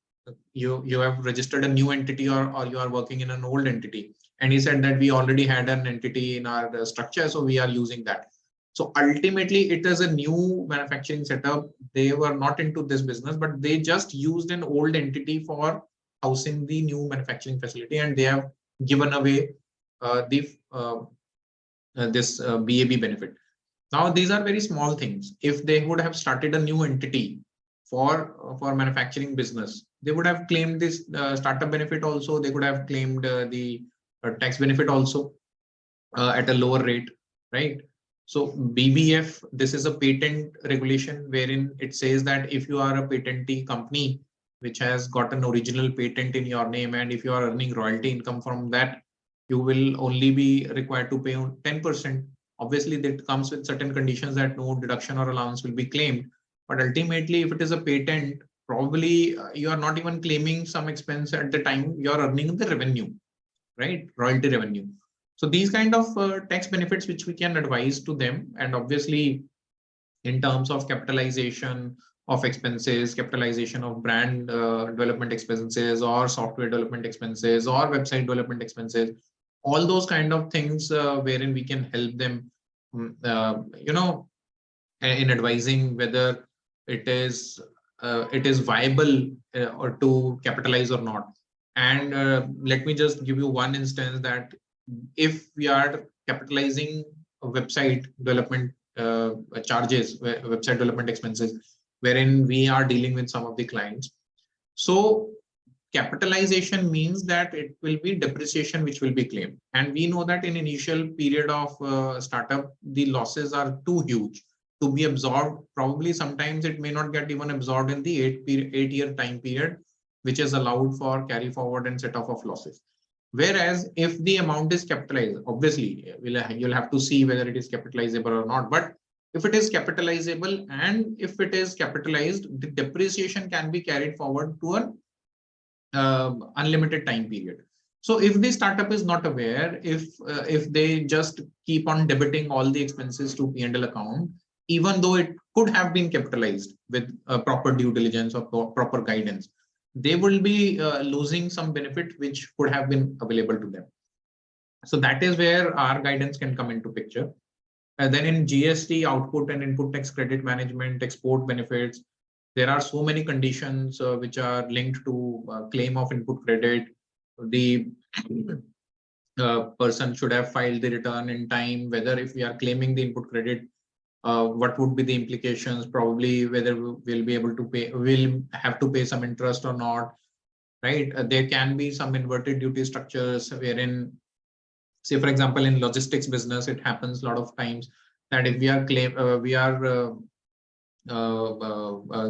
E: you have registered a new entity or you are working in an old entity. And he said that we already had an entity in our structure, so we are using that. So ultimately, it is a new manufacturing setup. They were not into this business, but they just used an old entity for housing the new manufacturing facility, and they have given away this BAB benefit. Now, these are very small things. If they would have started a new entity for manufacturing business, they would have claimed this startup benefit also. They could have claimed the tax benefit also at a lower rate, right? So BBF, this is a patent regulation wherein it says that if you are a patentee company which has got an original patent in your name, and if you are earning royalty income from that, you will only be required to pay 10%. Obviously, that comes with certain conditions that no deduction or allowance will be claimed. But ultimately, if it is a patent, probably you are not even claiming some expense at the time you are earning the revenue, right? Royalty revenue. So these kind of tax benefits which we can advise to them, and obviously in terms of capitalization of expenses, capitalization of brand development expenses or software development expenses or website development expenses, all those kind of things wherein we can help them, in advising whether it is viable or to capitalize or not. And let me just give you one instance that if we are capitalizing website development charges, website development expenses, wherein we are dealing with some of the clients. So capitalization means that it will be depreciation which will be claimed. And we know that in initial period of startup, the losses are too huge to be absorbed. Probably sometimes it may not get even absorbed in the 8-year time period, which is allowed for carry forward and set off of losses. Whereas if the amount is capitalized, obviously you'll have to see whether it is capitalizable or not. But if it is capitalizable, and if it is capitalized, the depreciation can be carried forward to an unlimited time period. So if the startup is not aware, if they just keep on debiting all the expenses to P&L account, even though it could have been capitalized with proper due diligence or proper guidance, they will be losing some benefit which could have been available to them. So that is where our guidance can come into picture. And then in GST, output and input tax credit management, export benefits, there are so many conditions which are linked to claim of input credit. The person should have filed the return in time, whether if we are claiming the input credit, what would be the implications, probably whether we'll be able to pay, we'll have to pay some interest or not, right? There can be some inverted duty structures wherein, say for example, in logistics business, it happens a lot of times that if we are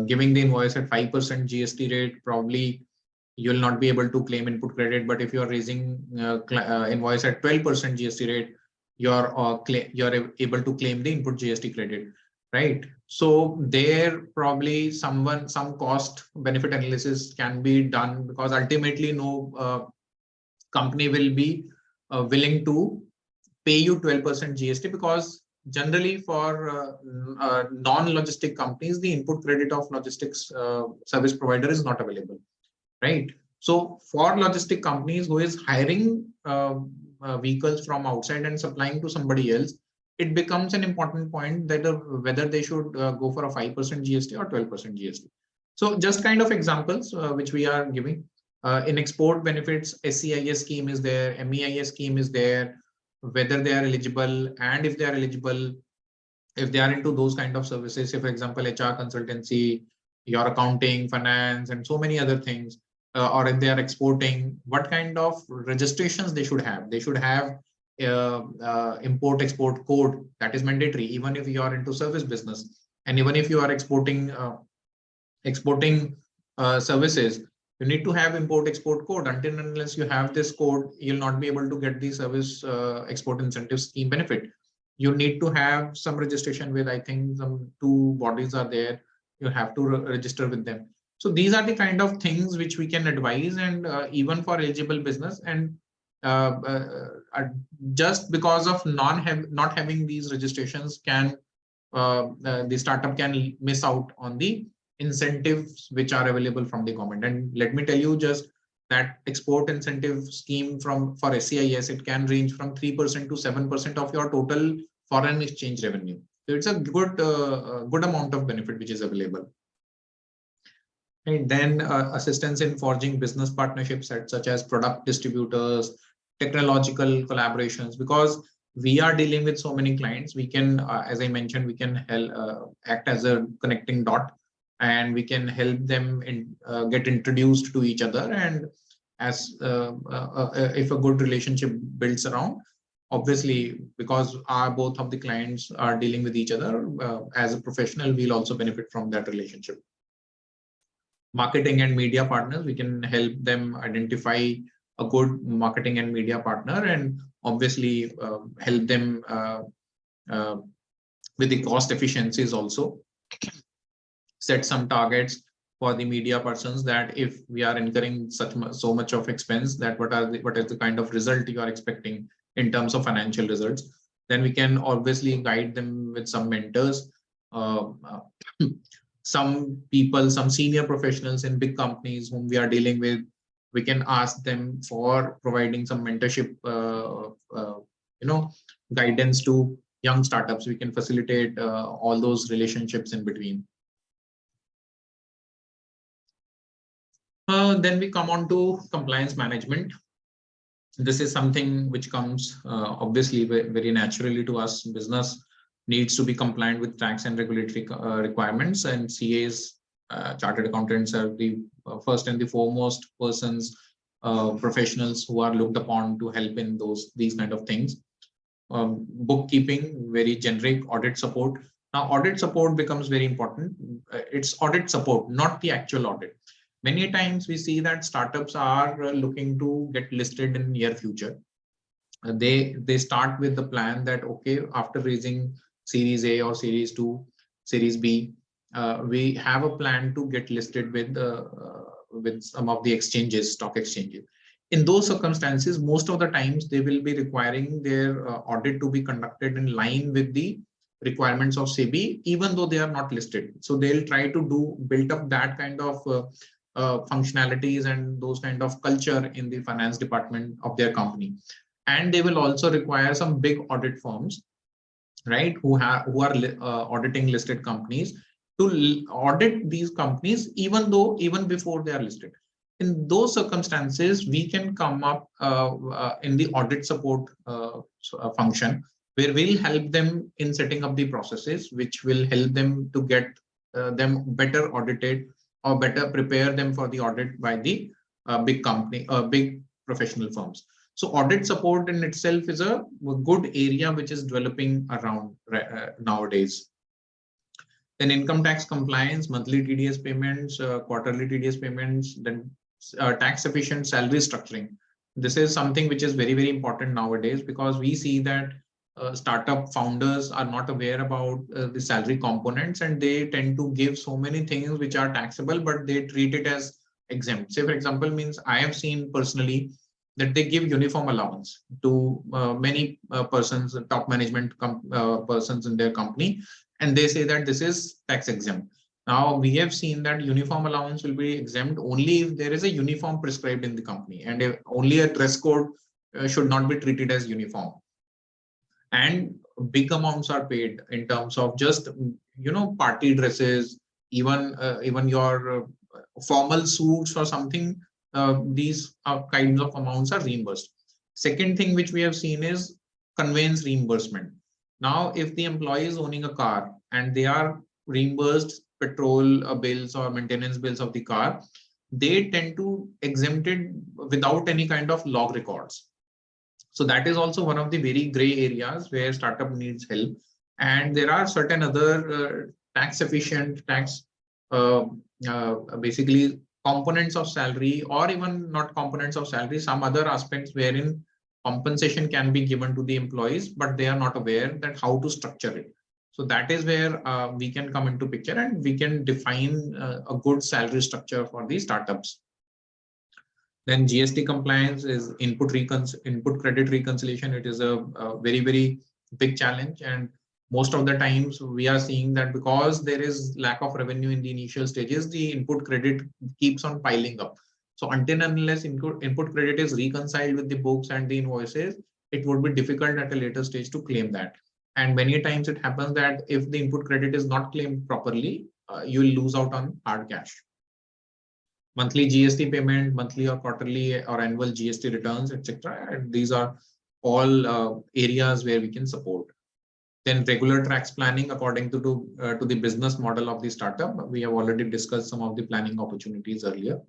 E: giving the invoice at 5% GST rate, probably you'll not be able to claim input credit. But if you are raising invoice at 12% GST rate, you're able to claim the input GST credit, right? So there probably some cost benefit analysis can be done, because ultimately no company will be willing to pay you 12% GST, because generally for non-logistic companies, the input credit of logistics service provider is not available, right? So for logistic companies who is hiring vehicles from outside and supplying to somebody else, it becomes an important point that whether they should go for a 5% GST or 12% GST. So just kind of examples which we are giving. In export benefits, SEIS scheme is there, MEIS scheme is there, whether they are eligible, and if they are eligible, if they are into those kind of services, say for example, HR consultancy, your accounting, finance, and so many other things, or if they are exporting, what kind of registrations they should have. They should have import-export code that is mandatory, even if you are into service business, and even if you are exporting services, you need to have import-export code. Until and unless you have this code, you'll not be able to get the service export incentive scheme benefit. You need to have some registration with, I think, some 2 bodies are there. You have to register with them. So these are the kind of things which we can advise, and even for eligible business, and just because of not having these registrations, can the startup can miss out on the incentives which are available from the government. And let me tell you just that export incentive scheme for SEIS, it can range from 3% to 7% of your total foreign exchange revenue. So it's a good amount of benefit which is available. And then assistance in forging business partnerships such as product distributors, technological collaborations, because we are dealing with so many clients. We can, as I mentioned, we can help act as a connecting dot, and we can help them get introduced to each other. And as if a good relationship builds around, obviously, because both of the clients are dealing with each other, as a professional, we'll also benefit from that relationship. Marketing and media partners, we can help them identify a good marketing and media partner, and obviously help them with the cost efficiencies also. Set some targets for the media persons, that if we are incurring so much of expense, that what is the kind of result you are expecting in terms of financial results. Then we can obviously guide them with some mentors, some people, some senior professionals in big companies whom we are dealing with. We can ask them for providing some mentorship, guidance to young startups. We can facilitate all those relationships in between. Then we come on to compliance management. This is something which comes obviously very naturally to us. Business needs to be compliant with tax and regulatory requirements, and CAs, chartered accountants, are the first and the foremost persons, professionals who are looked upon to help in these kind of things. Bookkeeping, very generic. Audit support. Now, audit support becomes very important. It's audit support, not the actual audit. Many times we see that startups are looking to get listed in near future. They start with the plan that, okay, after raising Series A or Series 2, Series B, we have a plan to get listed with some of the exchanges, stock exchanges. In those circumstances, most of the times they will be requiring their audit to be conducted in line with the requirements of SEBI, even though they are not listed. So they'll try to build up that kind of functionalities and those kind of culture in the finance department of their company. And they will also require some big audit firms, right, who are auditing listed companies, to audit these companies even before they are listed. In those circumstances, we can come up in the audit support function, where we'll help them in setting up the processes, which will help them to get them better audited or better prepare them for the audit by the big company, big professional firms. So audit support in itself is a good area which is developing around nowadays. Then income tax compliance, monthly TDS payments, quarterly TDS payments, then tax efficient salary structuring. This is something which is very, very important nowadays, because we see that startup founders are not aware about the salary components, and they tend to give so many things which are taxable, but they treat it as exempt. Say, for example, means I have seen personally that they give uniform allowance to many persons, top management persons in their company, and they say that this is tax exempt. Now, we have seen that uniform allowance will be exempt only if there is a uniform prescribed in the company, and if only a dress code should not be treated as uniform. And big amounts are paid in terms of just, party dresses, even your formal suits or something. These kinds of amounts are reimbursed. Second thing which we have seen is conveyance reimbursement. Now, if the employee is owning a car and they are reimbursed petrol bills or maintenance bills of the car, they tend to exempt it without any kind of log records. So that is also one of the very gray areas where startup needs help. And there are certain other tax efficient, basically components of salary, or even not components of salary, some other aspects wherein compensation can be given to the employees, but they are not aware that how to structure it. So that is where we can come into picture, and we can define a good salary structure for the startups. Then GST compliance is input credit reconciliation. It is a very, very big challenge, and most of the times we are seeing that because there is lack of revenue in the initial stages, the input credit keeps on piling up. So until and unless input credit is reconciled with the books and the invoices, it would be difficult at a later stage to claim that. And many times it happens that if the input credit is not claimed properly, you will lose out on hard cash. Monthly GST payment, monthly or quarterly or annual GST returns, etc. And these are all areas where we can support. Then regular tax planning according to the business model of the startup. We have already discussed some of the planning opportunities earlier.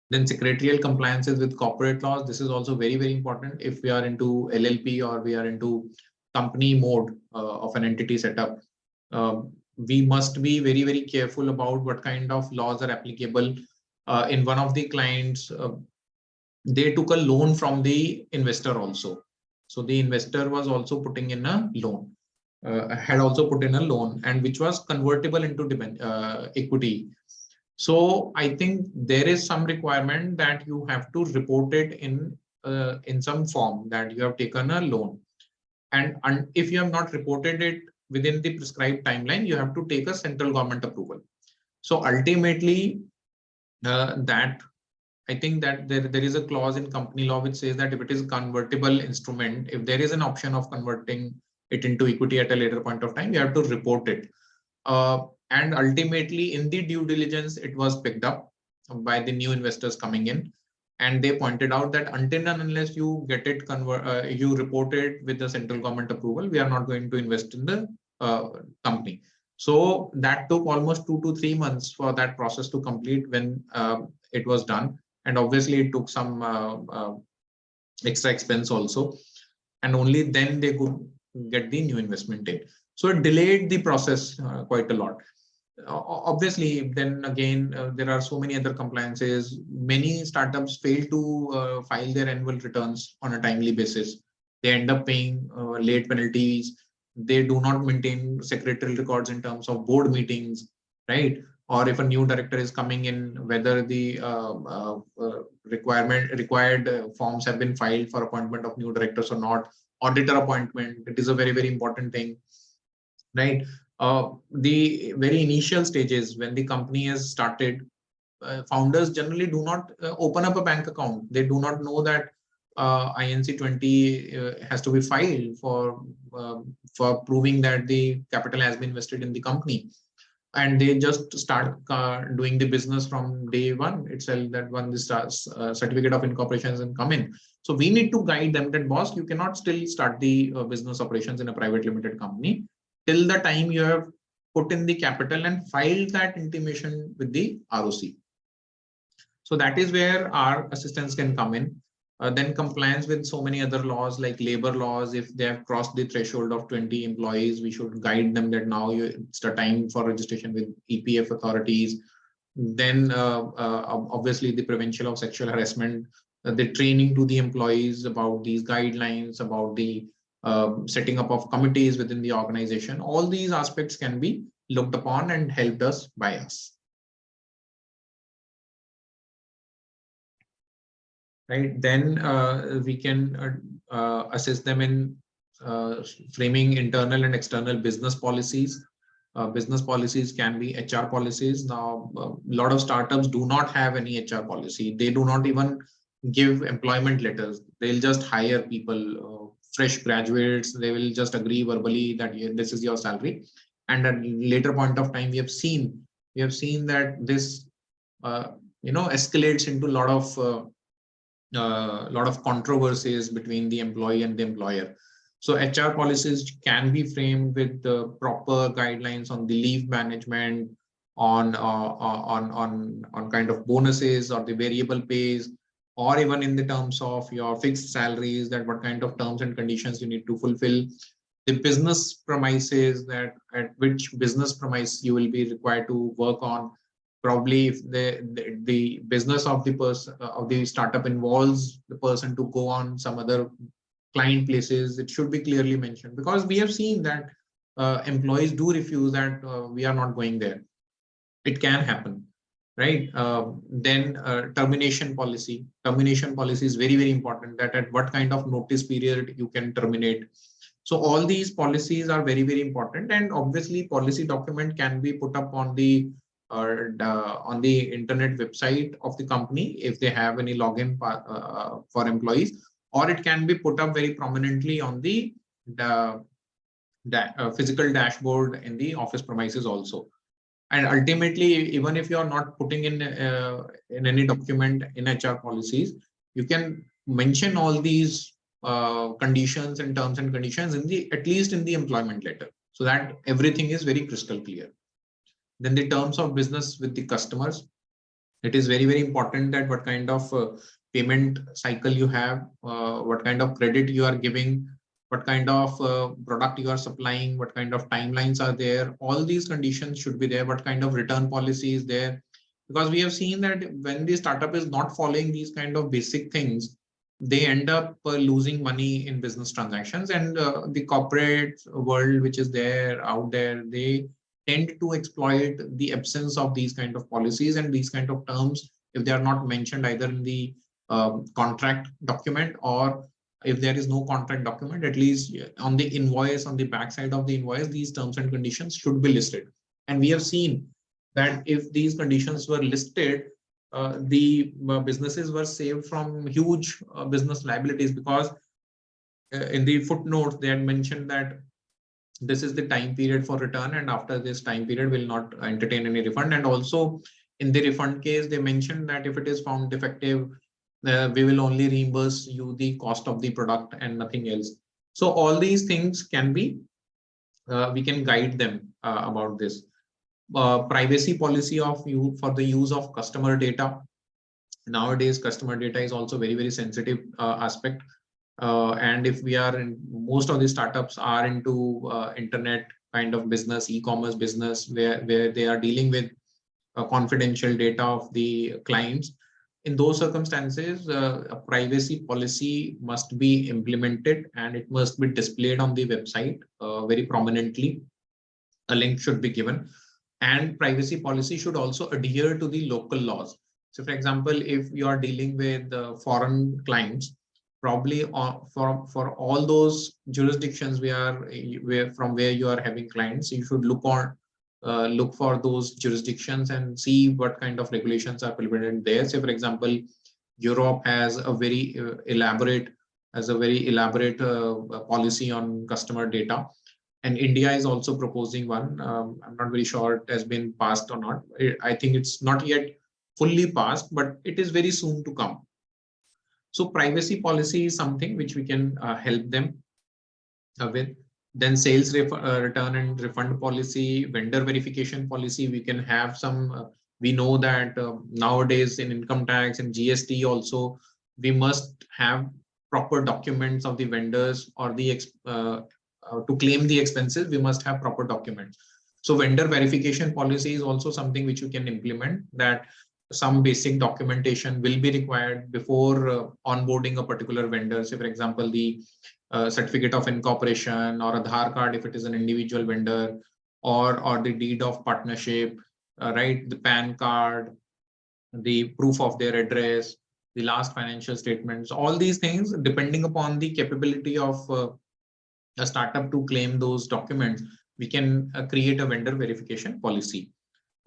E: Then secretarial compliances with corporate laws. This is also very, very important. If we are into LLP or we are into company mode of an entity setup, we must be very, very careful about what kind of laws are applicable. In one of the clients, they took a loan from the investor also. So the investor was also putting in a loan, had also put in a loan, and which was convertible into equity. So I think there is some requirement that you have to report it in some form that you have taken a loan. And if you have not reported it within the prescribed timeline, you have to take a central government approval. So ultimately, I think that there is a clause in company law which says that if it is a convertible instrument, if there is an option of converting it into equity at a later point of time, you have to report it. And ultimately, in the due diligence, it was picked up by the new investors coming in. And they pointed out that until and unless you get it you report it with the central government approval, we are not going to invest in the company. So that took almost 2 to 3 months for that process to complete when it was done. And obviously it took some extra expense also. And only then they could get the new investment in. So it delayed the process quite a lot. Obviously, then again, there are so many other compliances. Many startups fail to file their annual returns on a timely basis. They end up paying late penalties. they do not maintain secretarial records in terms of board meetings, right? Or if a new director is coming in, whether the required forms have been filed for appointment of new directors or not. Auditor appointment, it is a very, very important thing, right? The very initial stages when the company has started, founders generally do not open up a bank account. They do not know that INC 20 has to be filed for proving that the capital has been invested in the company. And they just start doing the business from day one itself, that when the certificate of incorporation has come in. So we need to guide them that, boss, you cannot still start the business operations in a private limited company till the time you have put in the capital and filed that intimation with the ROC. So that is where our assistance can come in. Then compliance with so many other laws like labor laws. If they have crossed the threshold of 20 employees, we should guide them that now it's the time for registration with EPF authorities. Then obviously the prevention of sexual harassment, the training to the employees about these guidelines, about the setting up of committees within the organization. All these aspects can be looked upon and helped us by us. Right, then we can assist them in framing internal and external business policies. Business policies can be HR policies. Now, a lot of startups do not have any HR policy. They do not even give employment letters. They'll just hire people, fresh graduates. They will just agree verbally that this is your salary. And at a later point of time, we have seen that this escalates into a lot of controversies between the employee and the employer. So HR policies can be framed with the proper guidelines on the leave management, on kind of bonuses or the variable pays, or even in the terms of your fixed salaries, that what kind of terms and conditions you need to fulfill. The business premises, that at which business premise you will be required to work on. Probably if the business of the person of the startup involves the person to go on some other client places, it should be clearly mentioned, because we have seen that employees do refuse that we are not going there. It can happen, right? Then termination policy. Termination policy is very, very important, that at what kind of notice period you can terminate. So all these policies are very, very important, and obviously policy document can be put up on the internet website of the company if they have any login for employees, or it can be put up very prominently on the physical dashboard in the office premises also. And ultimately, even if you are not putting in any document in HR policies, you can mention all these conditions and terms and conditions in the, at least in the employment letter, so that everything is very crystal clear. Then the terms of business with the customers. It is very, very important that what kind of payment cycle you have, what kind of credit you are giving, what kind of product you are supplying, what kind of timelines are there. All these conditions should be there. What kind of return policy is there? Because we have seen that when the startup is not following these kind of basic things, they end up losing money in business transactions. And the corporate world, which is there out there, they tend to exploit the absence of these kind of policies and these kind of terms if they are not mentioned either in the contract document, or if there is no contract document, at least on the invoice, on the backside of the invoice, these terms and conditions should be listed. And we have seen that if these conditions were listed, the businesses were saved from huge business liabilities, because in the footnotes they had mentioned that this is the time period for return, and after this time period will not entertain any refund. And also in the refund case, they mentioned that if it is found defective, we will only reimburse you the cost of the product and nothing else. So all these things can be, we can guide them about this. Privacy policy of you for the use of customer data. Nowadays, customer data is also very, very sensitive aspect. And if we are in, most of the startups are into internet kind of business, e-commerce business, where they are dealing with confidential data of the clients. in those circumstances, a privacy policy must be implemented and it must be displayed on the website very prominently. A link should be given, and privacy policy should also adhere to the local laws. So, for example, if you are dealing with foreign clients, probably for all those jurisdictions from where you are having clients, you should look for those jurisdictions and see what kind of regulations are implemented there. Say, for example, Europe has a very elaborate policy on customer data, and India is also proposing one. I'm not very sure it has been passed or not. I think it's not yet fully passed, but it is very soon to come. So privacy policy is something which we can help them with. Then sales return and refund policy, vendor verification policy. We can have some, we know that nowadays in income tax and GST also, we must have proper documents of the vendors, or the to claim the expenses, we must have proper documents. So vendor verification policy is also something which you can implement, that some basic documentation will be required before onboarding a particular vendor. Say, for example, the certificate of incorporation or Aadhaar card if it is an individual vendor, or the deed of partnership, right? The PAN card, the proof of their address, the last financial statements, all these things, depending upon the capability of a startup to claim those documents, we can create a vendor verification policy.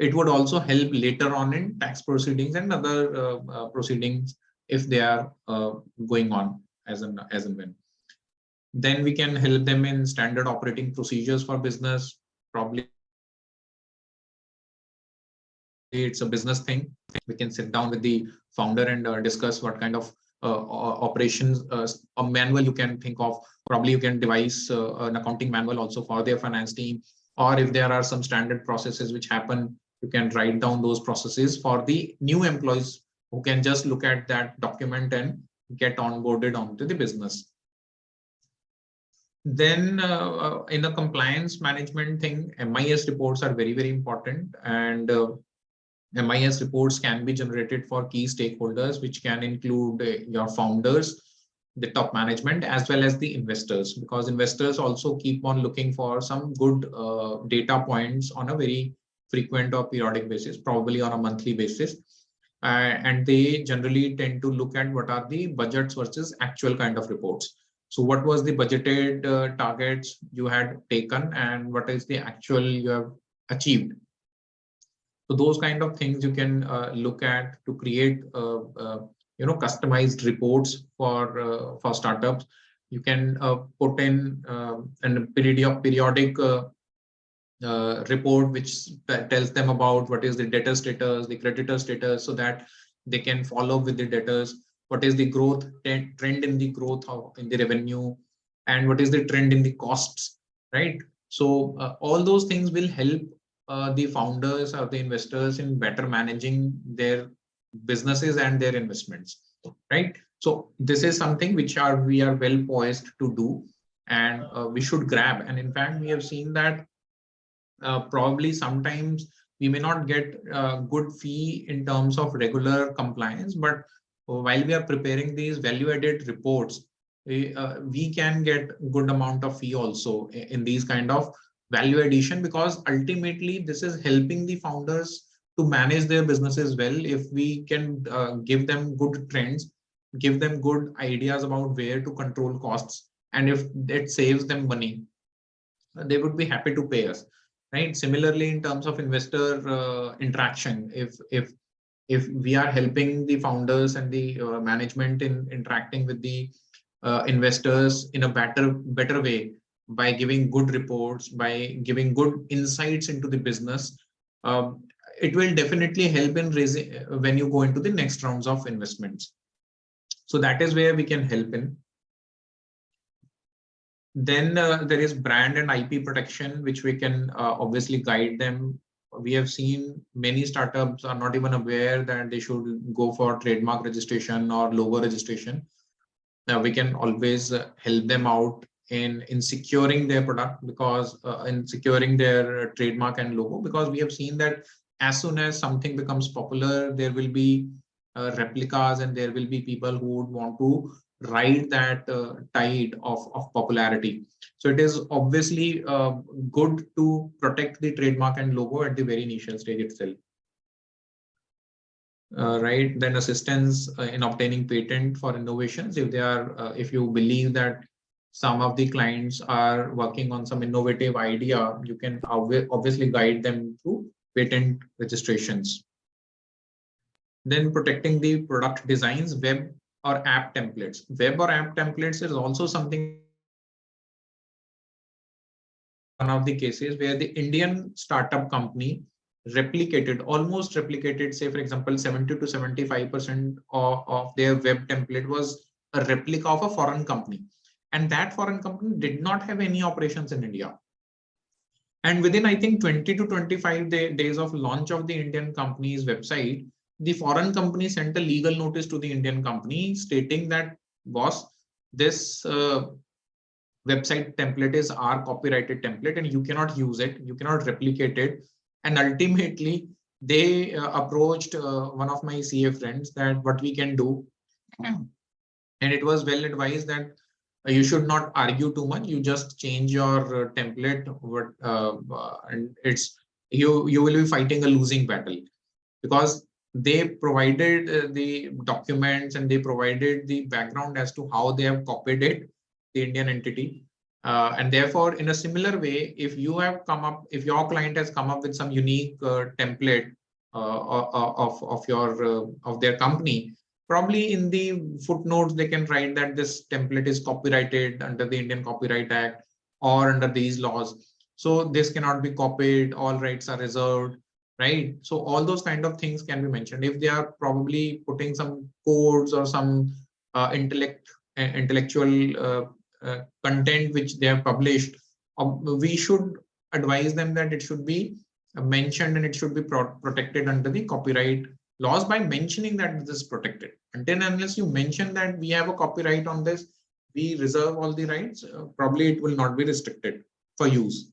E: It would also help later on in tax proceedings and other proceedings if they are going on as and when. Then we can help them in standard operating procedures for business. Probably it's a business thing. We can sit down with the founder and discuss what kind of operations, a manual you can think of. Probably you can devise an accounting manual also for their finance team, or if there are some standard processes which happen, you can write down those processes for the new employees who can just look at that document and get onboarded onto the business. Then in the compliance management thing, MIS reports are very, very important, and MIS reports can be generated for key stakeholders, which can include your founders, the top management, as well as the investors, because investors also keep on looking for some good data points on a very frequent or periodic basis, probably on a monthly basis. And they generally tend to look at what are the budgets versus actual kind of reports. So what was the budgeted targets you had taken, and what is the actual you have achieved? So those kind of things you can look at to create customized reports for startups. You can put in a periodic report which tells them about what is the debtor status, the creditor status, so that they can follow with the debtors. What is the growth trend in the growth in the revenue, and what is the trend in the costs, right? So all those things will help the founders or the investors in better managing their businesses and their investments, right? So this is something which we are well poised to do, and we should grab. And in fact, we have seen that probably sometimes we may not get a good fee in terms of regular compliance, but while we are preparing these value-added reports, we can get good amount of fee also in these kind of value addition, because ultimately this is helping the founders to manage their businesses well. If we can give them good trends, give them good ideas about where to control costs, and if it saves them money, they would be happy to pay us, right? Similarly, in terms of investor interaction, if we are helping the founders and the management in interacting with the investors in a better way, by giving good reports, by giving good insights into the business, it will definitely help in raising when you go into the next rounds of investments. So that is where we can help in. Then there is brand and IP protection, which we can obviously guide them. We have seen many startups are not even aware that they should go for trademark registration or logo registration. Now we can always help them out in securing their product, because in securing their trademark and logo, because we have seen that as soon as something becomes popular, there will be replicas, and there will be people who would want to ride that tide of popularity. So it is obviously good to protect the trademark and logo at the very initial stage itself. Right, then assistance in obtaining patent for innovations. If they are, if you believe that some of the clients are working on some innovative idea, you can obviously guide them through patent registrations. Then protecting the product designs, web or app templates. Web or app templates is also something. One of the cases where the Indian startup company almost replicated, say for example, 70 to 75% of their web template was a replica of a foreign company. And that foreign company did not have any operations in India. And within, I think, 20 to 25 days of launch of the Indian company's website, the foreign company sent a legal notice to the Indian company stating that, boss, this website template is our copyrighted template and you cannot use it, you cannot replicate it. And ultimately, they approached one of my CA friends that what we can do. And it was well advised that you should not argue too much. You just change your template, and it's you will be fighting a losing battle, because they provided the documents and they provided the background as to how they have copied it, the Indian entity. And therefore, in a similar way, if you have come up, if your client has come up with some unique template of their company, probably in the footnotes they can write that this template is copyrighted under the Indian Copyright Act or under these laws. So this cannot be copied, all rights are reserved, right? So all those kind of things can be mentioned. If they are probably putting some codes or some intellectual content which they have published, we should advise them that it should be mentioned and it should be protected under the copyright laws by mentioning that this is protected. Until unless you mention that we have a copyright on this, we reserve all the rights, probably it will not be restricted for use.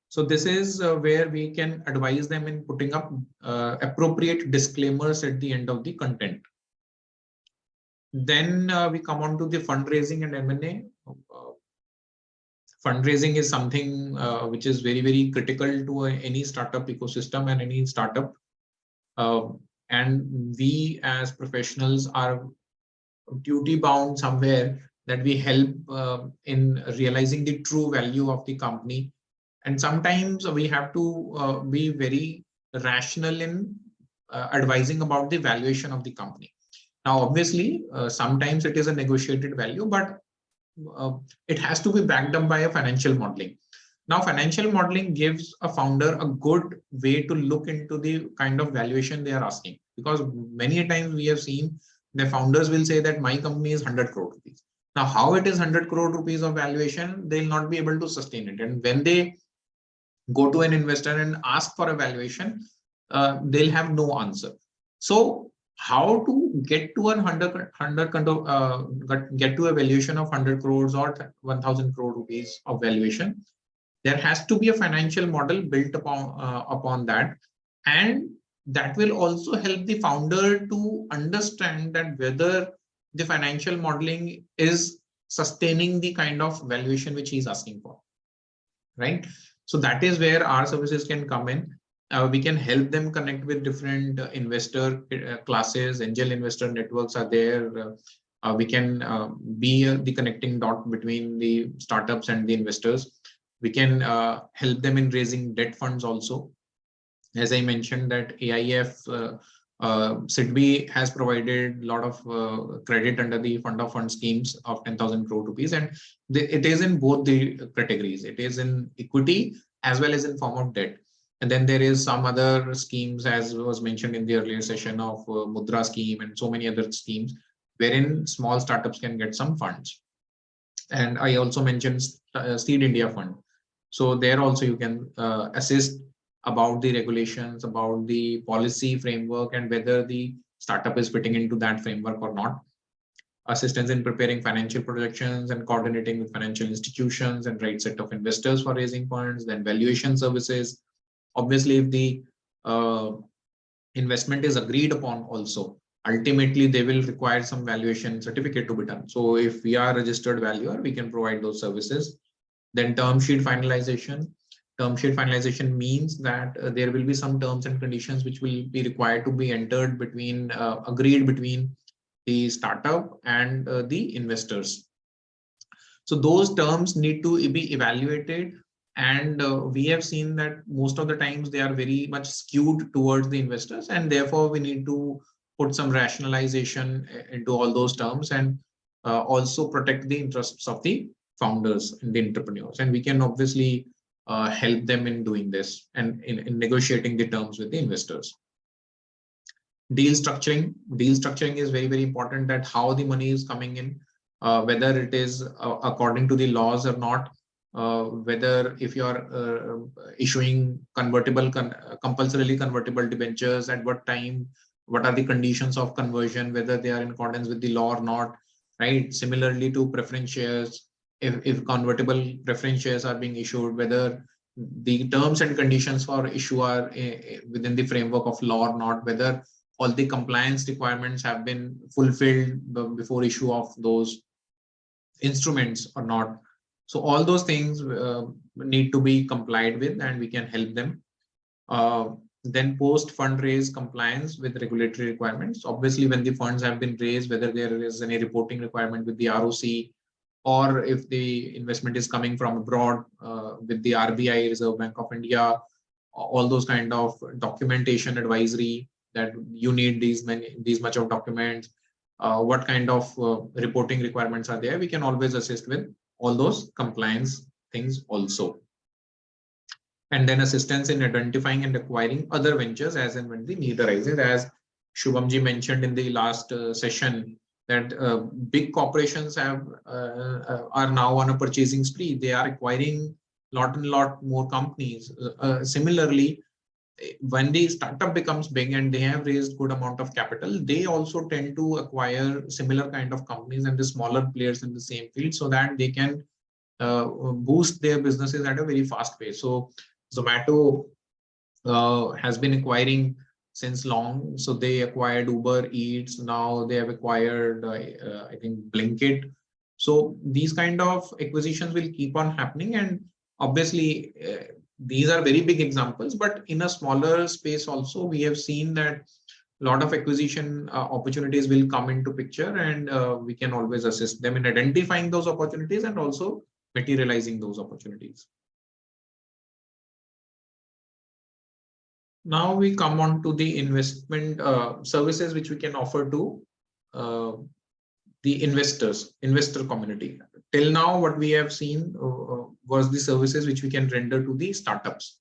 E: So this is where we can advise them in putting up appropriate disclaimers at the end of the content. Then we come on to the fundraising and M&A. Fundraising is something which is very, very critical to any startup ecosystem and any startup. And we as professionals are duty bound somewhere that we help in realizing the true value of the company. And sometimes we have to be very rational in advising about the valuation of the company. Now, obviously, sometimes it is a negotiated value, but it has to be backed up by a financial modeling. Now, financial modeling gives a founder a good way to look into the kind of valuation they are asking, because many times we have seen the founders will say that my company is 100 crore rupees. Now, how it is 100 crore rupees of valuation, they'll not be able to sustain it. And when they go to an investor and ask for a valuation, they'll have no answer. So how to get to get to a valuation of 100 crores or 1000 crore rupees of valuation? There has to be a financial model built upon that, and that will also help the founder to understand that whether the financial modeling is sustaining the kind of valuation which he's asking for, right? So that is where our services can come in. We can help them connect with different investor classes. Angel investor networks are there. We can be the connecting dot between the startups and the investors. We can help them in raising debt funds also. As I mentioned that AIF, SIDBI has provided a lot of credit under the fund of fund schemes of 10,000 crore rupees. And it is in both the categories. It is in equity as well as in form of debt. And then there is some other schemes, as was mentioned in the earlier session, of Mudra scheme and so many other schemes, wherein small startups can get some funds. And I also mentioned Seed India Fund. So there also you can assist about the regulations, about the policy framework, and whether the startup is fitting into that framework or not. Assistance in preparing financial projections and coordinating with financial institutions and right set of investors for raising funds. Then valuation services. Obviously, investment is agreed upon also, ultimately they will require some valuation certificate to be done. So if we are registered valuer, we can provide those services. Then term sheet finalization. Term sheet finalization means that there will be some terms and conditions which will be required to be entered between, agreed between the startup and the investors. So those terms need to be evaluated, and we have seen that most of the times they are very much skewed towards the investors, and therefore we need to put some rationalization into all those terms, and also protect the interests of the founders and the entrepreneurs. And we can obviously help them in doing this and in negotiating the terms with the investors. Deal structuring. Deal structuring is very, very important, that how the money is coming in, whether it is according to the laws or not, whether if you are issuing compulsorily convertible debentures, at what time, what are the conditions of conversion, whether they are in accordance with the law or not, right? Similarly to preference shares, if convertible preference shares are being issued, whether the terms and conditions for issue are within the framework of law or not, whether all the compliance requirements have been fulfilled before issue of those instruments or not. So all those things need to be complied with, and we can help them. Then post fundraise compliance with regulatory requirements. Obviously, when the funds have been raised, whether there is any reporting requirement with the ROC, or if the investment is coming from abroad with the RBI, Reserve Bank of India, all those kind of documentation advisory, that you need these much of documents, what kind of reporting requirements are there, we can always assist with all those compliance things also. And then assistance in identifying and acquiring other ventures as and when the need arises. As Shubhamji mentioned in the last session, that big corporations are now on a purchasing spree. They are acquiring lot more companies. Similarly, when the startup becomes big and they have raised good amount of capital, they also tend to acquire similar kind of companies and the smaller players in the same field, so that they can boost their businesses at a very fast pace. So Zomato has been acquiring since long. So they acquired Uber Eats. Now they have acquired, I think, Blinkit. So these kind of acquisitions will keep on happening. And obviously, these are very big examples, but in a smaller space also, we have seen that a lot of acquisition opportunities will come into picture, and we can always assist them in identifying those opportunities and also materializing those opportunities. Now we come on to the investment services which we can offer to the investor community. Till now, what we have seen was the services which we can render to the startups.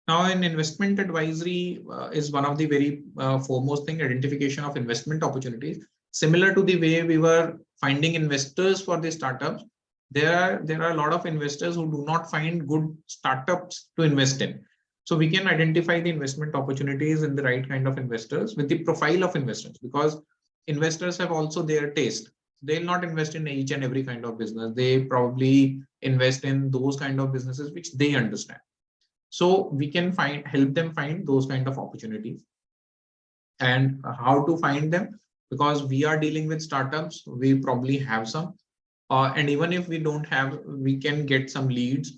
E: Now, in investment advisory is one of the very foremost thing, identification of investment opportunities. Similar to the way we were finding investors for the startups, there are a lot of investors who do not find good startups to invest in. So we can identify the investment opportunities in the right kind of investors with the profile of investors, because investors have also their taste. They'll not invest in each and every kind of business. They probably invest in those kind of businesses which they understand. So we can help them find those kind of opportunities. And how to find them? Because we are dealing with startups, we probably have some. And even if we don't have, we can get some leads,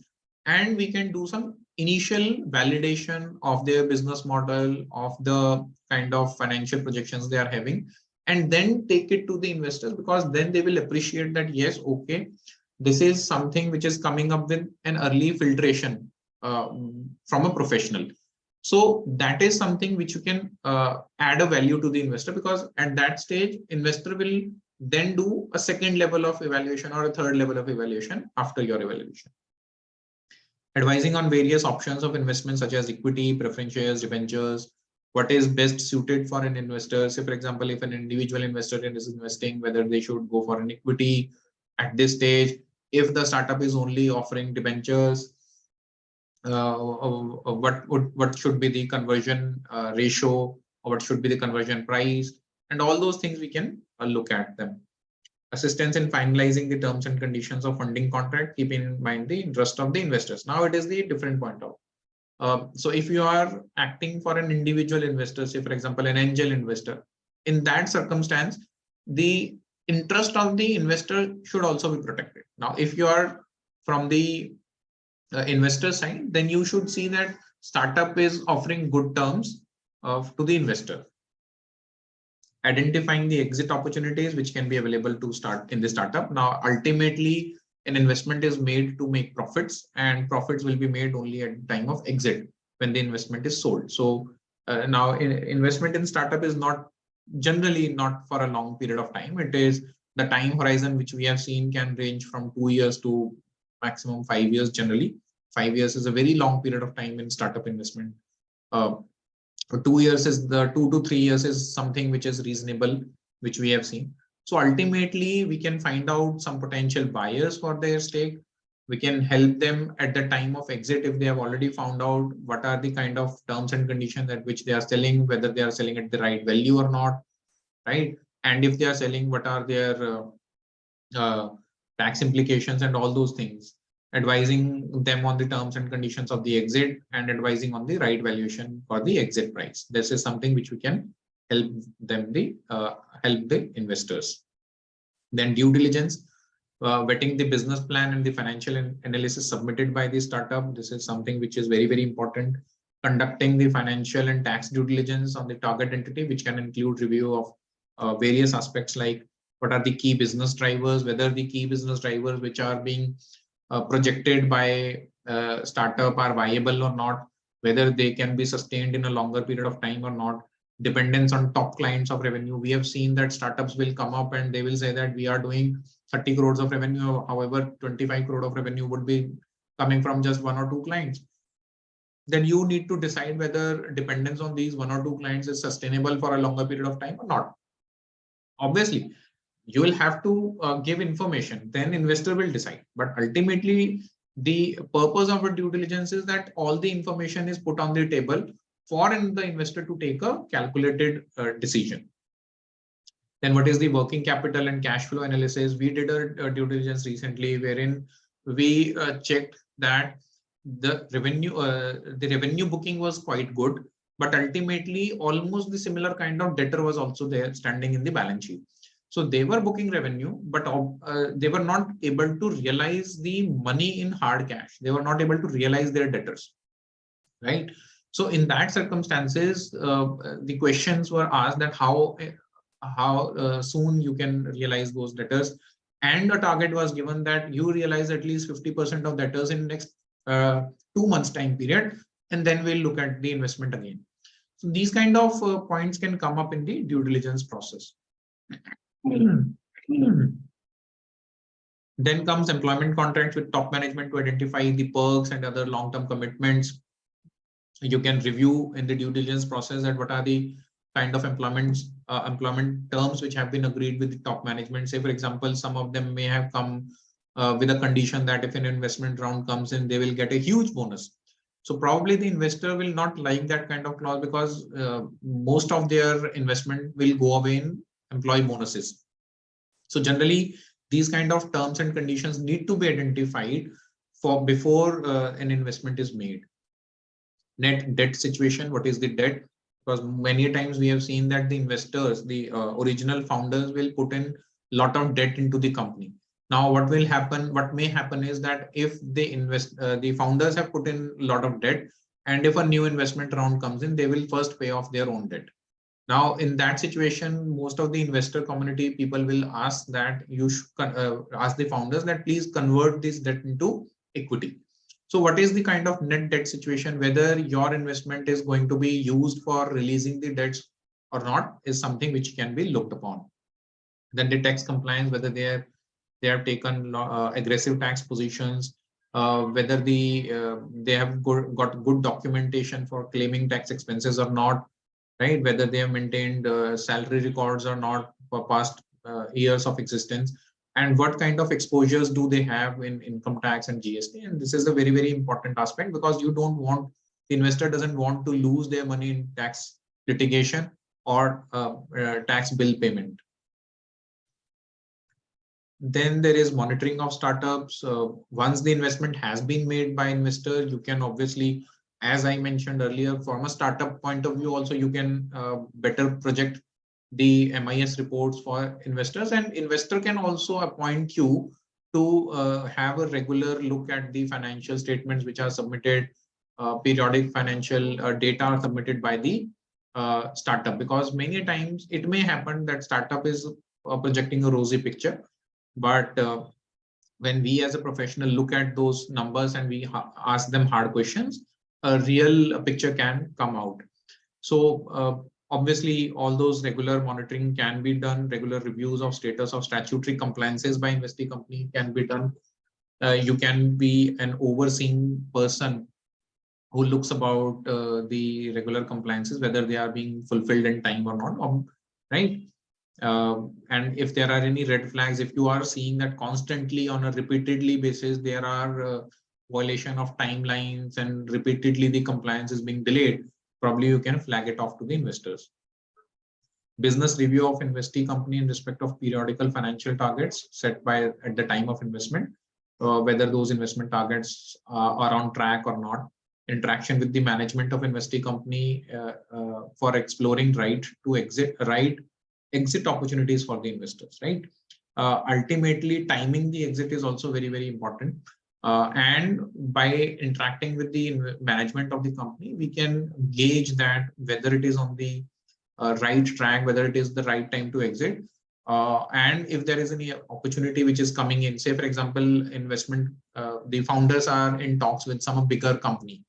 E: and we can do some initial validation of their business model, of the kind of financial projections they are having, and then take it to the investors, because then they will appreciate that, yes, okay, this is something which is coming up with an early filtration from a professional. So that is something which you can add a value to the investor, because at that stage, investor will then do a second level of evaluation or a third level of evaluation after your evaluation. Advising on various options of investment such as equity, preference shares, debentures, what is best suited for an investor. Say, for example, if an individual investor is investing, whether they should go for an equity at this stage, if the startup is only offering debentures, what should be the conversion ratio, or what should be the conversion price, and all those things we can look at them. Assistance in finalizing the terms and conditions of funding contract, keep in mind the interest of the investors. Now it is the different point of. So if you are acting for an individual investor, say for example, an angel investor, in that circumstance, the interest of the investor should also be protected. Now, if you are from the investor side, then you should see that startup is offering good terms to the investor, identifying the exit opportunities which can be available to start in the startup. Now, ultimately, an investment is made to make profits, and profits will be made only at the time of exit when the investment is sold. So now investment in startup is not generally not for a long period of time. It is the time horizon which we have seen can range from 2 years to maximum 5 years. Generally 5 years is a very long period of time in startup investment. 2 years is the 2 to 3 years is something which is reasonable, which we have seen. So ultimately, we can find out some potential buyers for their stake. We can help them at the time of exit if they have already found out what are the kind of terms and conditions at which they are selling, whether they are selling at the right value or not, right? And if they are selling, what are their tax implications and all those things. Advising them on the terms and conditions of the exit and advising on the right valuation for the exit price. This is something which we can help them help the investors. Then due diligence, vetting the business plan and the financial analysis submitted by the startup. This is something which is very, very important. Conducting the financial and tax due diligence on the target entity, which can include review of various aspects like what are the key business drivers, whether the key business drivers which are being projected by startup are viable or not, whether they can be sustained in a longer period of time or not, dependence on top clients of revenue. We have seen that startups will come up and they will say that we are doing 30 crores of revenue. However, 25 crore of revenue would be coming from just 1 or 2 clients. Then you need to decide whether dependence on these 1 or 2 clients is sustainable for a longer period of time or not. Obviously, you will have to give information, then investor will decide. But ultimately, the purpose of a due diligence is that all the information is put on the table for the investor to take a calculated decision. Then what is the working capital and cash flow analysis? We did a due diligence recently wherein we checked that the revenue booking was quite good, but ultimately almost the similar kind of debtor was also there standing in the balance sheet. So they were booking revenue, but they were not able to realize the money in hard cash. They were not able to realize their debtors, right? So in that circumstances, the questions were asked that how soon you can realize those debtors, and a target was given that you realize at least 50% of debtors in next 2 months time period, and then we'll look at the investment again. So these kind of points can come up in the due diligence process. Then comes employment contracts with top management to identify the perks and other long-term commitments. You can review in the due diligence process that what are the kind of employment terms which have been agreed with the top management. Say, for example, some of them may have come with a condition that if an investment round comes in, they will get a huge bonus. So probably the investor will not like that kind of clause because most of their investment will go away in employee bonuses. So generally, these kind of terms and conditions need to be identified for before an investment is made. Net debt situation, what is the debt? Because many times we have seen that the investors, the original founders will put in a lot of debt into the company. Now, what will happen, what may happen is that if they invest, the founders have put in a lot of debt, and if a new investment round comes in, they will first pay off their own debt. Now, in that situation, most of the investor community people will ask that you should ask the founders that please convert this debt into equity. So what is the kind of net debt situation, whether your investment is going to be used for releasing the debts or not, is something which can be looked upon. Then the tax compliance, whether they have taken aggressive tax positions, whether they have got good documentation for claiming tax expenses or not, right? Whether they have maintained salary records or not for past years of existence, and what kind of exposures do they have in income tax and GST. And this is a very, very important aspect because you don't want, the investor doesn't want to lose their money in tax litigation or tax bill payment. Then there is monitoring of startups. Once the investment has been made by investor, you can obviously as I mentioned earlier, from a startup point of view, also you can better project the MIS reports for investors, and investor can also appoint you to have a regular look at the financial statements which are submitted, periodic financial data are submitted by the startup, because many times it may happen that startup is projecting a rosy picture, but when we as a professional look at those numbers and we ask them hard questions, a real picture can come out. So obviously all those regular monitoring can be done, regular reviews of status of statutory compliances by investee company can be done. You can be an overseeing person who looks about the regular compliances, whether they are being fulfilled in time or not, right? And if there are any red flags, if you are seeing that constantly on a repeatedly basis, there are violation of timelines and repeatedly the compliance is being delayed, probably you can flag it off to the investors. Business review of investee company in respect of periodical financial targets set by at the time of investment, whether those investment targets are on track or not. Interaction with the management of investee company for exploring right exit opportunities for the investors, right? Ultimately, timing the exit is also very, very important. And by interacting with the management of the company, we can gauge that whether it is on the right track, whether it is the right time to exit. And if there is any opportunity which is coming in, say, for example, investment, the founders are in talks with some bigger company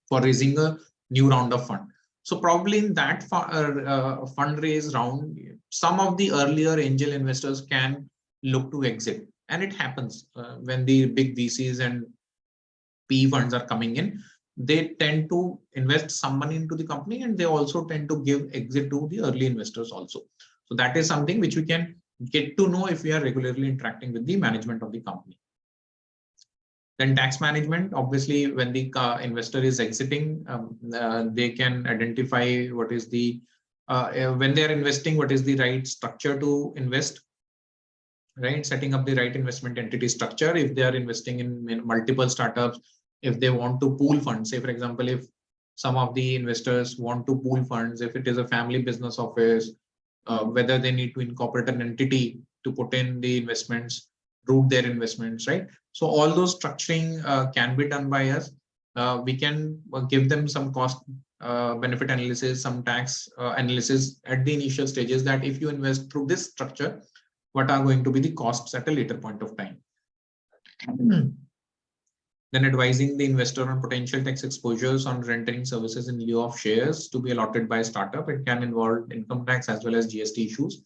E: for raising a new round of fund. So probably in that fundraise round, some of the earlier angel investors can look to exit. And it happens when the big VCs and PE funds are coming in, they tend to invest some money into the company, and they also tend to give exit to the early investors also. So that is something which we can get to know if we are regularly interacting with the management of the company. Then tax management, obviously, when the investor is exiting, they can identify what is the, when they are investing, what is the right structure to invest, right? Setting up the right investment entity structure. If they are investing in multiple startups, if they want to pool funds, say, for example, if some of the investors want to pool funds, if it is a family business office, whether they need to incorporate an entity to put in the investments, route their investments, right? So all those structuring can be done by us. We can give them some cost benefit analysis, some tax analysis at the initial stages, that if you invest through this structure, what are going to be the costs at a later point of time. Then advising the investor on potential tax exposures on rendering services in lieu of shares to be allotted by a startup. It can involve income tax as well as GST issues.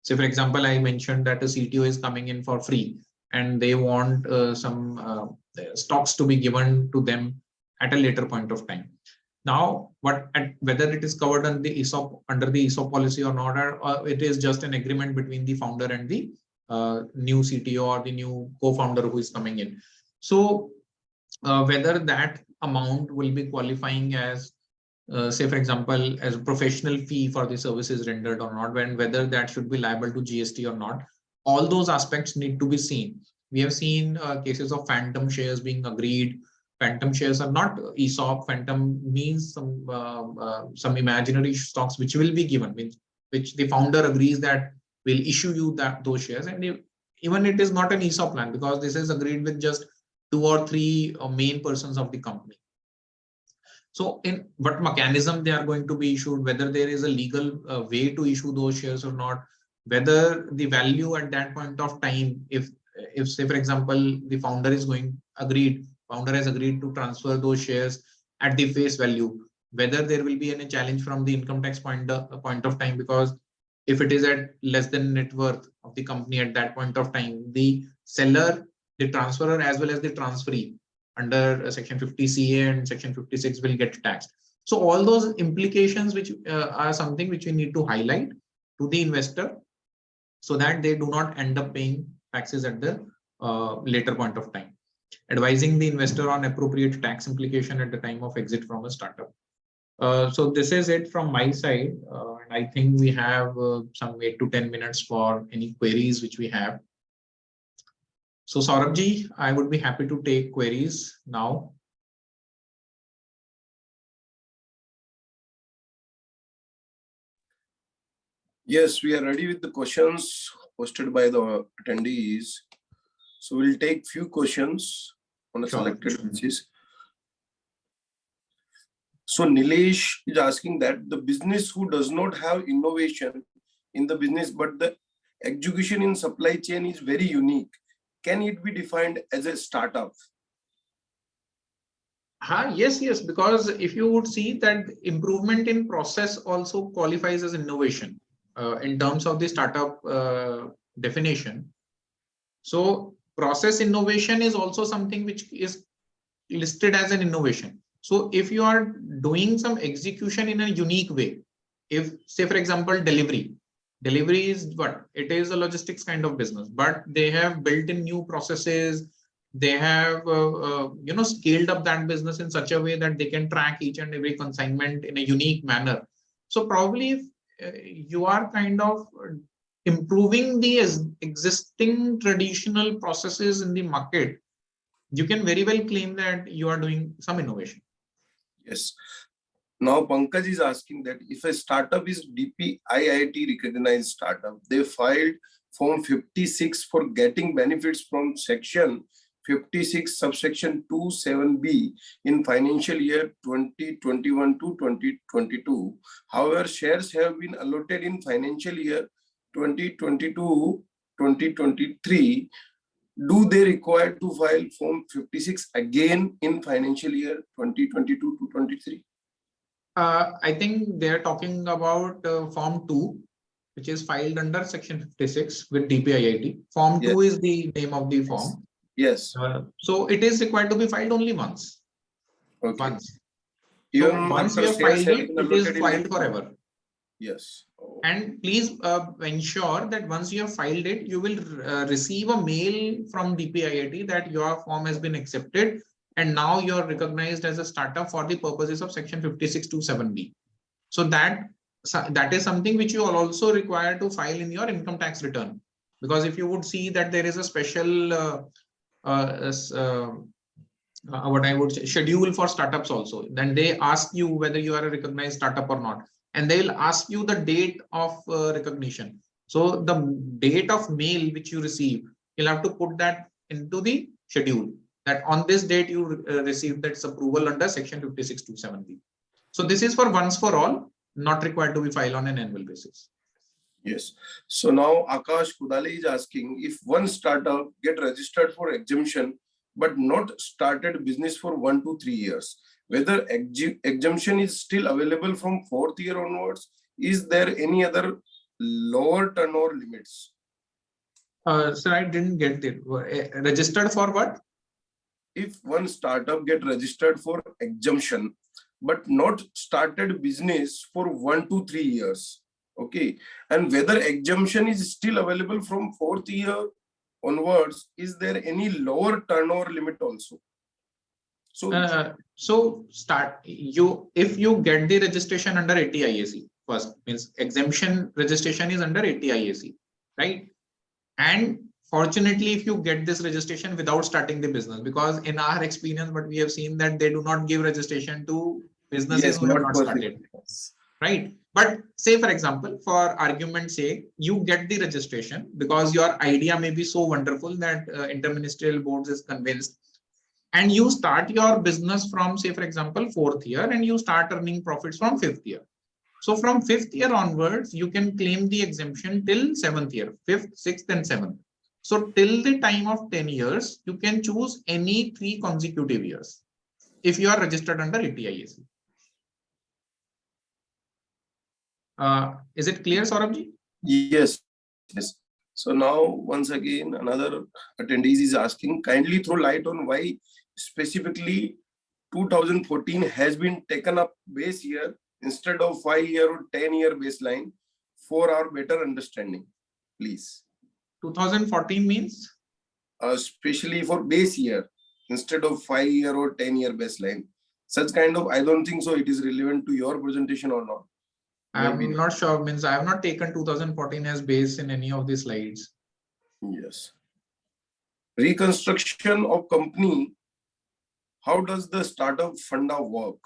E: So for example, I mentioned that a CTO is coming in for free and they want some stocks to be given to them at a later point of time. Now, whether it is covered under the ESOP policy or not, or it is just an agreement between the founder and the new CTO or the new co-founder who is coming in. So whether that amount will be qualifying as, say, for example, as a professional fee for the services rendered or not, whether that should be liable to GST or not, all those aspects need to be seen. We have seen cases of phantom shares being agreed. Phantom shares are not ESOP. Phantom means some imaginary stocks which will be given, which the founder agrees that will issue you those shares, and even it is not an ESOP plan, because this is agreed with just 2 or 3 main persons of the company. So in what mechanism they are going to be issued, whether there is a legal way to issue those shares or not, whether the value at that point of time, if say, for example, the founder has agreed to transfer those shares at the face value, whether there will be any challenge from the income tax point of time, because if it is at less than net worth of the company at that point of time, the seller, the transferor, as well as the transferee under section 50 CA and section 56 will get taxed. So all those implications which are something which we need to highlight to the investor so that they do not end up paying taxes at the later point of time. Advising the investor on appropriate tax implication at the time of exit from a startup. So this is it from my side. And I think we have some 8 to 10 minutes for any queries which we have. So Saurabh ji, I would be happy to take queries now.
A: Yes, we are ready with the questions posted by the attendees. So we'll take few questions on a
E: Sure.
A: selected basis. So Nilesh is asking that the business who does not have innovation in the business, but the execution in supply chain is very unique. Can it be defined as a startup?
E: Yes, because if you would see that improvement in process also qualifies as innovation in terms of the startup definition. So process innovation is also something which is listed as an innovation. So if you are doing some execution in a unique way, if say for example delivery is what it is, a logistics kind of business, but they have built in new processes, they have scaled up that business in such a way that they can track each and every consignment in a unique manner. So probably if you are kind of improving the existing traditional processes in the market, you can very well claim that you are doing some innovation.
A: Yes. Now Pankaj is asking that if a startup is DPIIT recognized startup, they filed Form 56 for getting benefits from Section 56 subsection 27B in financial year 2021 to 2022. However, shares have been allotted in financial year 2022-2023. Do they require to file Form 56 again in financial year 2022 to 23?
E: I think they are talking about Form 2, which is filed under Section 56 with DPIIT. Form 2 is the name of the form.
A: Yes.
E: So it is required to be filed only once.
A: Okay.
E: Once.
A: Even
E: So once you have
A: shares
E: filed
A: have
E: it,
A: been
E: it is
A: allotted in
E: filed
A: it.
E: forever.
A: Yes.
E: And please ensure that once you have filed it, you will receive a mail from DPIIT that your form has been accepted and now you are recognized as a startup for the purposes of Section 5627B. So that is something which you are also required to file in your income tax return. Because if you would see that there is a special what I would say schedule for startups also, then they ask you whether you are a recognized startup or not, and they will ask you the date of recognition. So the date of mail which you receive, you'll have to put that into the schedule that on this date you received that approval under Section 5627B. So this is for once for all, not required to be filed on an annual basis.
A: Yes. So now Akash Kudale is asking if one startup get registered for exemption but not started business for 1 to 3 years, whether exemption is still available from 4th year onwards. Is there any other lower turnover limits?
E: Sir, I didn't get it. Registered for what?
A: If one startup get registered for exemption but not started business for 1 to 3 years, okay, and whether exemption is still available from 4th year onwards, is there any lower turnover limit also?
E: So if you get the registration under 80 IAC first, means exemption registration is under 80 IAC, right? And fortunately, if you get this registration without starting the business, because in our experience, what we have seen that they do not give registration to businesses who have not started, right? But say, for example, for argument's sake, you get the registration because your idea may be so wonderful that interministerial boards is convinced, and you start your business from, say, for example, 4th year, and you start earning profits from 5th year. So from 5th year onwards, you can claim the exemption till 7th year, 5th, 6th, and 7th. So till the time of 10 years, you can choose any 3 consecutive years if you are registered under 80 IAC. Is it clear, Saurabhji?
A: Yes. So now, once again, another attendees is asking, kindly throw light on why specifically 2014 has been taken up base year instead of 5-year or 10-year baseline for our better understanding, please.
E: 2014 means?
A: Especially for base year instead of 5-year or 10-year baseline. Such kind of, I don't think so it is relevant to your presentation or not.
E: I'm not sure, means I have not taken 2014 as base in any of the slides.
A: Yes. Reconstruction of company, how does the startup funda work?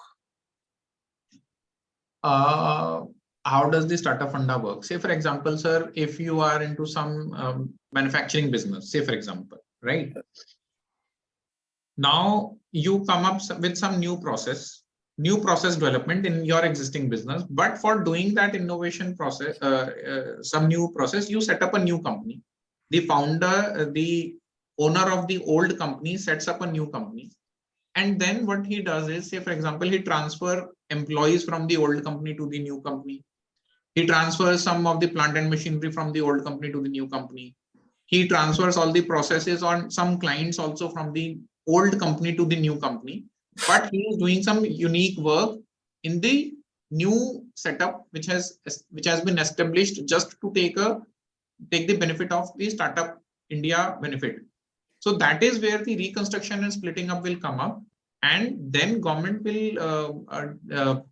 E: how does the startup funda work? Say, for example, sir, if you are into some manufacturing business, say, for example, right? Now you come up with some new process development in your existing business. But for doing that innovation process, some new process, you set up a new company. The founder, the owner of the old company sets up a new company. And then what he does is, say, for example, he transfer employees from the old company to the new company. He transfers some of the plant and machinery from the old company to the new company. He transfers all the processes on some clients also from the old company to the new company. But he is doing some unique work in the new setup, which has been established just to take the benefit of the startup India benefit. So that is where the reconstruction and splitting up will come up. And then government will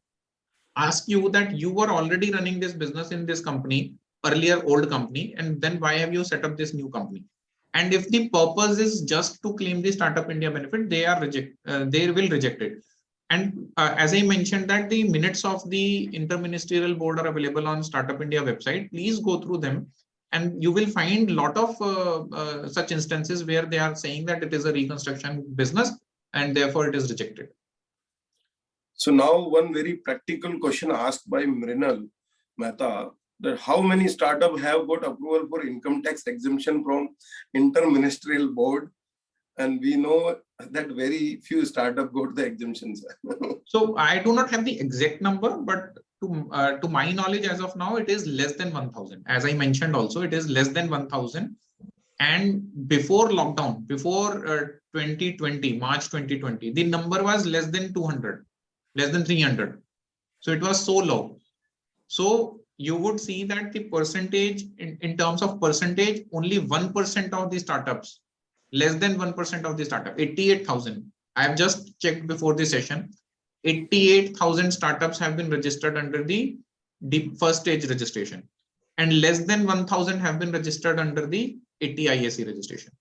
E: ask you that you were already running this business in this company, earlier old company, and then why have you set up this new company? And if the purpose is just to claim the startup India benefit, they will reject it. And as I mentioned that the minutes of the interministerial board are available on Startup India website, please go through them. And you will find a lot of such instances where they are saying that it is a reconstruction business and therefore it is rejected.
A: So now one very practical question asked by Mrinal Mehta, that how many startups have got approval for income tax exemption from interministerial board? And we know that very few startups got the exemptions.
E: So I do not have the exact number, but to my knowledge as of now, it is less than 1,000. As I mentioned also, it is less than 1,000. And before lockdown, before 2020, March 2020, the number was less than 200. Less than 300. So it was so low. So you would see that the percentage in terms of percentage, only 1% of the startups, less than 1% of the startup, 88,000. I have just checked before the session. 88,000 startups have been registered under the first stage registration, and less than 1,000 have been registered under the 80 ISE registration.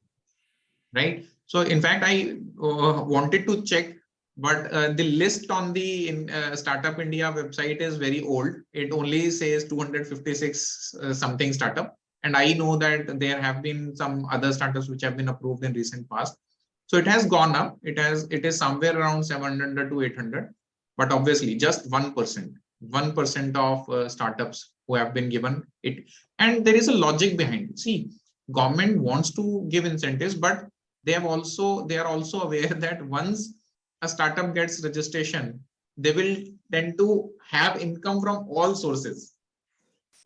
E: Right. So in fact, I wanted to check, but the list on the Startup India website is very old. It only says 256 something startup. And I know that there have been some other startups which have been approved in recent past. So it has gone up. It is somewhere around 700 to 800. But obviously just 1% of startups who have been given it. And there is a logic behind it. See, government wants to give incentives, but they are also aware that once a startup gets registration, they will tend to have income from all sources.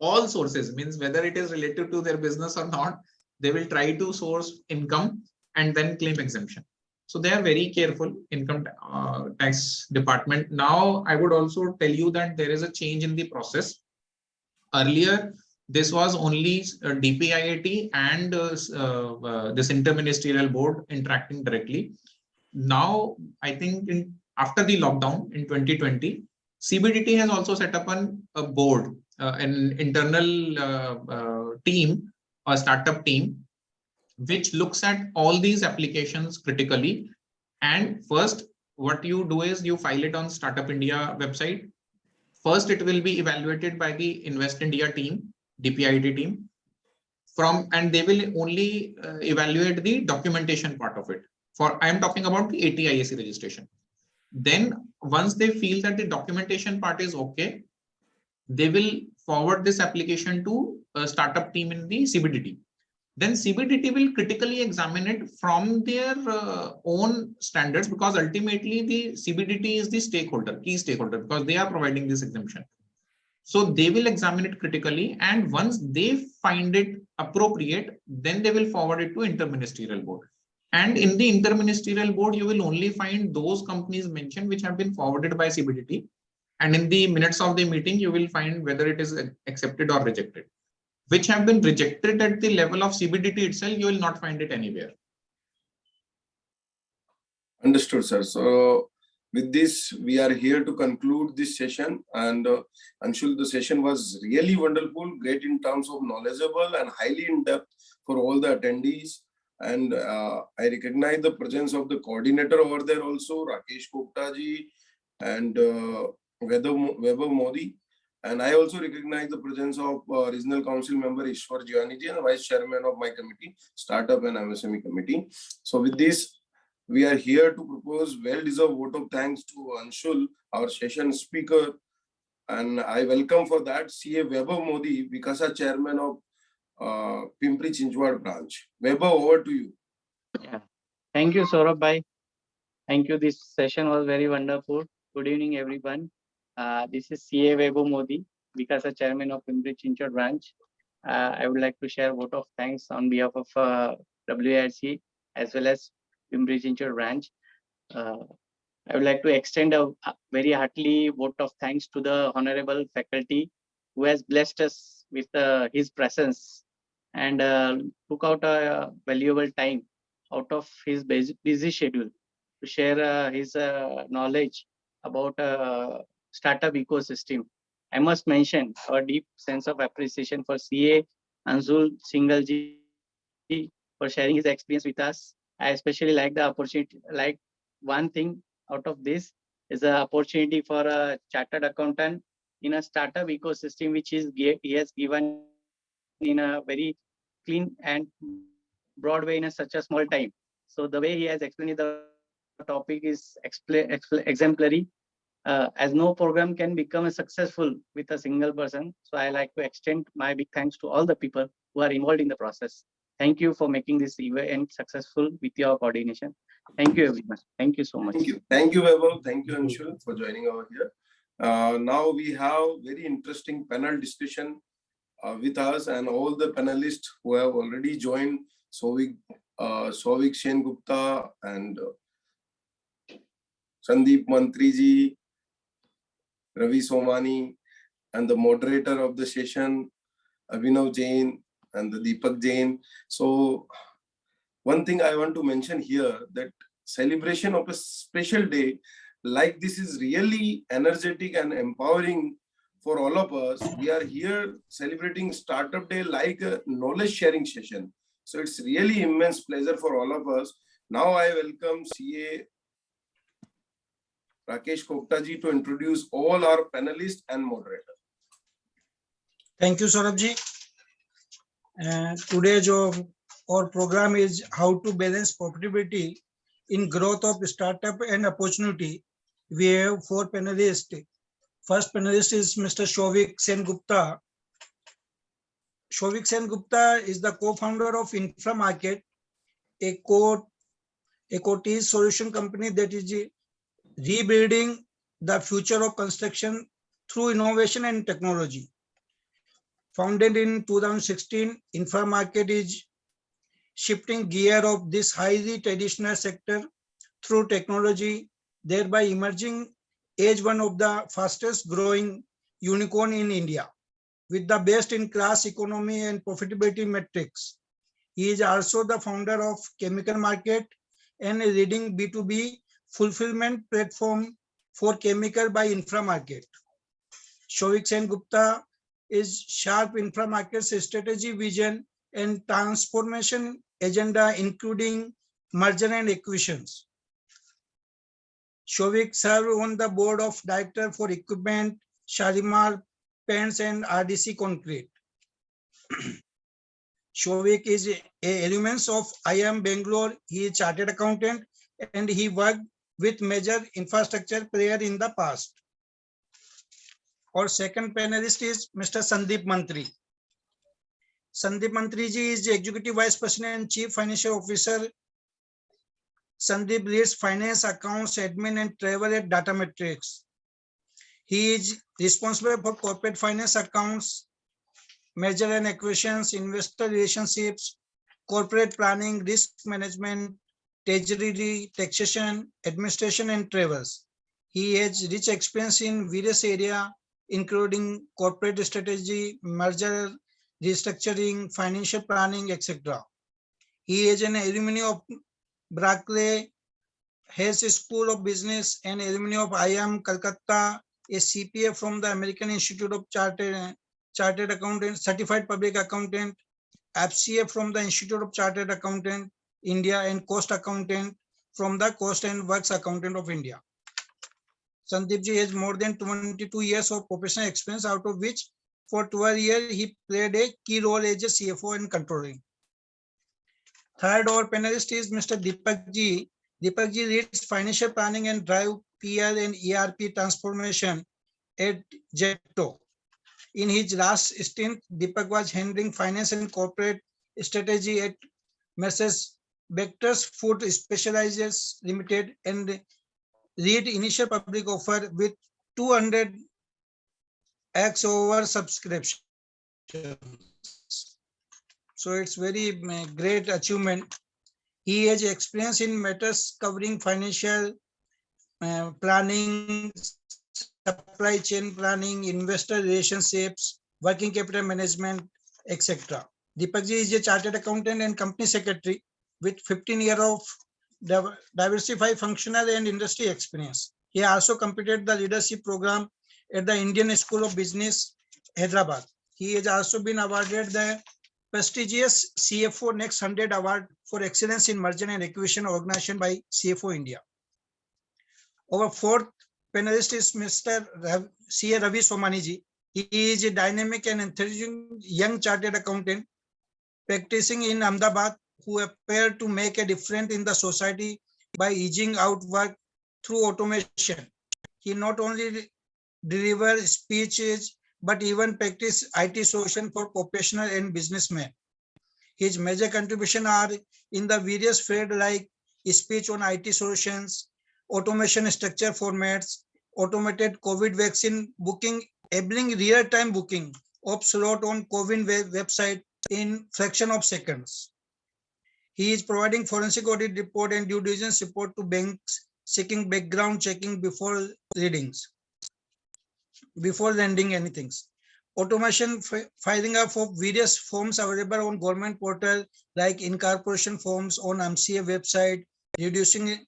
E: All sources means whether it is related to their business or not, they will try to source income and then claim exemption. So they are very careful, income tax department. Now, I would also tell you that there is a change in the process. Earlier, this was only DPIIT and this interministerial board interacting directly. Now, I think after the lockdown in 2020, CBDT has also set up a board, an internal team, a startup team, which looks at all these applications critically. And first, what you do is you file it on Startup India website. First, it will be evaluated by the Invest India team, DPIIT team, and they will only evaluate the documentation part of it. I am talking about the 80 ISE registration. Then once they feel that the documentation part is okay, they will forward this application to a startup team in the CBDT. Then CBDT will critically examine it from their own standards, because ultimately the CBDT is the key stakeholder, because they are providing this exemption. So they will examine it critically, and once they find it appropriate, then they will forward it to interministerial board. And in the interministerial board, you will only find those companies mentioned which have been forwarded by CBDT. And in the minutes of the meeting, you will find whether it is accepted or rejected. Which have been rejected at the level of CBDT itself, you will not find it anywhere.
A: Understood, sir. So with this, we are here to conclude this session. And Anshul, the session was really wonderful, great in terms of knowledgeable and highly in depth for all the attendees. And I recognize the presence of the coordinator over there also, Rakesh Gupta ji and Weber Modi. And I also recognize the presence of Regional Council member Ishwar Jiwaniji and Vice Chairman of my committee, Startup and MSME Committee. So with this, we are here to propose well-deserved vote of thanks to Anshul, our session speaker. And I welcome for that CA Vaibhav Modi, Vikasa Chairman of Pimpri Chinchwad branch. Vaibhav, over to you.
G: Yeah. Thank you, Saurabh bhai. Thank you. This session was very wonderful. Good evening, everyone. This is CA Vaibhav Modi, Vikasa Chairman of Pimpri Chinchwad branch. I would like to share vote of thanks on behalf of WIRC as well as Pimpri Chinchwad branch. I would like to extend a very heartily vote of thanks to the honorable faculty who has blessed us with his presence and took out a valuable time out of his busy schedule to share his knowledge about startup ecosystem. I must mention our deep sense of appreciation for CA Anshul Singhal ji for sharing his experience with us. I especially like the opportunity, like one thing out of this is the opportunity for a chartered accountant in a startup ecosystem, which he has given in a very clean and broad way in such a small time. So the way he has explained the topic is exemplary. As no program can become successful with a single person. So I like to extend my big thanks to all the people who are involved in the process. Thank you for making this event successful with your coordination. Thank you, everyone. Thank you so much.
A: Thank you, Vaibhav. Thank you, Anshul, for joining over here. Now we have very interesting panel discussion with us and all the panelists who have already joined. Souvik, Sengupta and Sandeep, Mantri ji, Ravi, Somani, and the moderator of the session, Abhinav, Jain, and the Deepak, Jain. So one thing I want to mention here, that celebration of a special day like this is really energetic and empowering for all of us. We are here celebrating Startup Day like a knowledge sharing session. So it's really immense pleasure for all of us. Now I welcome CA Rakesh Kopta ji to introduce all our panelists and moderator.
H: Thank you, Saurabh ji. Today our program is how to balance profitability in growth of startup and opportunity. We have 4 panelists. First panelist is Mr. Souvik Sengupta. Souvik Sengupta is the co-founder of Infra Market, a coatis solution company that is rebuilding the future of construction through innovation and technology. Founded in 2016, Infra Market is shifting gear of this highly traditional sector through technology, thereby emerging as one of the fastest growing unicorn in India with the best in class economy and profitability metrics. He is also the founder of Chemical Market and a leading B2B fulfillment platform for chemical by Infra Market. Souvik Sengupta is sharp Infra Market's strategy, vision and transformation agenda, including merger and acquisitions. Souvik served on the board of director for equipment, Shalimar Paints and RDC Concrete. Souvik is a alumnus of IIM Bangalore. He is chartered accountant and he worked with major infrastructure player in the past. Our second panelist is Mr. Sandeep Mantri. Sandeep Mantri ji is the Executive Vice President and Chief Financial Officer. Sandeep leads finance, accounts, admin and travel at Datamatics. He is responsible for corporate finance, accounts, merger and acquisitions, investor relationships, corporate planning, risk management, treasury, taxation, administration and travels. He has rich experience in various areas, including corporate strategy, merger, restructuring, financial planning, etc. He is an alumni of Berkeley, has a School of Business and alumni of IIM Calcutta, a CPA from the American Institute of Chartered Accountant, Certified Public Accountant, FCA from the Institute of Chartered Accountant, India, and Cost Accountant from the Cost and Works Accountant of India. Sandeep ji has more than 22 years of professional experience, out of which for 12 years he played a key role as a CFO and controlling. Third, our panelist is Mr. Deepak ji. Deepak ji leads financial planning and drive PR and ERP transformation at Zepto. In his last stint, Deepak was handling finance and corporate strategy at Messrs. Bector's Food Specializers Limited and lead initial public offer with 200x over subscription. So it's very great achievement. He has experience in matters covering financial planning, supply chain planning, investor relationships, working capital management, etc. Deepak ji is a chartered accountant and company secretary with 15 years of diversified functional and industry experience. He also completed the leadership program at the Indian School of Business, Hyderabad. He has also been awarded the prestigious CFO Next 100 Award for Excellence in Merger and Acquisition organization by CFO India. Our fourth panelist is Mr. C.A. Ravi Somani ji. He is a dynamic and intelligent young chartered accountant practicing in Ahmedabad who appear to make a difference in the society by easing out work through automation. He not only delivers speeches but even practice IT solution for professional and businessmen. His major contributions are in the various fields like speech on IT solutions, automation structure formats, automated COVID vaccine booking, enabling real-time booking of slot on COVID website in fraction of seconds. He is providing forensic audit report and due diligence support to banks seeking background checking before lending anything. Automation filing up of various forms available on government portal like incorporation forms on MCA website, reducing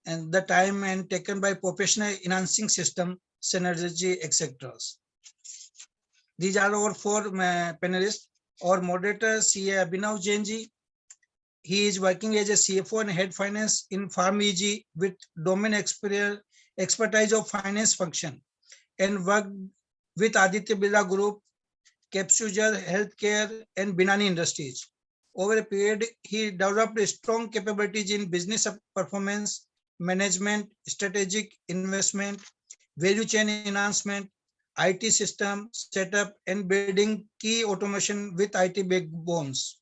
H: and the time and taken by professional enhancing system, synergy, etc. These are our four panelists. Our moderator, CA Abhinav Jain ji. He is working as a CFO and head finance in Pharm EG with domain expertise of finance function and worked with Aditya Birla Group, Capsular Healthcare and Binani Industries. Over a period, he developed strong capabilities in business performance, management, strategic investment, value chain enhancement, IT system setup, and building key automation with IT backbones.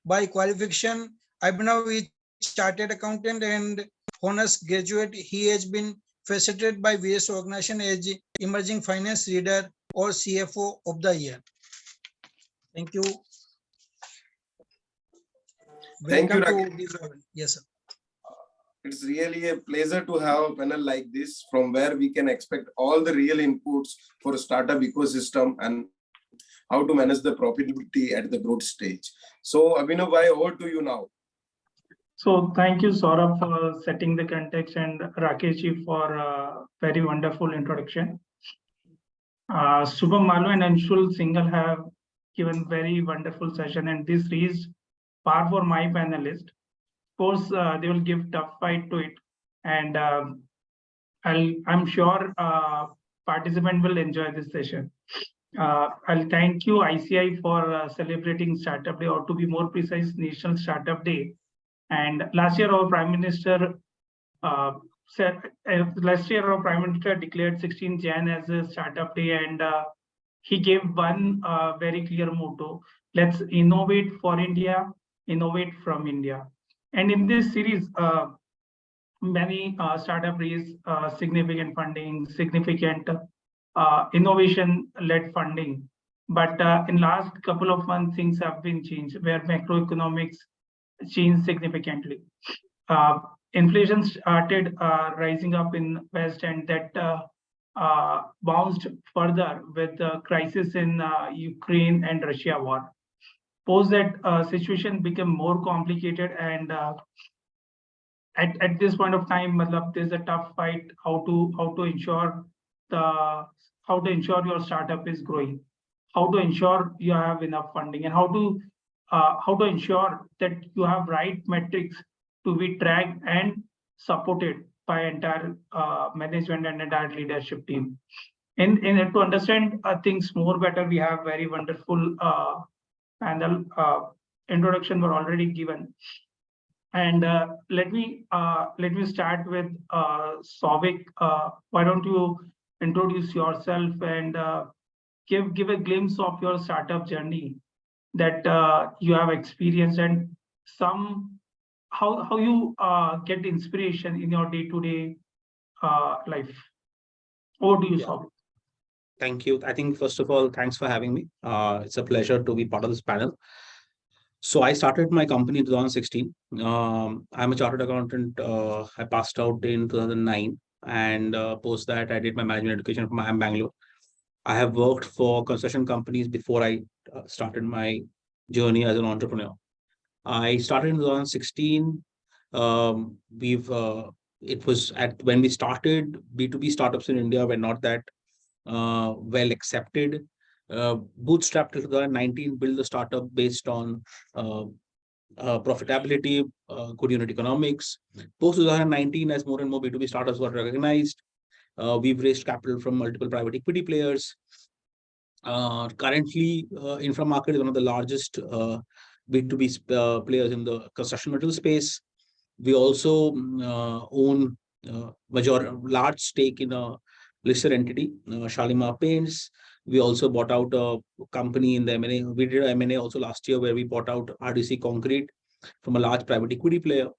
H: By qualification, Abhinav is chartered accountant and honors graduate. He has been facilitated by various organizations as emerging finance leader or CFO of the year. Thank you.
A: Thank you,
H: Welcome
A: Rakesh.
H: to this. Yes, sir.
A: It's really a pleasure to have a panel like this from where we can expect all the real inputs for a startup ecosystem and how to manage the profitability at the growth stage. So Abhinav, over to you now.
I: So thank you, Saurabh, for setting the context and Rakesh ji for a very wonderful introduction. Shubham Maloo and Anshul Singhal have given very wonderful session, and this reached par for my panelist. Of course, they will give tough fight to it, and I'm sure participant will enjoy this session. I'll thank you ICI for celebrating Startup Day, or to be more precise, National Startup Day. And last year, our Prime Minister declared 16 Jain as a Startup Day, and he gave one very clear motto: let's innovate for India, innovate from India. And in this series, many startup raised significant funding, significant innovation-led funding. But in last couple of months, things have been changed, where macroeconomics changed significantly. Inflation started rising up in West, and that bounced further with the crisis in Ukraine and Russia war. Post that situation became more complicated, and at this point of time, there's a tough fight how to ensure your startup is growing, how to ensure you have enough funding, and how to ensure that you have right metrics to be tracked and supported by entire management and entire leadership team. In to understand things more better, we have very wonderful panel. Introduction were already given, and let me start with Souvik. Why don't you introduce yourself and give a glimpse of your startup journey that you have experienced, and some how you get inspiration in your day-to-day life. Over to you,
J: Yeah.
I: Souvik.
J: Thank you. I think, first of all, thanks for having me. It's a pleasure to be part of this panel. So I started my company in 2016. I'm a chartered accountant. I passed out in 2009, and post that I did my management education from IIM Bangalore. I have worked for construction companies before I started my journey as an entrepreneur. I started in 2016. It was at when we started, B2B startups in India were not that well accepted. Bootstrapped till 2019, built the startup based on profitability, good unit economics. Post 2019, as more and more B2B startups were recognized, we've raised capital from multiple private equity players. Currently, Infra market is one of the largest B2B players in the construction material space. We also own large stake in a listed entity, Shalimar Paints. We also bought out a company in the M&A. We did an M&A also last year where we bought out RDC Concrete from a large private equity player.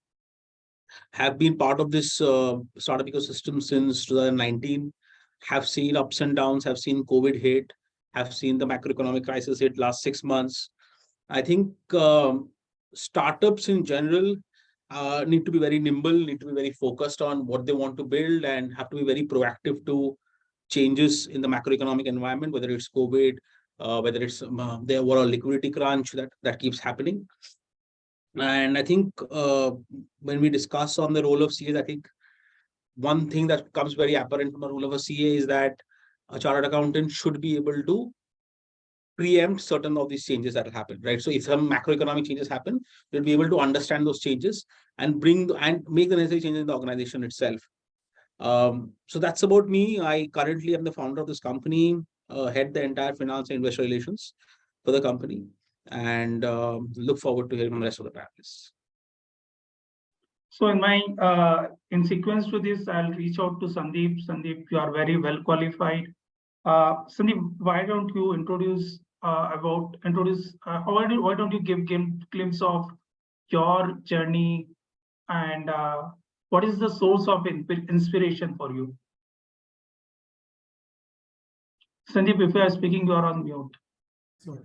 J: Have been part of this startup ecosystem since 2019. Have seen ups and downs. Have seen COVID hit. Have seen the macroeconomic crisis hit last 6 months. I think startups in general need to be very nimble, need to be very focused on what they want to build, and have to be very proactive to changes in the macroeconomic environment, whether it's COVID, whether it's the overall liquidity crunch that keeps happening. And I think when we discuss on the role of CAs, I think one thing that comes very apparent from the role of a CA is that a chartered accountant should be able to preempt certain of these changes that will happen, right? So if some macroeconomic changes happen, you'll be able to understand those changes and make the necessary changes in the organization itself. So that's about me. I currently am the founder of this company, head the entire finance and investor relations for the company, and look forward to hearing from the rest of the panelists.
I: So in sequence to this, I'll reach out to Sandeep. Sandeep, you are very well qualified. Sandeep, why don't you introduce why don't you give glimpse of your journey and what is the source of inspiration for you? Sandeep, if you are speaking, you are on mute.
K: Sorry.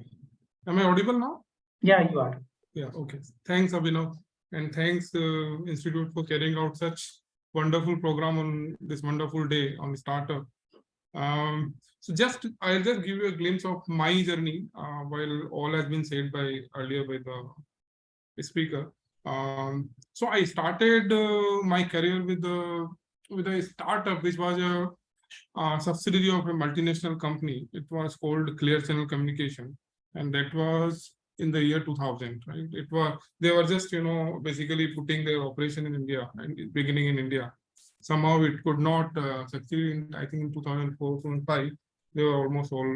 K: Am I audible now?
I: Yeah, you are.
K: Yeah, okay. Thanks, Abhinav. And thanks, Institute, for carrying out such wonderful program on this wonderful day on startup. So I'll just give you a glimpse of my journey while all has been said earlier by the speaker. So I started my career with a startup which was a subsidiary of a multinational company. It was called Clear Channel Communication, and that was in the year 2000. Right? They were just basically putting their operation in India and beginning in India. Somehow it could not succeed. I think in 2004, 2005, they were almost all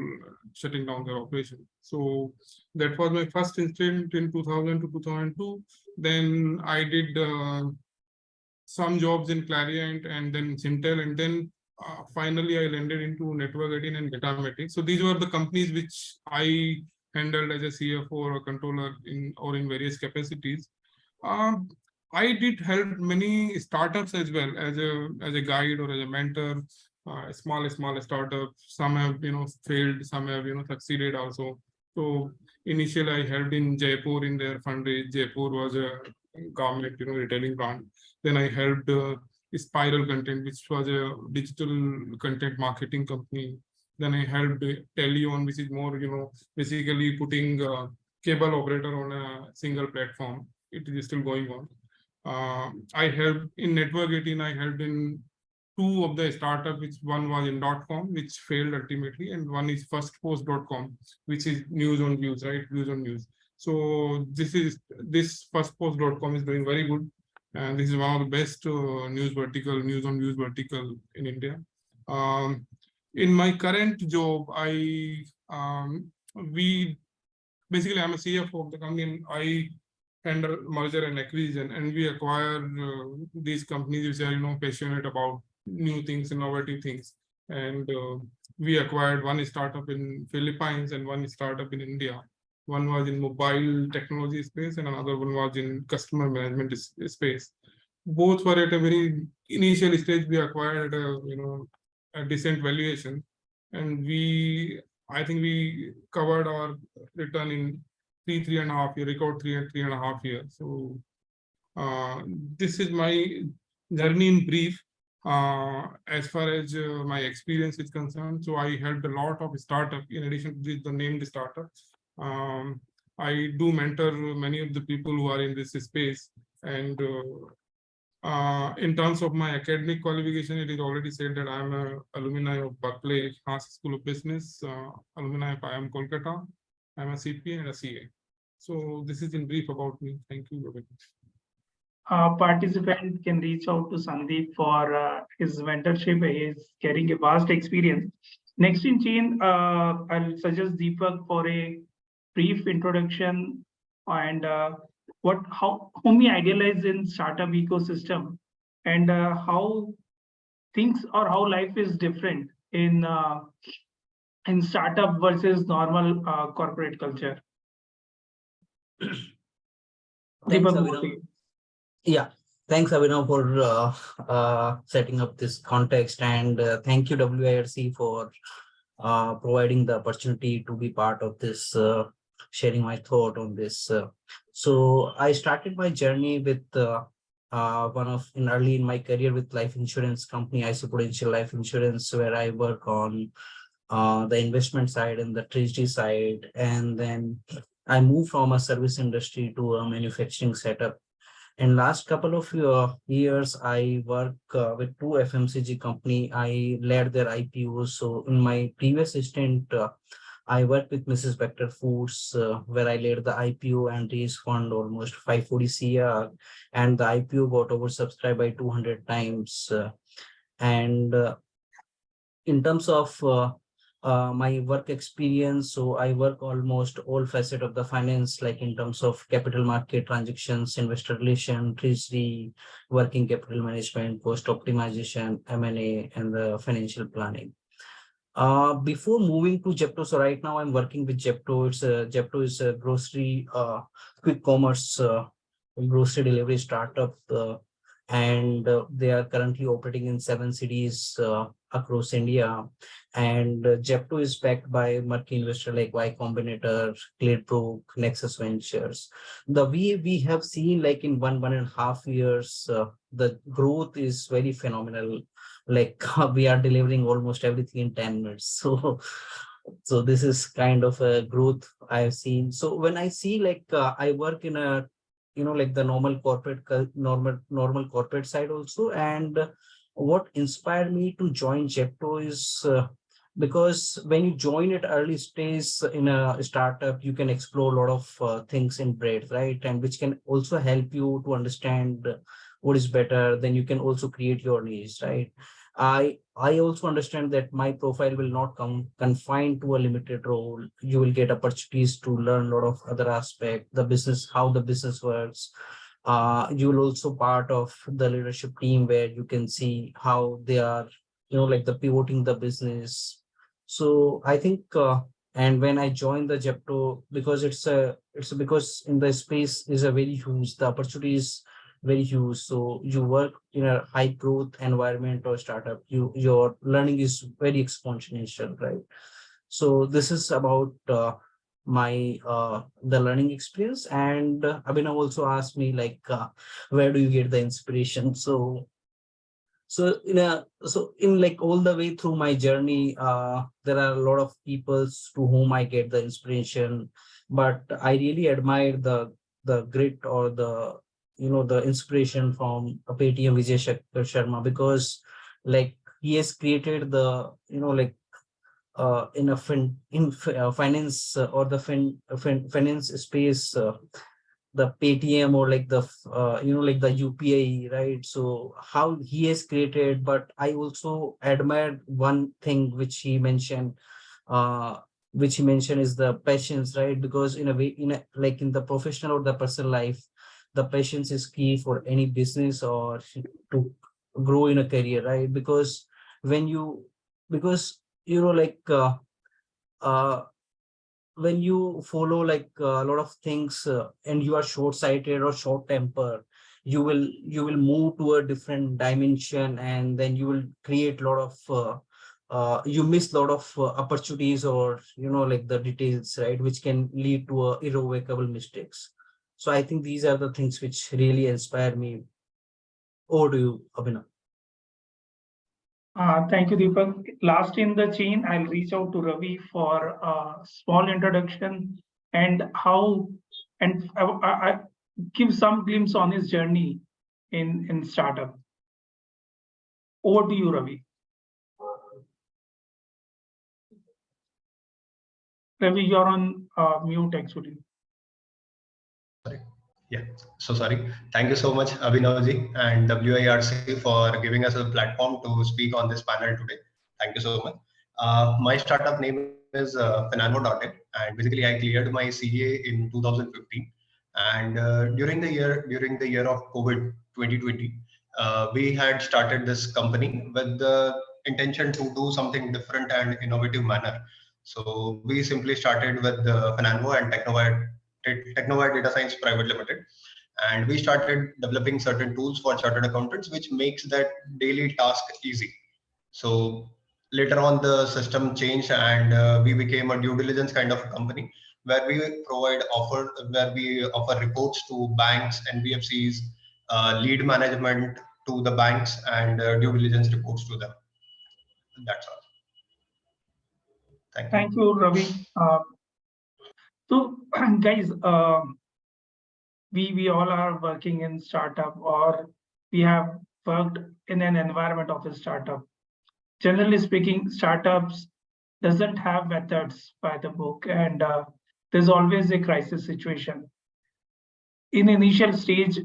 K: shutting down their operation. So that was my first incident in 2000 to 2002. Then I did some jobs in Clariant and then Sintel, and then finally I landed into Network 18 and Datamatics. So these were the companies which I handled as a CFO or a controller in various capacities. I did help many startups as well as a guide or as a mentor. Small startups. Some have failed, some have succeeded also. So initially I helped in Jaipur in their fundraise. Jaipur was a garment retailing brand. Then I helped Spiral Content, which was a digital content marketing company. Then I helped Teleon, which is more basically putting cable operator on a single platform. It is still going on. I helped in Network 18. I helped in 2 of the startup, which one was in .com, which failed ultimately, and one is firstpost.com, which is news on views, right? Views on news. So this firstpost.com is doing very good, and this is one of the best news on news vertical in India. In my current job, we basically I'm a CFO of the company, and I handle merger and acquisition, and we acquire these companies which are passionate about new things, innovative things, and we acquired one startup in Philippines and one startup in India. One was in mobile technology space and another one was in customer management space. Both were at a very initial stage. We acquired at a decent valuation, and I think we covered our return in 3.5 years, record 3.5 years. So this is my journey in brief. As far as my experience is concerned, so I helped a lot of startups in addition to the named startups. I do mentor many of the people who are in this space, and in terms of my academic qualification, it is already said that I am an alumni of Berkeley Haas School of Business, alumni of IIM Kolkata. I am a CPA and a CA. So this is in brief about me. Thank you very much.
I: Participant can reach out to Sandeep for his mentorship. He is carrying a vast experience. Next in chain, I'll suggest Deepak for a brief introduction and whom he idealized in startup ecosystem, and how things or how life is different in startup versus normal corporate culture.
L: Thanks,
I: Deepak,
L: Abhinav. Yeah, thanks, Abhinav, for setting up this context, and thank you, WIRC, for providing the opportunity to be part of this, sharing my thought on this. So I started my journey with early in my career with life insurance company, ICICI Prudential Life Insurance, where I work on the investment side and the treasury side, and then I moved from a service industry to a manufacturing setup. In last couple of years, I work with two FMCG company. I led their IPOs. So in my previous stint, I worked with Mrs. Bector Foods, where I led the IPO and raised fund almost 540 CR, and the IPO got oversubscribed by 200 times. And in terms of my work experience, so I work almost all facets of the finance, like in terms of capital market transactions, investor relation, treasury, working capital management, cost optimization, M&A, and the financial planning. Before moving to Zepto, so right now I'm working with Zepto. Zepto is a grocery, quick commerce, grocery delivery startup, and they are currently operating in 7 cities across India. And Zepto is backed by marquee investor like Y Combinator, Clearbrook, Nexus Ventures. The way we have seen, like in 1.5 years, the growth is very phenomenal. Like we are delivering almost everything in 10 minutes. So this is kind of a growth I've seen. So when I see, like I work in a, like the normal corporate side also. And what inspired me to join Zepto is because when you join at early stage in a startup, you can explore a lot of things in breadth, right? And which can also help you to understand what is better. Then you can also create your niche, right? I also understand that my profile will not come confined to a limited role. You will get opportunities to learn a lot of other aspects, the business, how the business works. You will also part of the leadership team where you can see how they are, like the pivoting the business. So I think, and when I joined the Zepto, because it's because in the space is a very huge, the opportunity is very huge. So you work in a high growth environment or startup, your learning is very exponential, right? So this is about my the learning experience. And Abhinav also asked me, like where do you get the inspiration? So in like all the way through my journey, there are a lot of people to whom I get the inspiration, but I really admire the grit or the the inspiration from Paytm Vijay Shankar Sharma, because like he has created the like in a finance or the finance space, the Paytm or like the like the UPI, right? So how he has created, but I also admired one thing which he mentioned, uh, is the patience, right? Because in a way, like in the professional or the personal life, the patience is key for any business or to grow in a career, right? Because when you, because like uh when you follow like a lot of things and you are short-sighted or short-tempered, you will move to a different dimension, and then you will create a lot of you miss a lot of opportunities, or like the details, right, which can lead to irrevocable mistakes. So I think these are the things which really inspire me. Over to you, Abhinav.
I: Thank you, Deepak. Last in the chain, I'll reach out to Ravi for a small introduction and how, and I give some glimpse on his journey in startup. Over to you, Ravi. Ravi, you're on mute actually.
M: Sorry. Yeah, so sorry. Thank you so much, Abhinavji and WIRC for giving us a platform to speak on this panel today. Thank you so much. My startup name is Finanvo.in, and basically I cleared my CA in 2015. And during the year of COVID 2020, we had started this company with the intention to do something different and innovative manner. So we simply started with Finanvo and Technovide Data Science Private Limited, and we started developing certain tools for chartered accountants, which makes that daily task easy. So later on, the system changed, and we became a due diligence kind of company where we offer reports to banks, NBFCs, lead management to the banks, and due diligence reports to them. That's all. Thank you.
I: Thank you, Ravi. So, guys, we all are working in startup, or we have worked in an environment of a startup. Generally speaking, startups doesn't have methods by the book, and there's always a crisis situation. In initial stage,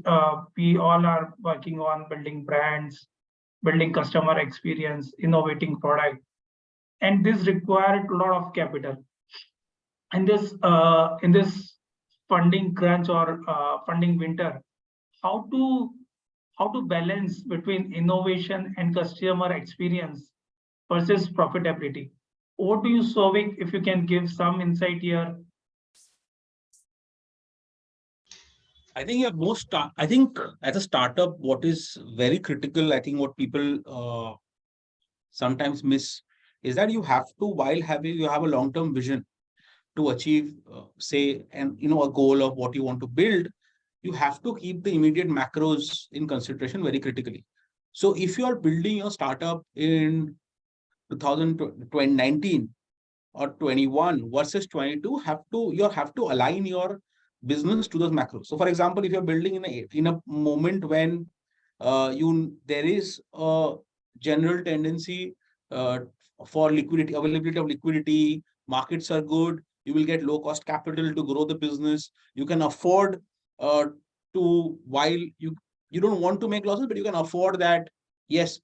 I: we all are working on building brands, building customer experience, innovating product, and this required a lot of capital. And in this funding crunch or funding winter, how to balance between innovation and customer experience versus profitability? Over to you, Souvik, if you can give some insight here.
J: I think I think as a startup, what is very critical, I think what people sometimes miss is that you have to, while you have a long-term vision to achieve, say, a goal of what you want to build, you have to keep the immediate macros in consideration very critically. So if you are building your startup in 2019 or 21 versus 22, you have to align your business to those macros. So for example, if you're building in a moment when there is a general tendency for liquidity, availability of liquidity, markets are good, you will get low cost capital to grow the business. You can afford while you don't want to make losses, but you can afford that. Yes,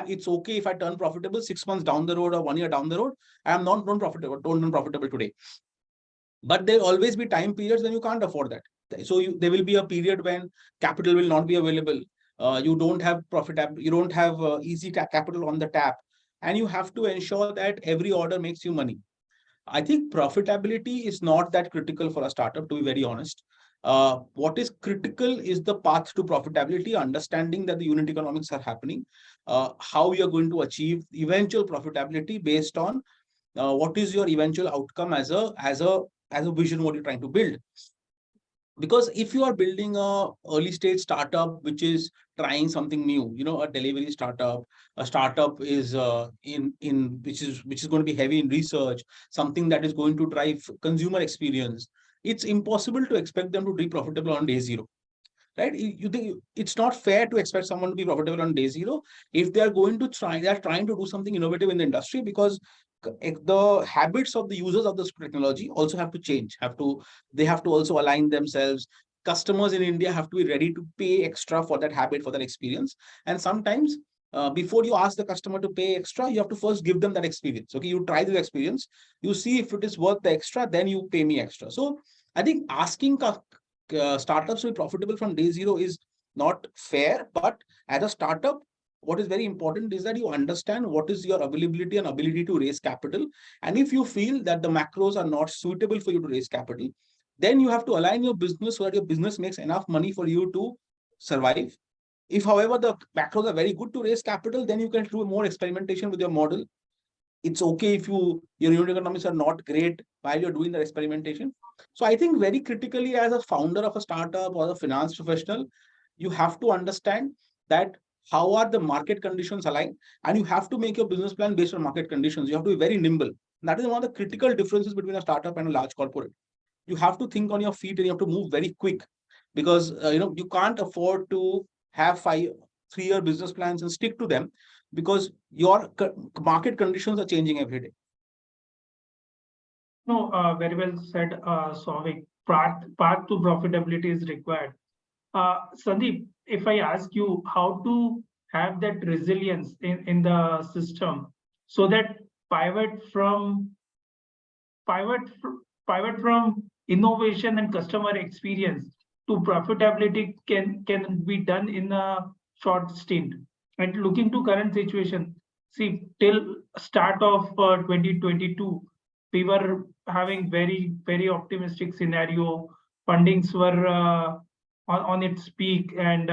J: it's okay if I turn profitable 6 months down the road or 1 year down the road. I am not profitable today. But there will always be time periods when you can't afford that. So there will be a period when capital will not be available. You don't have you don't have easy capital on the tap, and you have to ensure that every order makes you money. I think profitability is not that critical for a startup, to be very honest. What is critical is the path to profitability, understanding that the unit economics are happening, how you are going to achieve eventual profitability based on what is your eventual outcome as a vision, what you're trying to build. Because if you are building a early stage startup which is trying something new, a delivery startup, a startup is which is going to be heavy in research, something that is going to drive consumer experience, it's impossible to expect them to be profitable on day zero. Right? You think it's not fair to expect someone to be profitable on day zero if they are trying to do something innovative in the industry, because the habits of the users of this technology also have to change. They have to also align themselves. customers in India have to be ready to pay extra for that habit, for that experience. And sometimes before you ask the customer to pay extra, you have to first give them that experience. Okay, you try the experience, you see if it is worth the extra, then you pay me extra. So I think asking startups to be profitable from day zero is not fair. But as a startup, what is very important is that you understand what is your availability and ability to raise capital. And if you feel that the macros are not suitable for you to raise capital, then you have to align your business so that your business makes enough money for you to survive. If, however, the macros are very good to raise capital, then you can do more experimentation with your model. It's okay if your unit economics are not great while you're doing the experimentation. So I think very critically, as a founder of a startup or a finance professional, you have to understand that how are the market conditions aligned, and you have to make your business plan based on market conditions. You have to be very nimble. And that is one of the critical differences between a startup and a large corporate. You have to think on your feet and you have to move very quick, because you can't afford to have 3-year business plans and stick to them, because your market conditions are changing every day.
I: No, very well said, Souvik. Path to profitability is required. Sandeep, if I ask you how to have that resilience in the system, so that pivot from innovation and customer experience to profitability can be done in a short stint. And looking to current situation, see, till start of 2022, we were having very optimistic scenario. Fundings were on its peak, and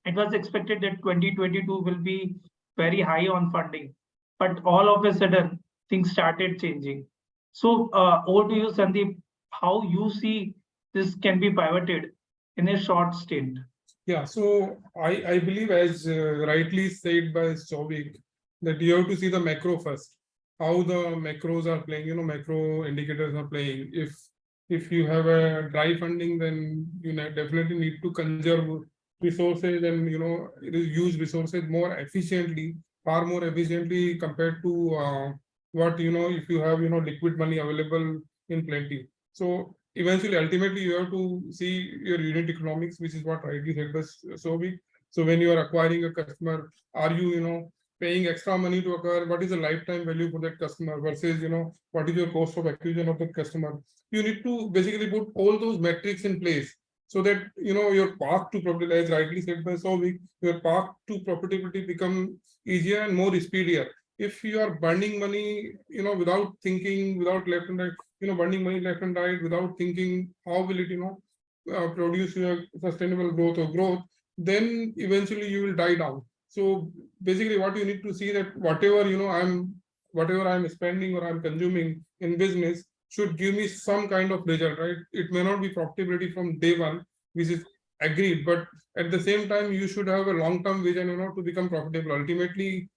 I: it was expected that 2022 will be very high on funding. But all of a sudden, things started changing. So over to you, Sandeep, how you see this can be pivoted in a short stint?
K: Yeah, so I believe, as rightly said by Souvik, that you have to see the macro first, how the macros are playing, macro indicators are playing. If you have a dry funding, then you definitely need to conserve resources and use resources more efficiently, far more efficiently compared to what if you have liquid money available in plenty. So eventually, ultimately, you have to see your unit economics, which is what rightly said by Souvik. So when you are acquiring a customer, are you paying extra money to acquire? What is the lifetime value for that customer versus what is your cost of acquisition of that customer? You need to basically put all those metrics in place, so that your path to profitability, as rightly said by Souvik, your path to profitability become easier and more speedier. If you are burning money, without thinking, without left and right, burning money left and right without thinking how will it produce your sustainable growth, then eventually you will die down. So basically what you need to see, that whatever I'm spending or I'm consuming in business should give me some kind of result, right? It may not be profitability from day one, which is agreed, but at the same time you should have a long-term vision to become profitable. Ultimately,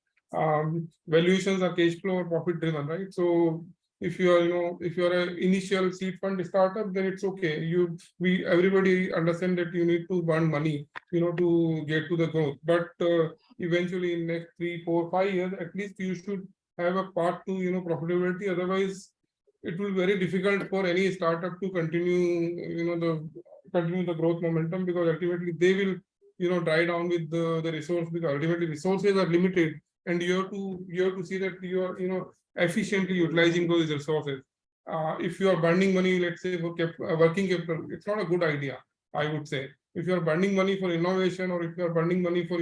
K: valuations are cash flow or profit driven, right? So if you are an initial seed fund startup, then it's okay. Everybody understand that you need to burn money to get to the growth, but eventually in next 3, 4, 5 years at least you should have a path to profitability. Otherwise it will be very difficult for any startup to continue the growth momentum, because ultimately they will dry down with the resource, because ultimately resources are limited, and you have to see that you are efficiently utilizing those resources. If you are burning money, let's say for working capital, it's not a good idea, I would say. If you are burning money for innovation, or if you are burning money for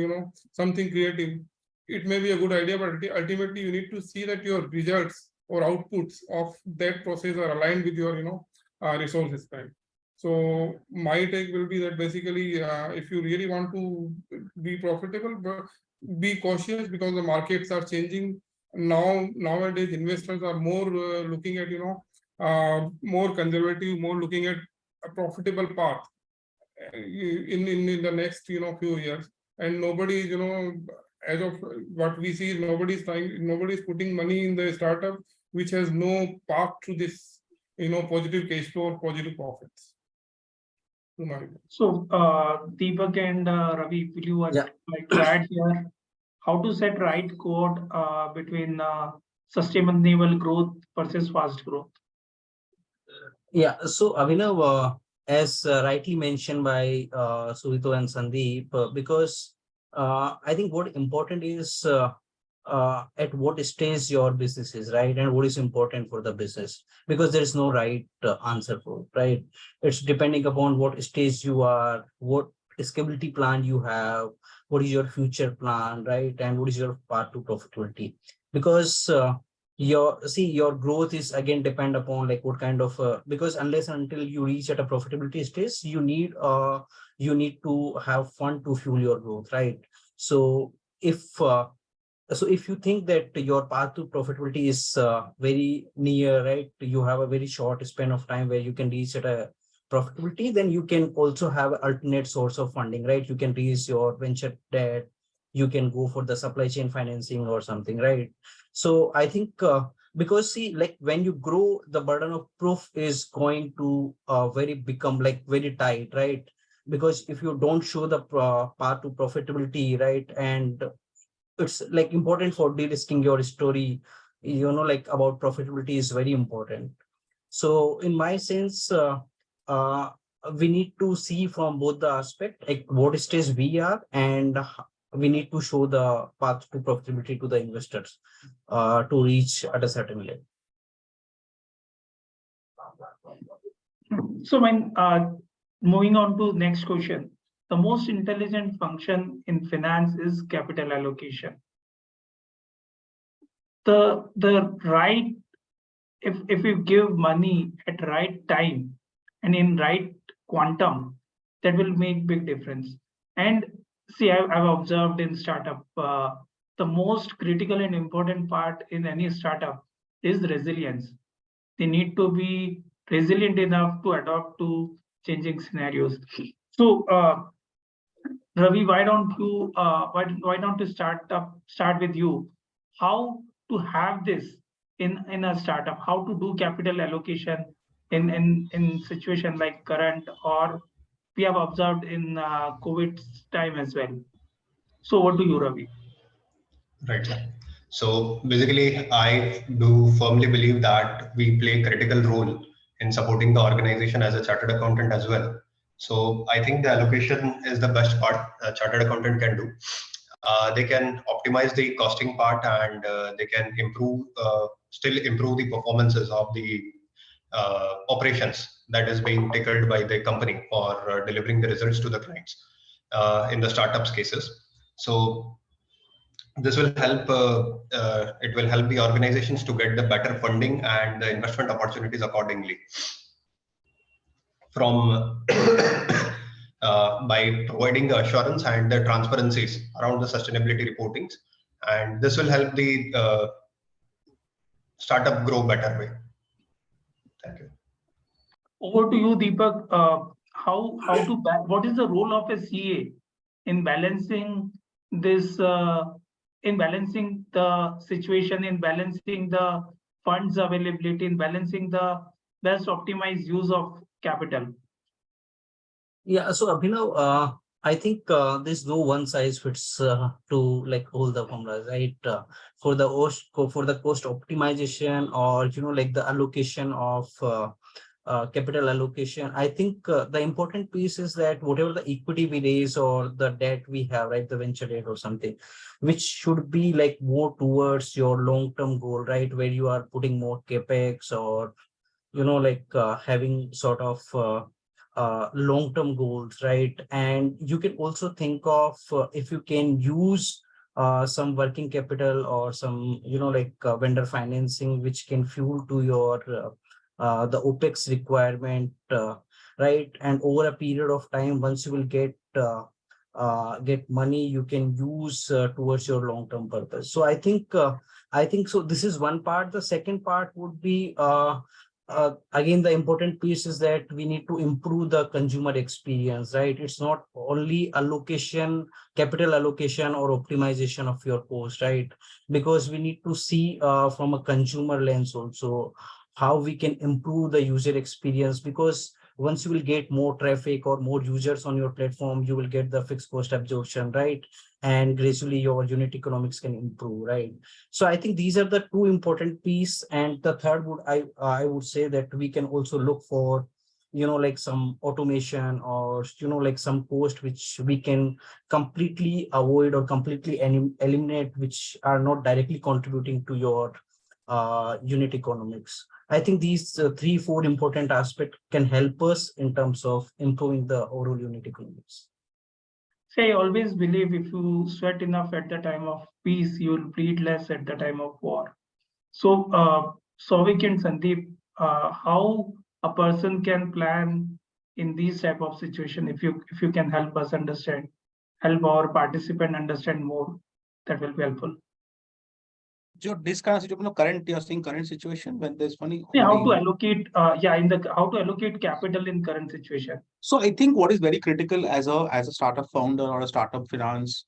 K: something creative, it may be a good idea, but ultimately you need to see that your results or outputs of that process are aligned with your resources spent. So my take will be that basically if you really want to be profitable, but be cautious, because the markets are changing. Nowadays investors are more looking at more conservative, more looking at a profitable path in the next few years, and nobody as of what we see, nobody's putting money in the startup which has no path to this positive cash flow or positive profits.
I: So Deepak and Ravi, will you like to add here how to set right chord between sustainable growth versus fast growth?
L: Yeah, so Abhinav, as rightly mentioned by Suvito and Sandeep, because I think what important is at what stage your business is, right? And what is important for the business, because there is no right answer for it, right? It's depending upon what stage you are, what scalability plan you have, what is your future plan, right? And what is your path to profitability? Because your growth is again depend upon like what kind of because unless and until you reach at a profitability stage, you need to have fund to fuel your growth, right? So if if you think that your path to profitability is very near, right, you have a very short span of time where you can reach at a profitability, then you can also have an alternate source of funding, right? You can raise your venture debt, you can go for the supply chain financing or something, right? So I think because see, like when you grow, the burden of proof is going to very become like very tight, right? Because if you don't show the path to profitability, right, and it's like important for de-risking your story, like about profitability is very important. So in my sense, uh, we need to see from both the aspect, like what stage we are, and we need to show the path to profitability to the investors to reach at a certain level.
I: So when moving on to next question, the most intelligent function in finance is capital allocation. The right, if you give money at right time and in right quantum, that will make big difference. And see, I've observed in startup, the most critical and important part in any startup is resilience. They need to be resilient enough to adapt to changing scenarios. So Ravi, why don't you start with you? How to have this in a startup? How to do capital allocation in situation like current, or we have observed in COVID time as well. So what do you, Ravi?
M: Right. So basically, I do firmly believe that we play a critical role in supporting the organization as a chartered accountant as well. So I think the allocation is the best part a chartered accountant can do. They can optimize the costing part, and they can still improve the performances of the operations that is being taken by the company for delivering the results to the clients in the startups cases. So this will help it will help the organizations to get the better funding and the investment opportunities accordingly from by providing the assurance and the transparencies around the sustainability reportings, and this will help the startup grow better way. Thank you.
I: Over to you, Deepak. What is the role of a CA in balancing this, in balancing the situation, in balancing the funds availability, in balancing the best optimized use of capital?
L: Yeah, so Abhinav, I think there's no one size fits to like all the formulas, right? For the cost optimization, or like the allocation of capital allocation, I think the important piece is that whatever the equity we raise or the debt we have, right, the venture debt or something, which should be like more towards your long-term goal, right, where you are putting more capex, or like having sort of long-term goals, right? And you can also think of if you can use some working capital or some like vendor financing, which can fuel to your the OPEX requirement, right? And over a period of time, once you will get money, you can use towards your long-term purpose. So I think so. This is one part. The second part would be again, the important piece is that we need to improve the consumer experience, right? It's not only capital allocation or optimization of your cost, right? Because we need to see from a consumer lens also how we can improve the user experience, because once you will get more traffic or more users on your platform, you will get the fixed cost absorption, right? And gradually your unit economics can improve, right? So I think these are the two important pieces. And the third would I would say that we can also look for like some automation or, like some cost which we can completely avoid or completely eliminate, which are not directly contributing to your unit economics. I think these 3-4 important aspects can help us in terms of improving the overall unit economics.
I: See, I always believe if you sweat enough at the time of peace, you will bleed less at the time of war. So, Souvik and Sandeep, how a person can plan in these type of situation, if you can help us understand, help our participant understand more, that will be helpful.
J: So this kind of situation, current, you're saying current situation when there's money.
I: Yeah, how to allocate, how to allocate capital in current situation.
J: So I think what is very critical as a startup founder or a startup finance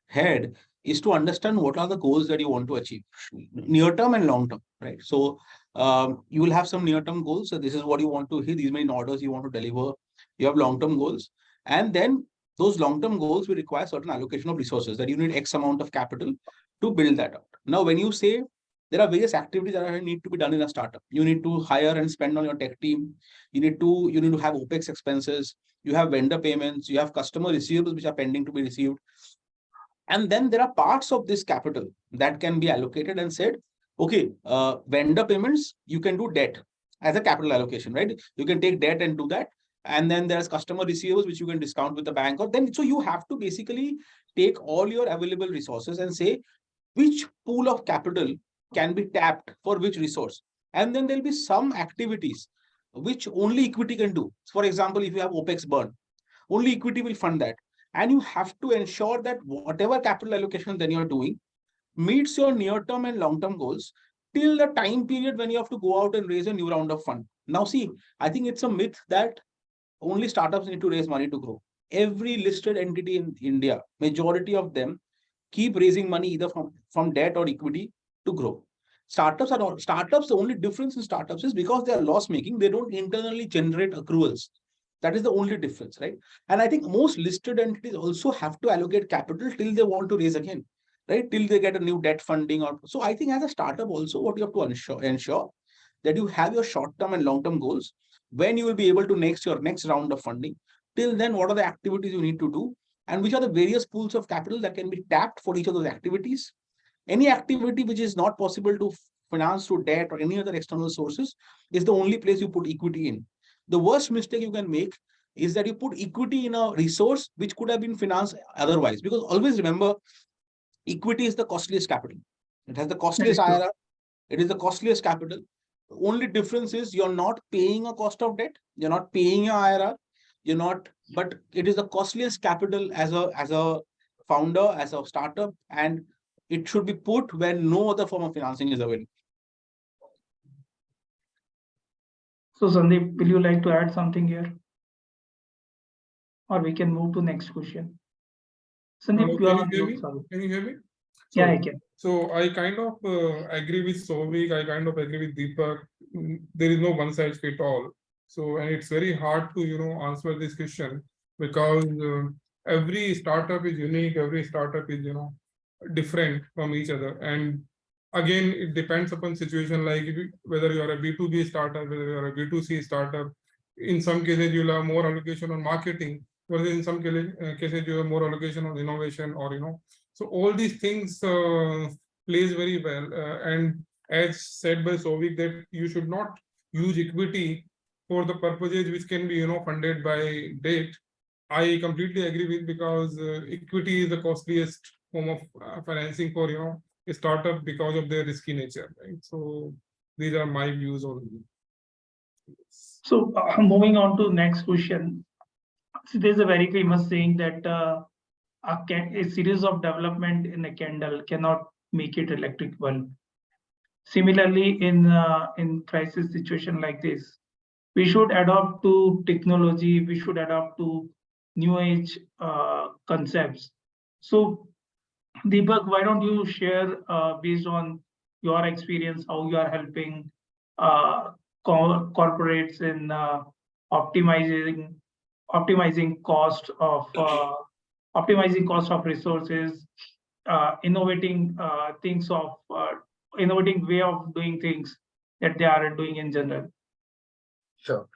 J: head is to understand what are the goals that you want to achieve, near term and long term, right? So you will have some near term goals. So this is what you want to hit. These many orders you want to deliver. You have long term goals, and then those long term goals will require certain allocation of resources that you need X amount of capital to build that out. Now, when you say there are various activities that need to be done in a startup, you need to hire and spend on your tech team. You need to have OPEX expenses. You have vendor payments. You have customer receivables which are pending to be received. And then there are parts of this capital that can be allocated and said, okay, vendor payments, you can do debt as a capital allocation, right? You can take debt and do that. And then there's customer receivables, which you can discount with the bank. Or then, so you have to basically take all your available resources and say, which pool of capital can be tapped for which resource. And then there'll be some activities which only equity can do. For example, if you have OPEX burn, only equity will fund that. And you have to ensure that whatever capital allocation then you're doing meets your near-term and long-term goals till the time period when you have to go out and raise a new round of fund. Now, see, I think it's a myth that only startups need to raise money to grow. Every listed entity in India, majority of them keep raising money either from debt or equity to grow. Startups, the only difference in startups is because they are loss making, they don't internally generate accruals. That is the only difference, right? And I think most listed entities also have to allocate capital till they want to raise again, right? Till they get a new debt funding. Or so I think as a startup also, what you have to ensure that you have your short-term and long-term goals, when you will be able to your next round of funding. Till then, what are the activities you need to do, and which are the various pools of capital that can be tapped for each of those activities. Any activity which is not possible to finance through debt or any other external sources is the only place you put equity in. The worst mistake you can make is that you put equity in a resource which could have been financed otherwise. Because always remember, equity is the costliest capital. It has the costliest IRR. It is the costliest capital. The only difference is you're not paying a cost of debt. You're not paying your IRR. You're not, but it is the costliest capital as a founder, as a startup, and it should be put when no other form of financing is available.
I: So Sandeep, will you like to add something here? Or we can move to next question. Sandeep,
K: Can you hear me?
I: So, yeah, I can.
K: So I kind of agree with Souvik, I kind of agree with Deepak. There is no one size fit all. So, and it's very hard to, answer this question because every startup is unique, every startup is, different from each other. And again, it depends upon situation, like whether you are a B2B startup, whether you are a B2C startup. In some cases, you'll have more allocation on marketing, whereas in some cases, you have more allocation on innovation or, so all these things plays very well. And as said by Souvik, that you should not use equity for the purposes which can be, funded by debt. I completely agree with, because equity is the costliest form of financing for, a startup because of their risky nature, right? So these are my views on it.
I: So moving on to next question. So there's a very famous saying that a series of development in a candle cannot make it electric bulb. Similarly, in crisis situation like this, we should adopt to technology. We should adopt to new age concepts. So, Deepak, why don't you share based on your experience how you are helping corporates in optimizing cost of resources, innovating innovating way of doing things that they are doing in general.
L: Sure.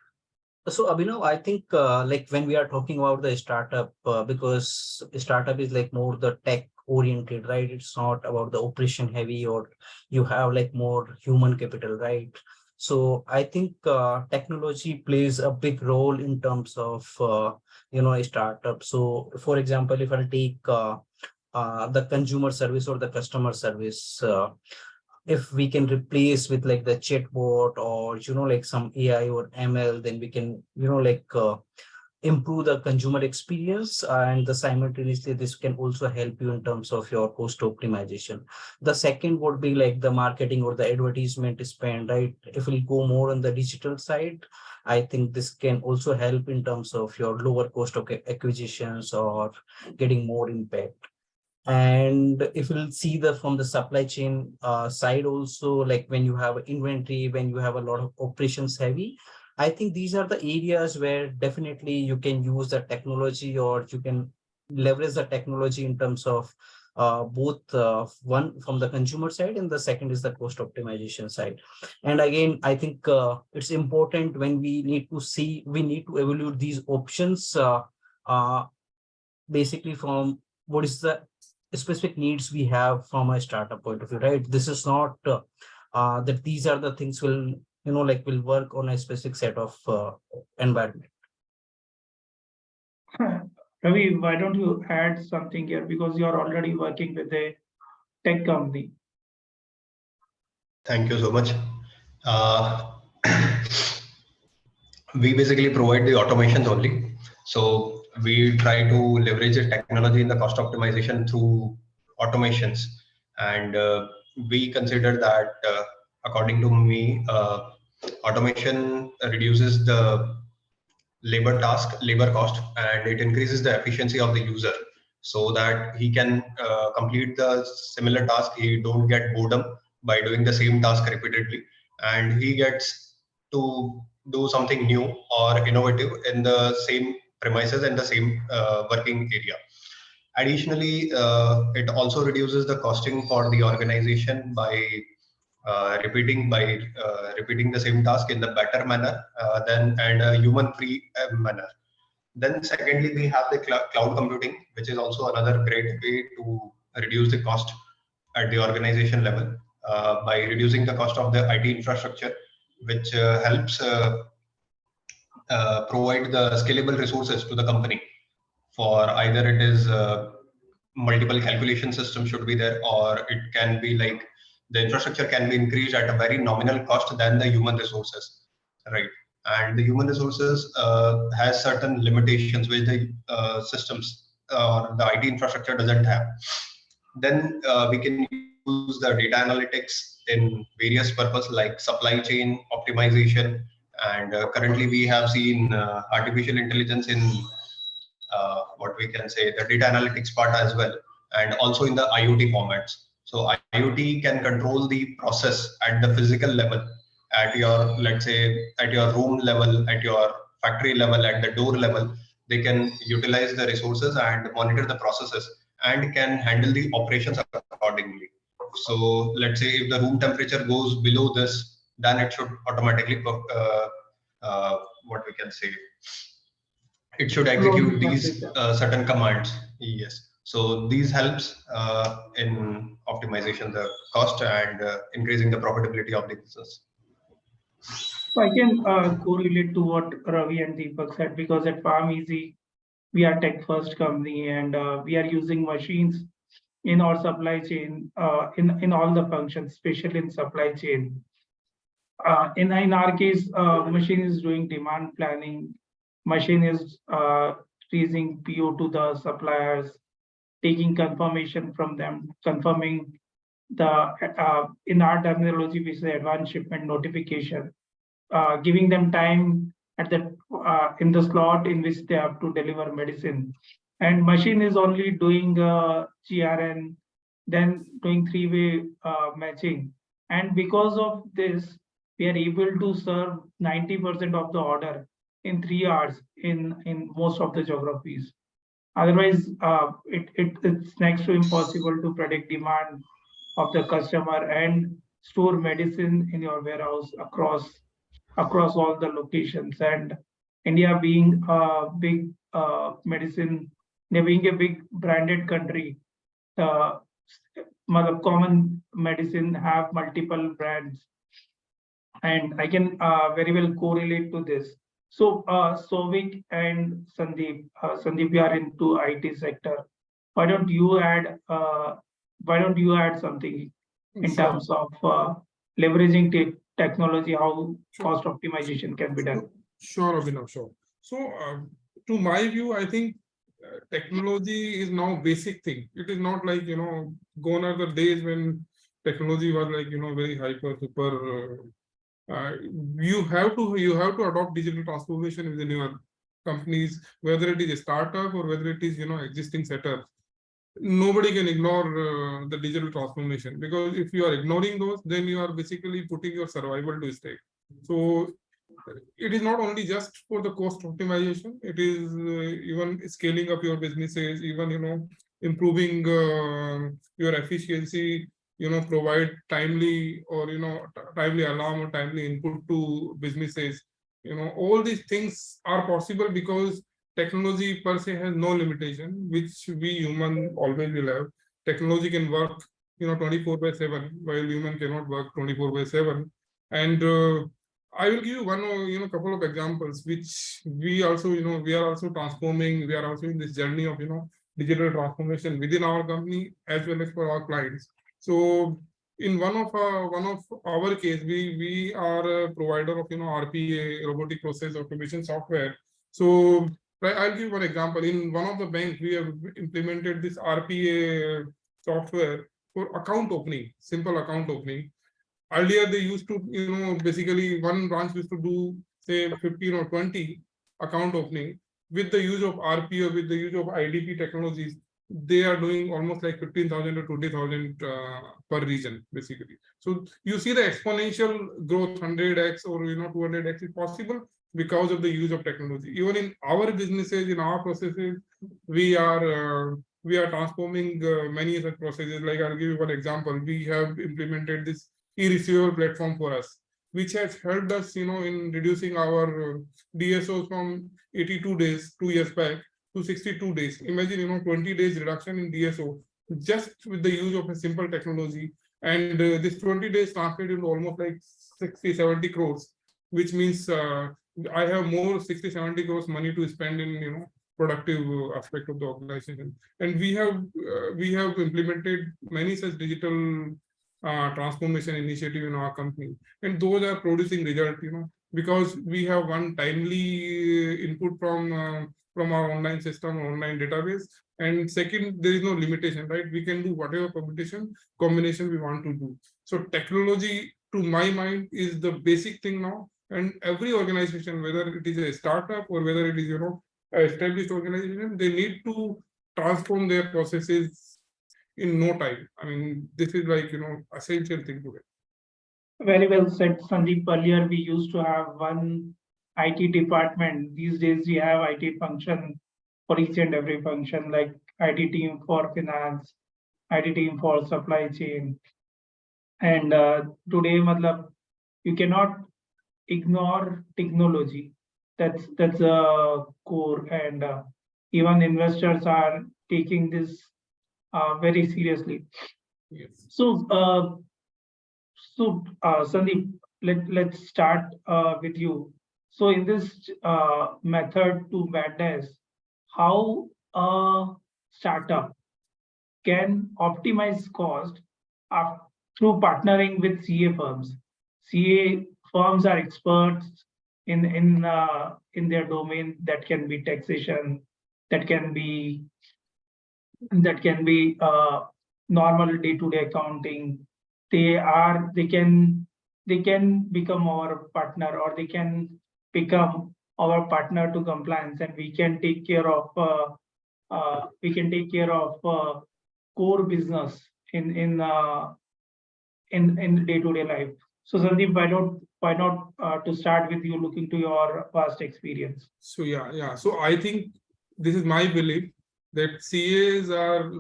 L: So Abhinav, I think like when we are talking about the startup, because startup is like more the tech oriented, right? It's not about the operation heavy, or you have like more human capital, right? So I think technology plays a big role in terms of a startup. So for example, if I take the consumer service or the customer service, if we can replace with like the chatbot or like some AI or ML, then we can improve the consumer experience, and the simultaneously this can also help you in terms of your cost optimization. The second would be like the marketing or the advertisement spend, right? If we go more on the digital side, I think this can also help in terms of your lower cost of acquisitions or getting more impact. And if you'll see the from the supply chain side also, like when you have inventory, when you have a lot of operations heavy, I think these are the areas where definitely you can use the technology, or you can leverage the technology in terms of both one from the consumer side, and the second is the cost optimization side. And again, I think it's important when we need to evaluate these options uh, basically from what is the specific needs we have from a startup point of view, right? This is not that these are the things will will work on a specific set of environment.
I: Ravi, why don't you add something here, because you're already working with a tech company.
M: Thank you so much. We basically provide the automations only. So we try to leverage the technology in the cost optimization through automations. And we consider that, according to me, automation reduces the labor cost, and it increases the efficiency of the user, so that he can complete the similar task. He don't get boredom by doing the same task repeatedly, and he gets to do something new or innovative in the same premises and the same working area. Additionally, it also reduces the costing for the organization by repeating the same task in the better manner than and a human-free manner. Then secondly, we have the cloud computing, which is also another great way to reduce the cost at the organization level by reducing the cost of the IT infrastructure, which helps provide the scalable resources to the company. For either it is multiple calculation systems should be there, or it can be like the infrastructure can be increased at a very nominal cost than the human resources, right? And the human resources has certain limitations which the systems or the IT infrastructure doesn't have. Then we can use the data analytics in various purposes like supply chain optimization, and currently we have seen artificial intelligence in what we can say the data analytics part as well, and also in the IoT formats. So IoT can control the process at the physical level, at your, let's say, at your room level, at your factory level, at the door level. They can utilize the resources and monitor the processes, and can handle the operations accordingly. So let's say if the room temperature goes below this, then it should automatically what we can say, it should execute these certain commands. Yes. So these helps in optimization the cost and increasing the profitability of the business.
I: So I can correlate to what Ravi and Deepak said, because at Pharm Easy, we are tech first company, and we are using machines in our supply chain, in all the functions, especially in supply chain. In our case, machine is doing demand planning, machine is raising PO to the suppliers, taking confirmation from them, confirming the in our terminology we say advance shipment notification, giving them time at the in the slot in which they have to deliver medicine. And machine is only doing GRN, then doing three-way matching. And because of this, we are able to serve 90% of the order in 3 hours in most of the geographies. Otherwise, it's next to impossible to predict demand of the customer and store medicine in your warehouse across all the locations. And India being a big medicine, being a big branded country, common medicine have multiple brands, and I can very well correlate to this. So Souvik and Sandeep, Sandeep, you are into IT sector. Why don't you add something in
K: Sure.
I: terms of leveraging technology, how cost optimization can be done?
K: Sure, Abhinav, sure. So, to my view, I think technology is now basic thing. It is not like, gone are the days when technology was like, very hyper, super. You have to adopt digital transformation within your companies, whether it is a startup or whether it is, existing setup. Nobody can ignore the digital transformation, because if you are ignoring those, then you are basically putting your survival to stake. So it is not only just for the cost optimization, it is even scaling up your businesses, even improving your efficiency, provide timely or timely alarm or timely input to businesses. All these things are possible because technology per se has no limitation, which we human always will have. Technology can work 24/7, while human cannot work 24/7. And I will give you one couple of examples which we also we are also transforming. We are also in this journey of digital transformation within our company as well as for our clients. So in one of our case, we are a provider of RPA, robotic process automation software. So I'll give one example. In one of the banks, we have implemented this RPA software for account opening, simple account opening. Earlier, they used to, basically one branch used to do say 15 or 20 account opening. With the use of RPA, with the use of IDP technologies, they are doing almost like 15,000 or 20,000 per region, basically. So you see the exponential growth, 100x or 200x is possible because of the use of technology. Even in our businesses, in our processes, we are transforming many such processes. Like I'll give you one example. We have implemented this e-receiver platform for us, which has helped us, in reducing our DSOs from 82 days 2 years back to 62 days. Imagine, 20 days reduction in DSO just with the use of a simple technology. And this 20 days translated into almost like 60-70 crores, which means I have more 60-70 crores money to spend in, productive aspect of the organization. And we have implemented many such digital transformation initiative in our company, and those are producing result, because we have one timely input from our online system, online database, and second, there is no limitation, right? We can do whatever combination we want to do. So technology, to my mind, is the basic thing now, and every organization, whether it is a startup or whether it is an established organization, they need to transform their processes in no time. I mean, this is like, essential thing to it.
I: Very well said, Sandeep. Earlier, we used to have one IT department. These days, we have IT function for each and every function, like IT team for finance, IT team for supply chain. And today, you cannot ignore technology. That's a core, and even investors are taking this very seriously.
K: Yes.
I: So, Sandeep, let's start with you. So, in this method to madness, how a startup can optimize cost through partnering with CA firms? CA firms are experts in their domain. That can be taxation, that can be normal day-to-day accounting. They can become our partner, or they can become our partner to compliance, and we can take care of core business in day-to-day life. So Sandeep, why not to start with you, looking to your past experience?
K: So yeah. So I think this is my belief that CAs are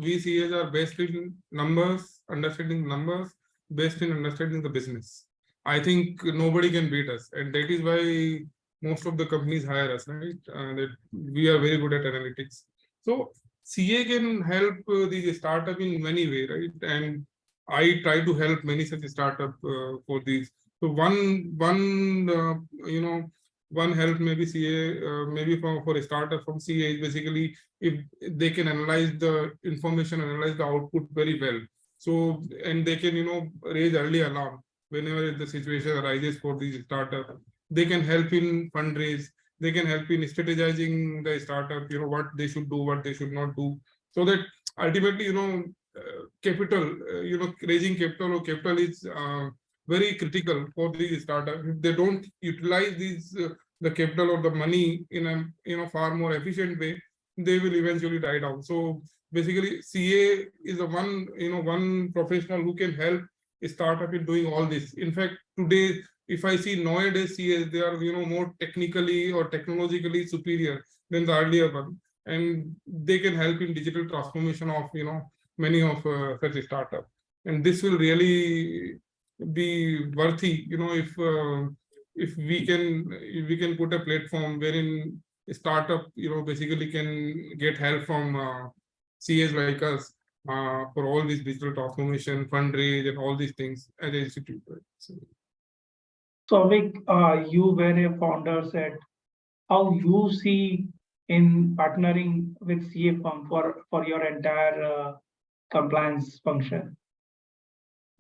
K: best in numbers, understanding numbers, best in understanding the business. I think nobody can beat us, and that is why most of the companies hire us, right? That we are very good at analytics. So CA can help the startup in many ways, right? And I try to help many such startup for these. So one help maybe CA, maybe for a startup from CA is basically if they can analyze the information, analyze the output very well. So, and they can, raise early alarm whenever the situation arises for these startup. They can help in fundraise. They can help in strategizing the startup, what they should do, what they should not do. So that ultimately, capital, raising capital or capital is very critical for the startup. If they don't utilize these the capital or the money in a far more efficient way, they will eventually die down. So basically, CA is the one professional who can help a startup in doing all this. In fact, today, if I see nowadays CAs, they are more technically or technologically superior than the earlier one, and they can help in digital transformation of many of such startups. And this will really be worthy, if we can put a platform wherein a startup basically can get help from CAs like us for all this digital transformation, fundraise, and all these things as an institute. Right? So,
I: Souvik, you were a founder at how you see in partnering with CA firm for your entire compliance function.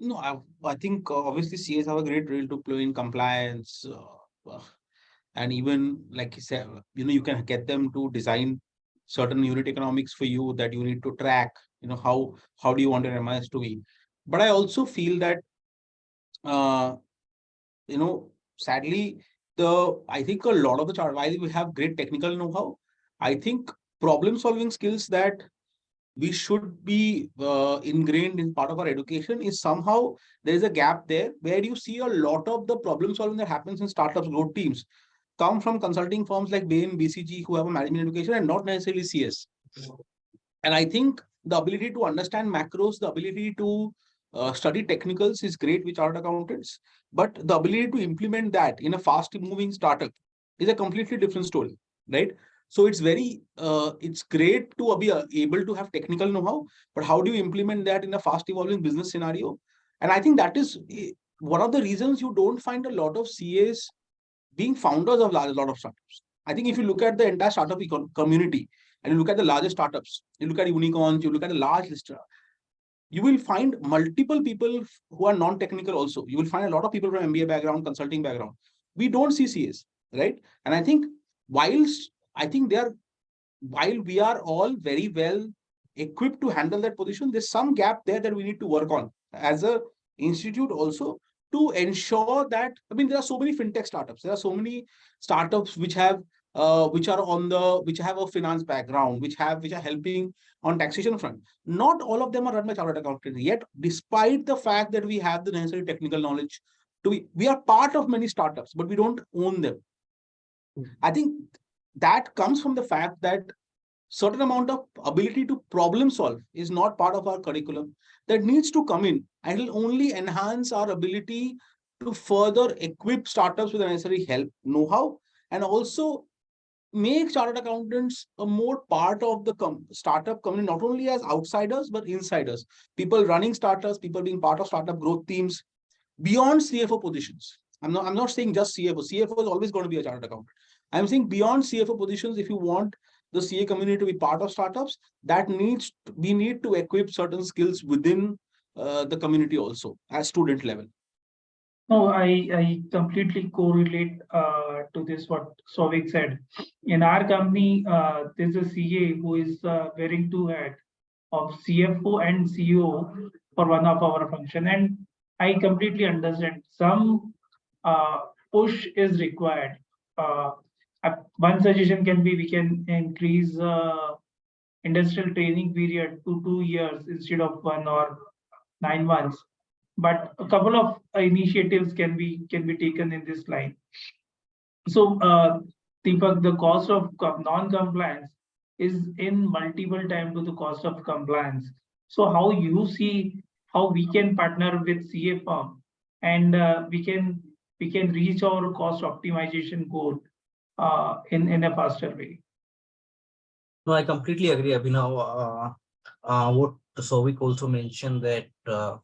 J: No, I think obviously CAs have a great role to play in compliance, and even like you said, you can get them to design certain unit economics for you that you need to track. How do you want your MIS to be? But I also feel that sadly, I think a lot of the chart, while we have great technical know-how, I think problem-solving skills that we should be ingrained in part of our education is somehow there is a gap there where you see a lot of the problem solving that happens in startups, growth teams come from consulting firms like Bain, BCG, who have a management education and not necessarily CS. And I think the ability to understand macros, the ability to study technicals is great with chartered accountants, but the ability to implement that in a fast moving startup is a completely different story, right? So it's it's great to be able to have technical know-how, but how do you implement that in a fast evolving business scenario? And I think that is one of the reasons you don't find a lot of CAs being founders of a lot of startups. I think if you look at the entire startup community and you look at the largest startups, you look at unicorns, you look at the large list, you will find multiple people who are non-technical also. You will find a lot of people from MBA background, consulting background. We don't see CAs, right? And I think while we are all very well equipped to handle that position, there's some gap there that we need to work on as a institute also to ensure that, there are so many fintech startups. There are so many startups which have which have a finance background, which are helping on taxation front. Not all of them are run by chartered accountants. Yet, despite the fact that we have the necessary technical knowledge, we are part of many startups, but we don't own them. I think that comes from the fact that certain amount of ability to problem solve is not part of our curriculum. That needs to come in, and it will only enhance our ability to further equip startups with the necessary help, know-how, and also make chartered accountants a more part of the startup community, not only as outsiders, but insiders. People running startups, people being part of startup growth teams, beyond CFO positions. I'm not saying just CFO. CFO is always going to be a chartered accountant. I'm saying beyond CFO positions, if you want the CA community to be part of startups, we need to equip certain skills within the community also at student level.
I: No, I completely correlate to this what Souvik said. In our company, there's a CA who is wearing two hats of CFO and CEO for one of our function, and I completely understand some push is required. One suggestion can be we can increase industrial training period to 2 years instead of 1 or 9 months. But a couple of initiatives can be taken in this line. So, Deepak, the cost of non-compliance is in multiple times to the cost of compliance. So, how you see how we can partner with CA firm and we can reach our cost optimization goal in a faster way.
L: No, I completely agree, Abhinav. What Souvik also mentioned that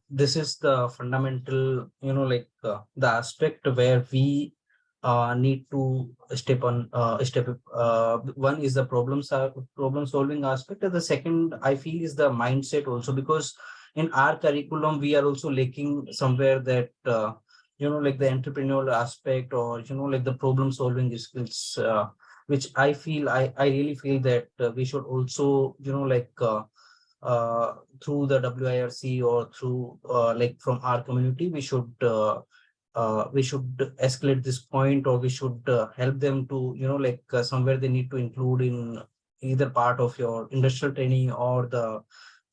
L: this is the fundamental, the aspect where we need to step. One is the problem solving aspect, and the second I feel is the mindset also, because in our curriculum we are also lacking somewhere that like the entrepreneurial aspect, or like the problem solving skills. Which I really feel that we should also, through the WIRC or through like from our community, we should escalate this point, or we should help them to, somewhere they need to include in either part of your industrial training or the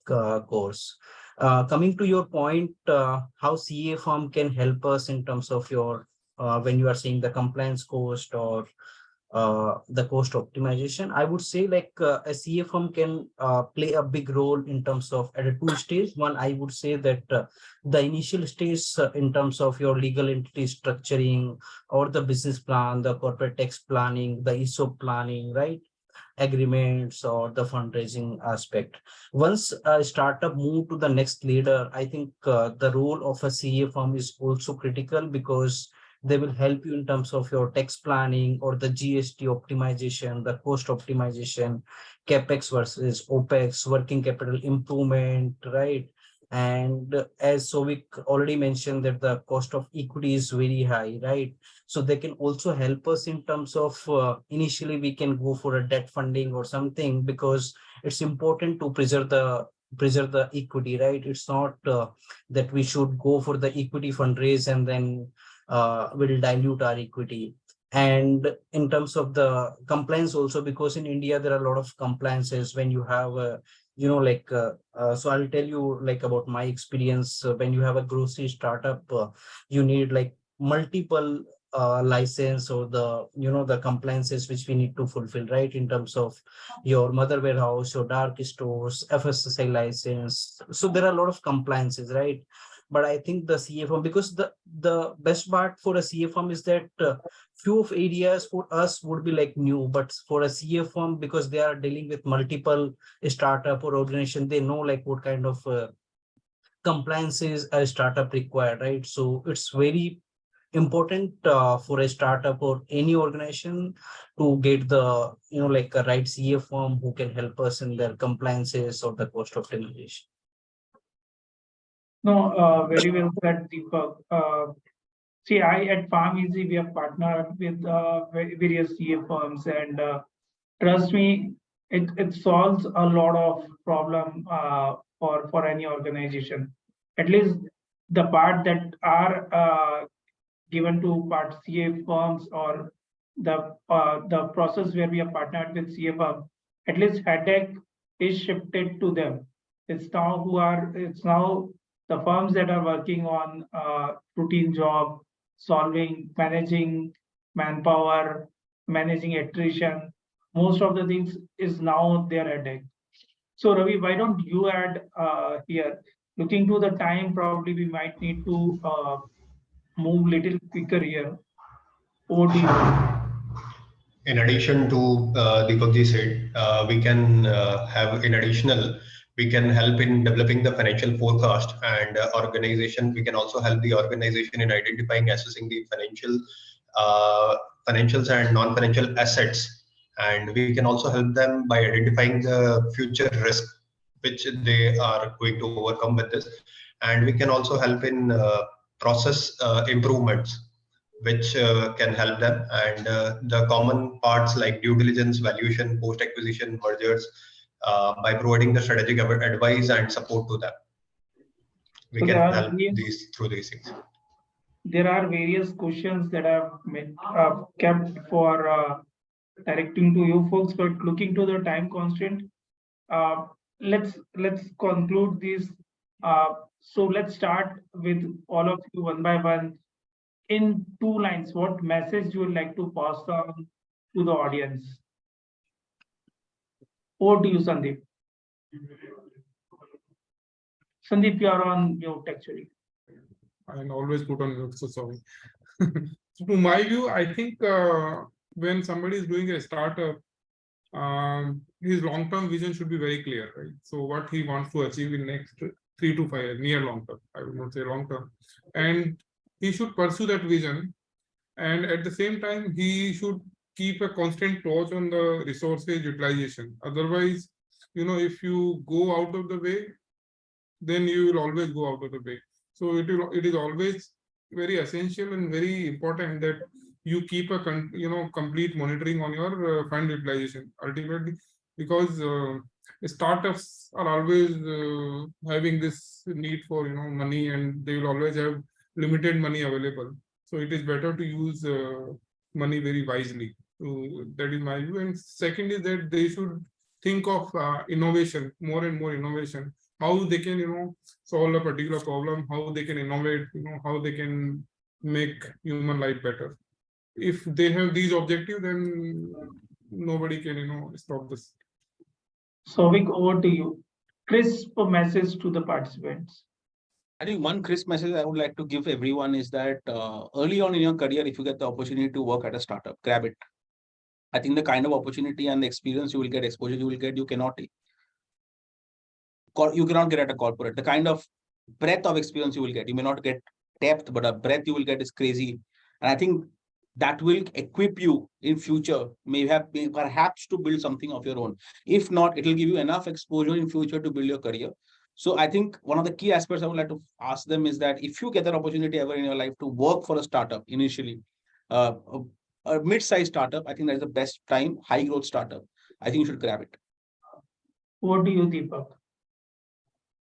L: course. Coming to your point, how CA firm can help us in terms of your when you are saying the compliance cost or the cost optimization, I would say like a CA firm can play a big role in terms of at a two stage. One, I would say that the initial stage in terms of your legal entity structuring or the business plan, the corporate tax planning, the ESOP planning, right? Agreements or the fundraising aspect. Once a startup move to the next leader, I think the role of a CA firm is also critical, because they will help you in terms of your tax planning or the GST optimization, the cost optimization, capex versus opex, working capital improvement, right? And as Souvik already mentioned, that the cost of equity is very high, right? So they can also help us in terms of initially we can go for a debt funding or something, because it's important to preserve the equity, right? It's not that we should go for the equity fundraise and then will dilute our equity. And in terms of the compliance also, because in India there are a lot of compliances when you have a so I'll tell you like about my experience. When you have a grocery startup, you need like multiple license or the the compliances which we need to fulfill, right? In terms of your mother warehouse, your dark stores, FSSAI license. So there are a lot of compliances, right? But I think the CA firm, because the best part for a CA firm is that few of areas for us would be like new, but for a CA firm, because they are dealing with multiple startup or organization, they know like what kind of compliances a startup required, right? So it's very important for a startup or any organization to get the like a right CA firm who can help us in their compliances or the cost optimization.
I: No, very well said, Deepak. See, at Pharm Easy, we have partnered with various CA firms, and trust me, it solves a lot of problem for any organization. At least the part that are given to part CA firms, or the process where we are partnered with CA firm, at least headache is shifted to them. It's now the firms that are working on routine job, managing manpower, managing attrition. Most of the things is now their headache. So Ravi, why don't you add here? Looking to the time, probably we might need to move little quicker here. Over to you.
M: In addition to Deepak ji said, we can have in additional, we can help in developing the financial forecast and organization. We can also help the organization in identifying, assessing the financials and non-financial assets. And we can also help them by identifying the future risk which they are going to overcome with this. And we can also help in process improvements which can help them, and the common parts like due diligence, valuation, post-acquisition, mergers, by providing the strategic advice and support to them. We
I: So
M: can help through these things.
I: There are various questions that I've kept for directing to you folks, but looking to the time constraint, let's conclude this. So let's start with all of you one by one. In 2 lines, what message you would like to pass on to the audience? Over to you, Sandeep. Sandeep, you are on mute actually.
K: I always put on mute, so sorry. So to my view, I think when somebody is doing a startup, his long-term vision should be very clear, right? So what he wants to achieve in next 3 to 5 years, near long-term, I would not say long-term, and he should pursue that vision. And at the same time, he should keep a constant watch on the resources utilization. Otherwise, if you go out of the way, then you will always go out of the way. So it is always very essential and very important that you keep a complete monitoring on your fund utilization ultimately, because startups are always having this need for money, and they will always have limited money available. So it is better to use money very wisely. So that is my view. And second is that they should think of innovation, more and more innovation, how they can solve a particular problem, how they can innovate, how they can make human life better. If they have these objectives, then nobody can stop this.
I: Souvik, over to you. Crisp message to the participants.
J: I think one crisp message I would like to give everyone is that early on in your career, if you get the opportunity to work at a startup, grab it. I think the kind of opportunity and the experience you will get, exposure you will get, you cannot get at a corporate. The kind of breadth of experience you will get, you may not get depth, but a breadth you will get is crazy. And I think that will equip you in future, perhaps to build something of your own. If not, it will give you enough exposure in future to build your career. So I think one of the key aspects I would like to ask them is that if you get an opportunity ever in your life to work for a startup initially, a mid-sized startup, I think that is the best time, high growth startup. I think you should grab it.
I: What do you, Deepak?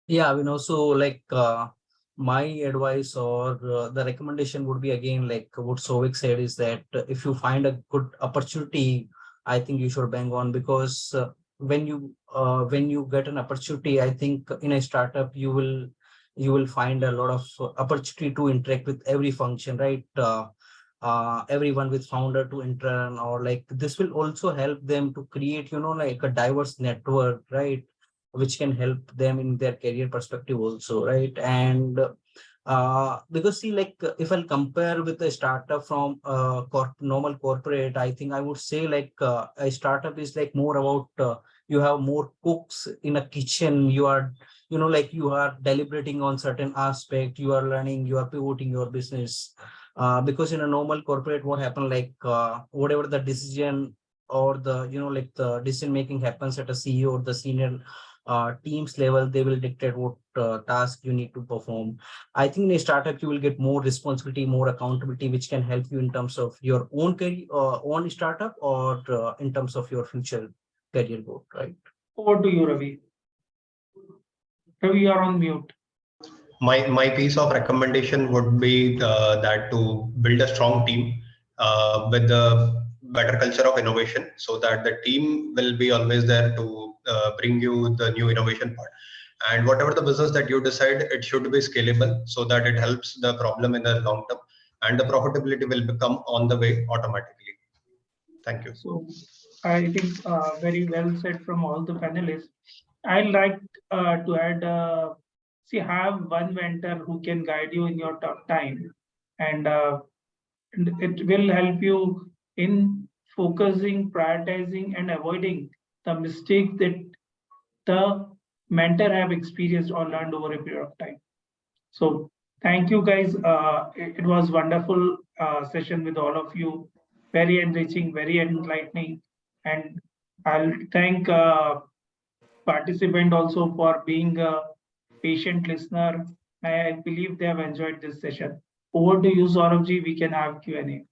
L: Yeah, so like my advice or the recommendation would be, again, like what Souvik said, is that if you find a good opportunity, I think you should bang on, because when you get an opportunity, I think in a startup you will find a lot of opportunity to interact with every function, right? Everyone with founder to intern, or like this will also help them to create like a diverse network, right, which can help them in their career perspective also, right? And because see, like if I'll compare with a startup from normal corporate, I think I would say like a startup is like more about you have more cooks in a kitchen. You are like you are deliberating on certain aspect, you are learning, you are pivoting your business. Because in a normal corporate, what happened, like whatever the decision or the like the decision making happens at a CEO or the senior teams level, they will dictate what task you need to perform. I think in a startup you will get more responsibility, more accountability, which can help you in terms of your own career, own startup, or in terms of your future career growth, right?
I: Over to you, Ravi. Ravi, you are on mute.
M: My piece of recommendation would be that to build a strong team with the better culture of innovation, so that the team will be always there to bring you the new innovation part. And whatever the business that you decide, it should be scalable so that it helps the problem in the long term, and the profitability will become on the way automatically. Thank you.
I: So I think very well said from all the panelists. I'd like to add, see, have one mentor who can guide you in your tough time, and it will help you in focusing, prioritizing, and avoiding the mistake that the mentor have experienced or learned over a period of time. So thank you, guys. It was wonderful session with all of you. Very enriching, very enlightening, and I'll thank participant also for being a patient listener. I believe they have enjoyed this session. Over to you, Saurabh. We can have Q&A.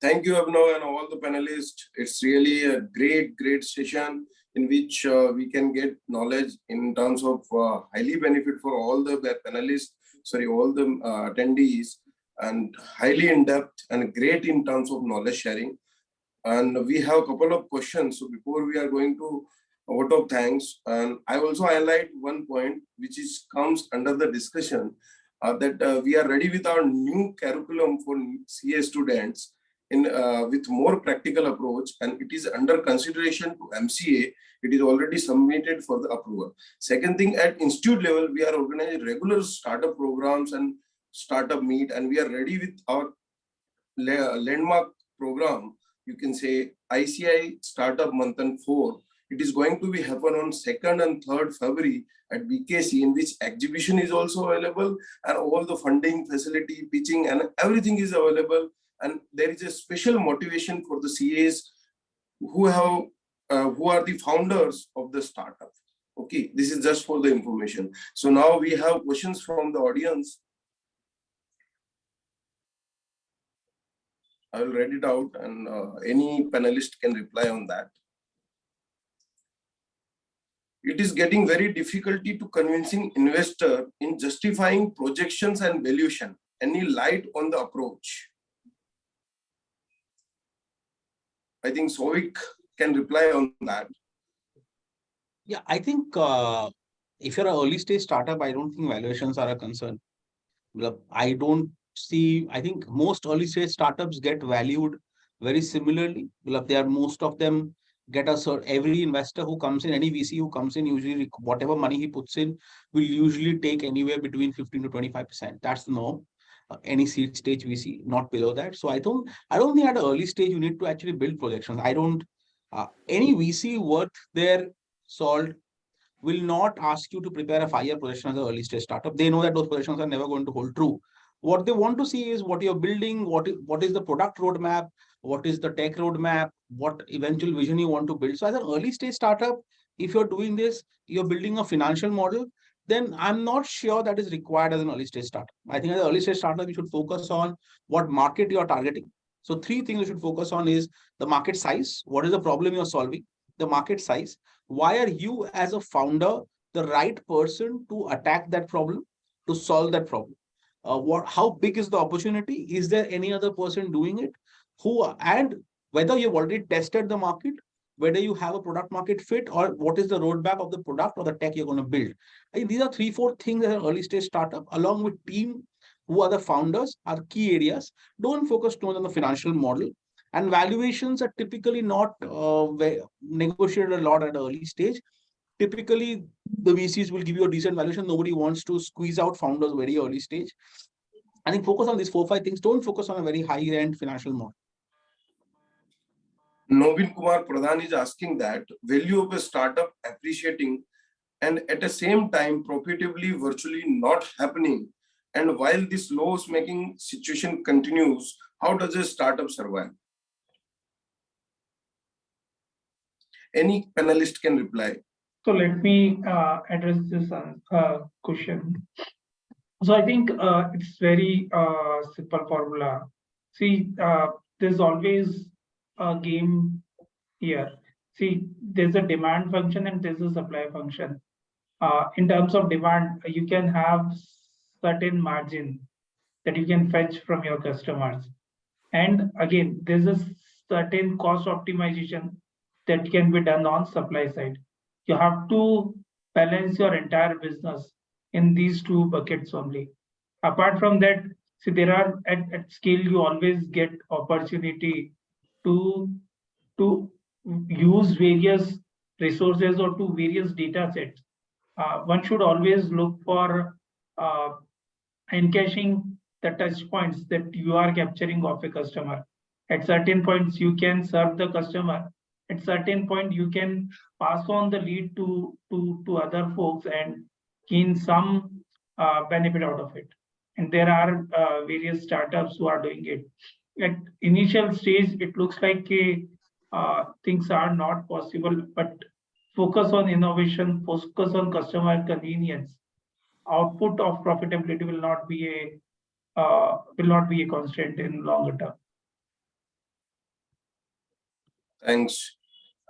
A: Thank you, Abhinav, and all the panelists. It's really a great session in which we can get knowledge in terms of highly benefit for all the panelists, all the attendees, and highly in depth and great in terms of knowledge sharing. And we have a couple of questions. So before we are going to a vote of thanks, and I also highlight one point which comes under the discussion that we are ready with our new curriculum for CA students in with more practical approach, and it is under consideration to MCA. It is already submitted for the approval. Second thing, at institute level, we are organizing regular startup programs and startup meet, and we are ready with our landmark program, you can say ICI Startup Manthan 4. It is going to be happen on 2nd and 3rd February at BKC, in which exhibition is also available and all the funding facility, pitching and everything is available. And there is a special motivation for the CAs who are the founders of the startup. Okay, this is just for the information. So now we have questions from the audience. I will read it out and any panelist can reply on that. It is getting very difficulty to convincing investor in justifying projections and valuation. Any light on the approach? I think Souvik can reply on that.
J: Yeah, I think if you're an early stage startup, I don't think valuations are a concern. I don't see, I think most early stage startups get valued very similarly. Most of them get every investor who comes in, any VC who comes in, usually whatever money he puts in will usually take anywhere between 15 to 25%. That's the norm. Any seed stage VC, not below that. So I don't think at an early stage you need to actually build projections. Any VC worth their salt will not ask you to prepare a 5-year projection as an early stage startup. They know that those projections are never going to hold true. What they want to see is what you're building, what is the product roadmap, what is the tech roadmap, what eventual vision you want to build. So as an early stage startup, if you're doing this, you're building a financial model, then I'm not sure that is required as an early stage startup. I think as an early stage startup, you should focus on what market you're targeting. So 3 things you should focus on is the market size. What is the problem you're solving? The market size. Why are you as a founder the right person to attack that problem, to solve that problem? How big is the opportunity? Is there any other person doing it? And whether you've already tested the market, whether you have a product market fit, or what is the roadmap of the product or the tech you're going to build. I think these are 3-4 things as an early stage startup, along with team, who are the founders, are key areas. Don't focus too much on the financial model. And valuations are typically not negotiated a lot at an early stage. Typically, the VCs will give you a decent valuation. Nobody wants to squeeze out founders very early stage. I think focus on these 4-5 things. Don't focus on a very high-end financial model.
A: Novin Kumar Pradhan is asking that value of a startup appreciating and at the same time profitably virtually not happening. And while this loss-making situation continues, how does a startup survive? Any panelist can reply.
I: So let me address this question. So I think it's very simple formula. See, there's always a game here. See, there's a demand function and there's a supply function. In terms of demand, you can have certain margin that you can fetch from your customers. And again, there's a certain cost optimization that can be done on supply side. You have to balance your entire business in these 2 buckets only. Apart from that, see, there are at scale, you always get opportunity to use various resources or to various data sets. One should always look for encashing the touch points that you are capturing of a customer. At certain points, you can serve the customer. At certain point, you can pass on the lead to other folks and gain some benefit out of it. And there are various startups who are doing it. At initial stage, it looks like things are not possible, but focus on innovation, focus on customer convenience. Output of profitability will not be a constraint in longer term.
A: Thanks.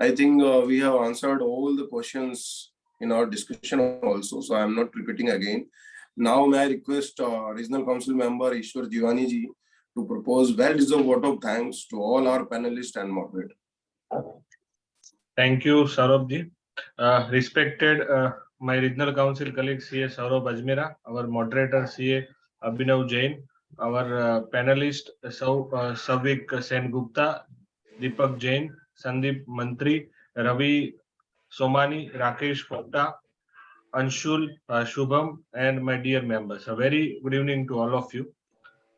A: I think we have answered all the questions in our discussion also, so I am not repeating again. Now may I request Regional Council Member Ishwar Jiwani ji to propose well-deserved vote of thanks to all our panelists and moderator.
N: Thank you, Saurabh ji. Respected my Regional Council colleague CA Saurabh Ajmera, our moderator CA Abhinav Jain, our panelist Souvik Sengupta, Deepak Jain, Sandeep Mantri, Ravi, Somani, Rakesh Popta, Anshul, Shubham, and my dear members. A very good evening to all of you.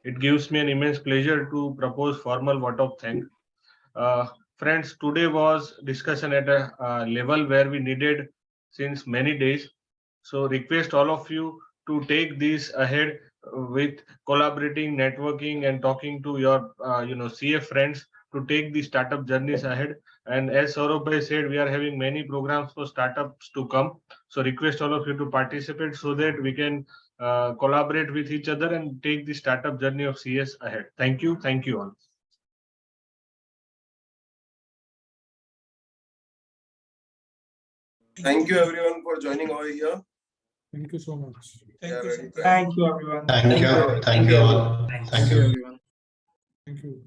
N: It gives me an immense pleasure to propose formal vote of thanks. Friends, today was discussion at a level where we needed since many days. So request all of you to take this ahead with collaborating, networking, and talking to your CA friends to take the startup journeys ahead. And as Saurabh bhai said, we are having many programs for startups to come. So request all of you to participate so that we can collaborate with each other and take the startup journey of CS ahead. Thank you. Thank you all.
A: Thank you everyone for joining over here.
K: Thank you so much.
H: Thank you, sir.
I: Thank you, everyone.
M: Thank you. Thank you all.
L: Thanks.
M: Thank you.
K: Everyone. Thank you.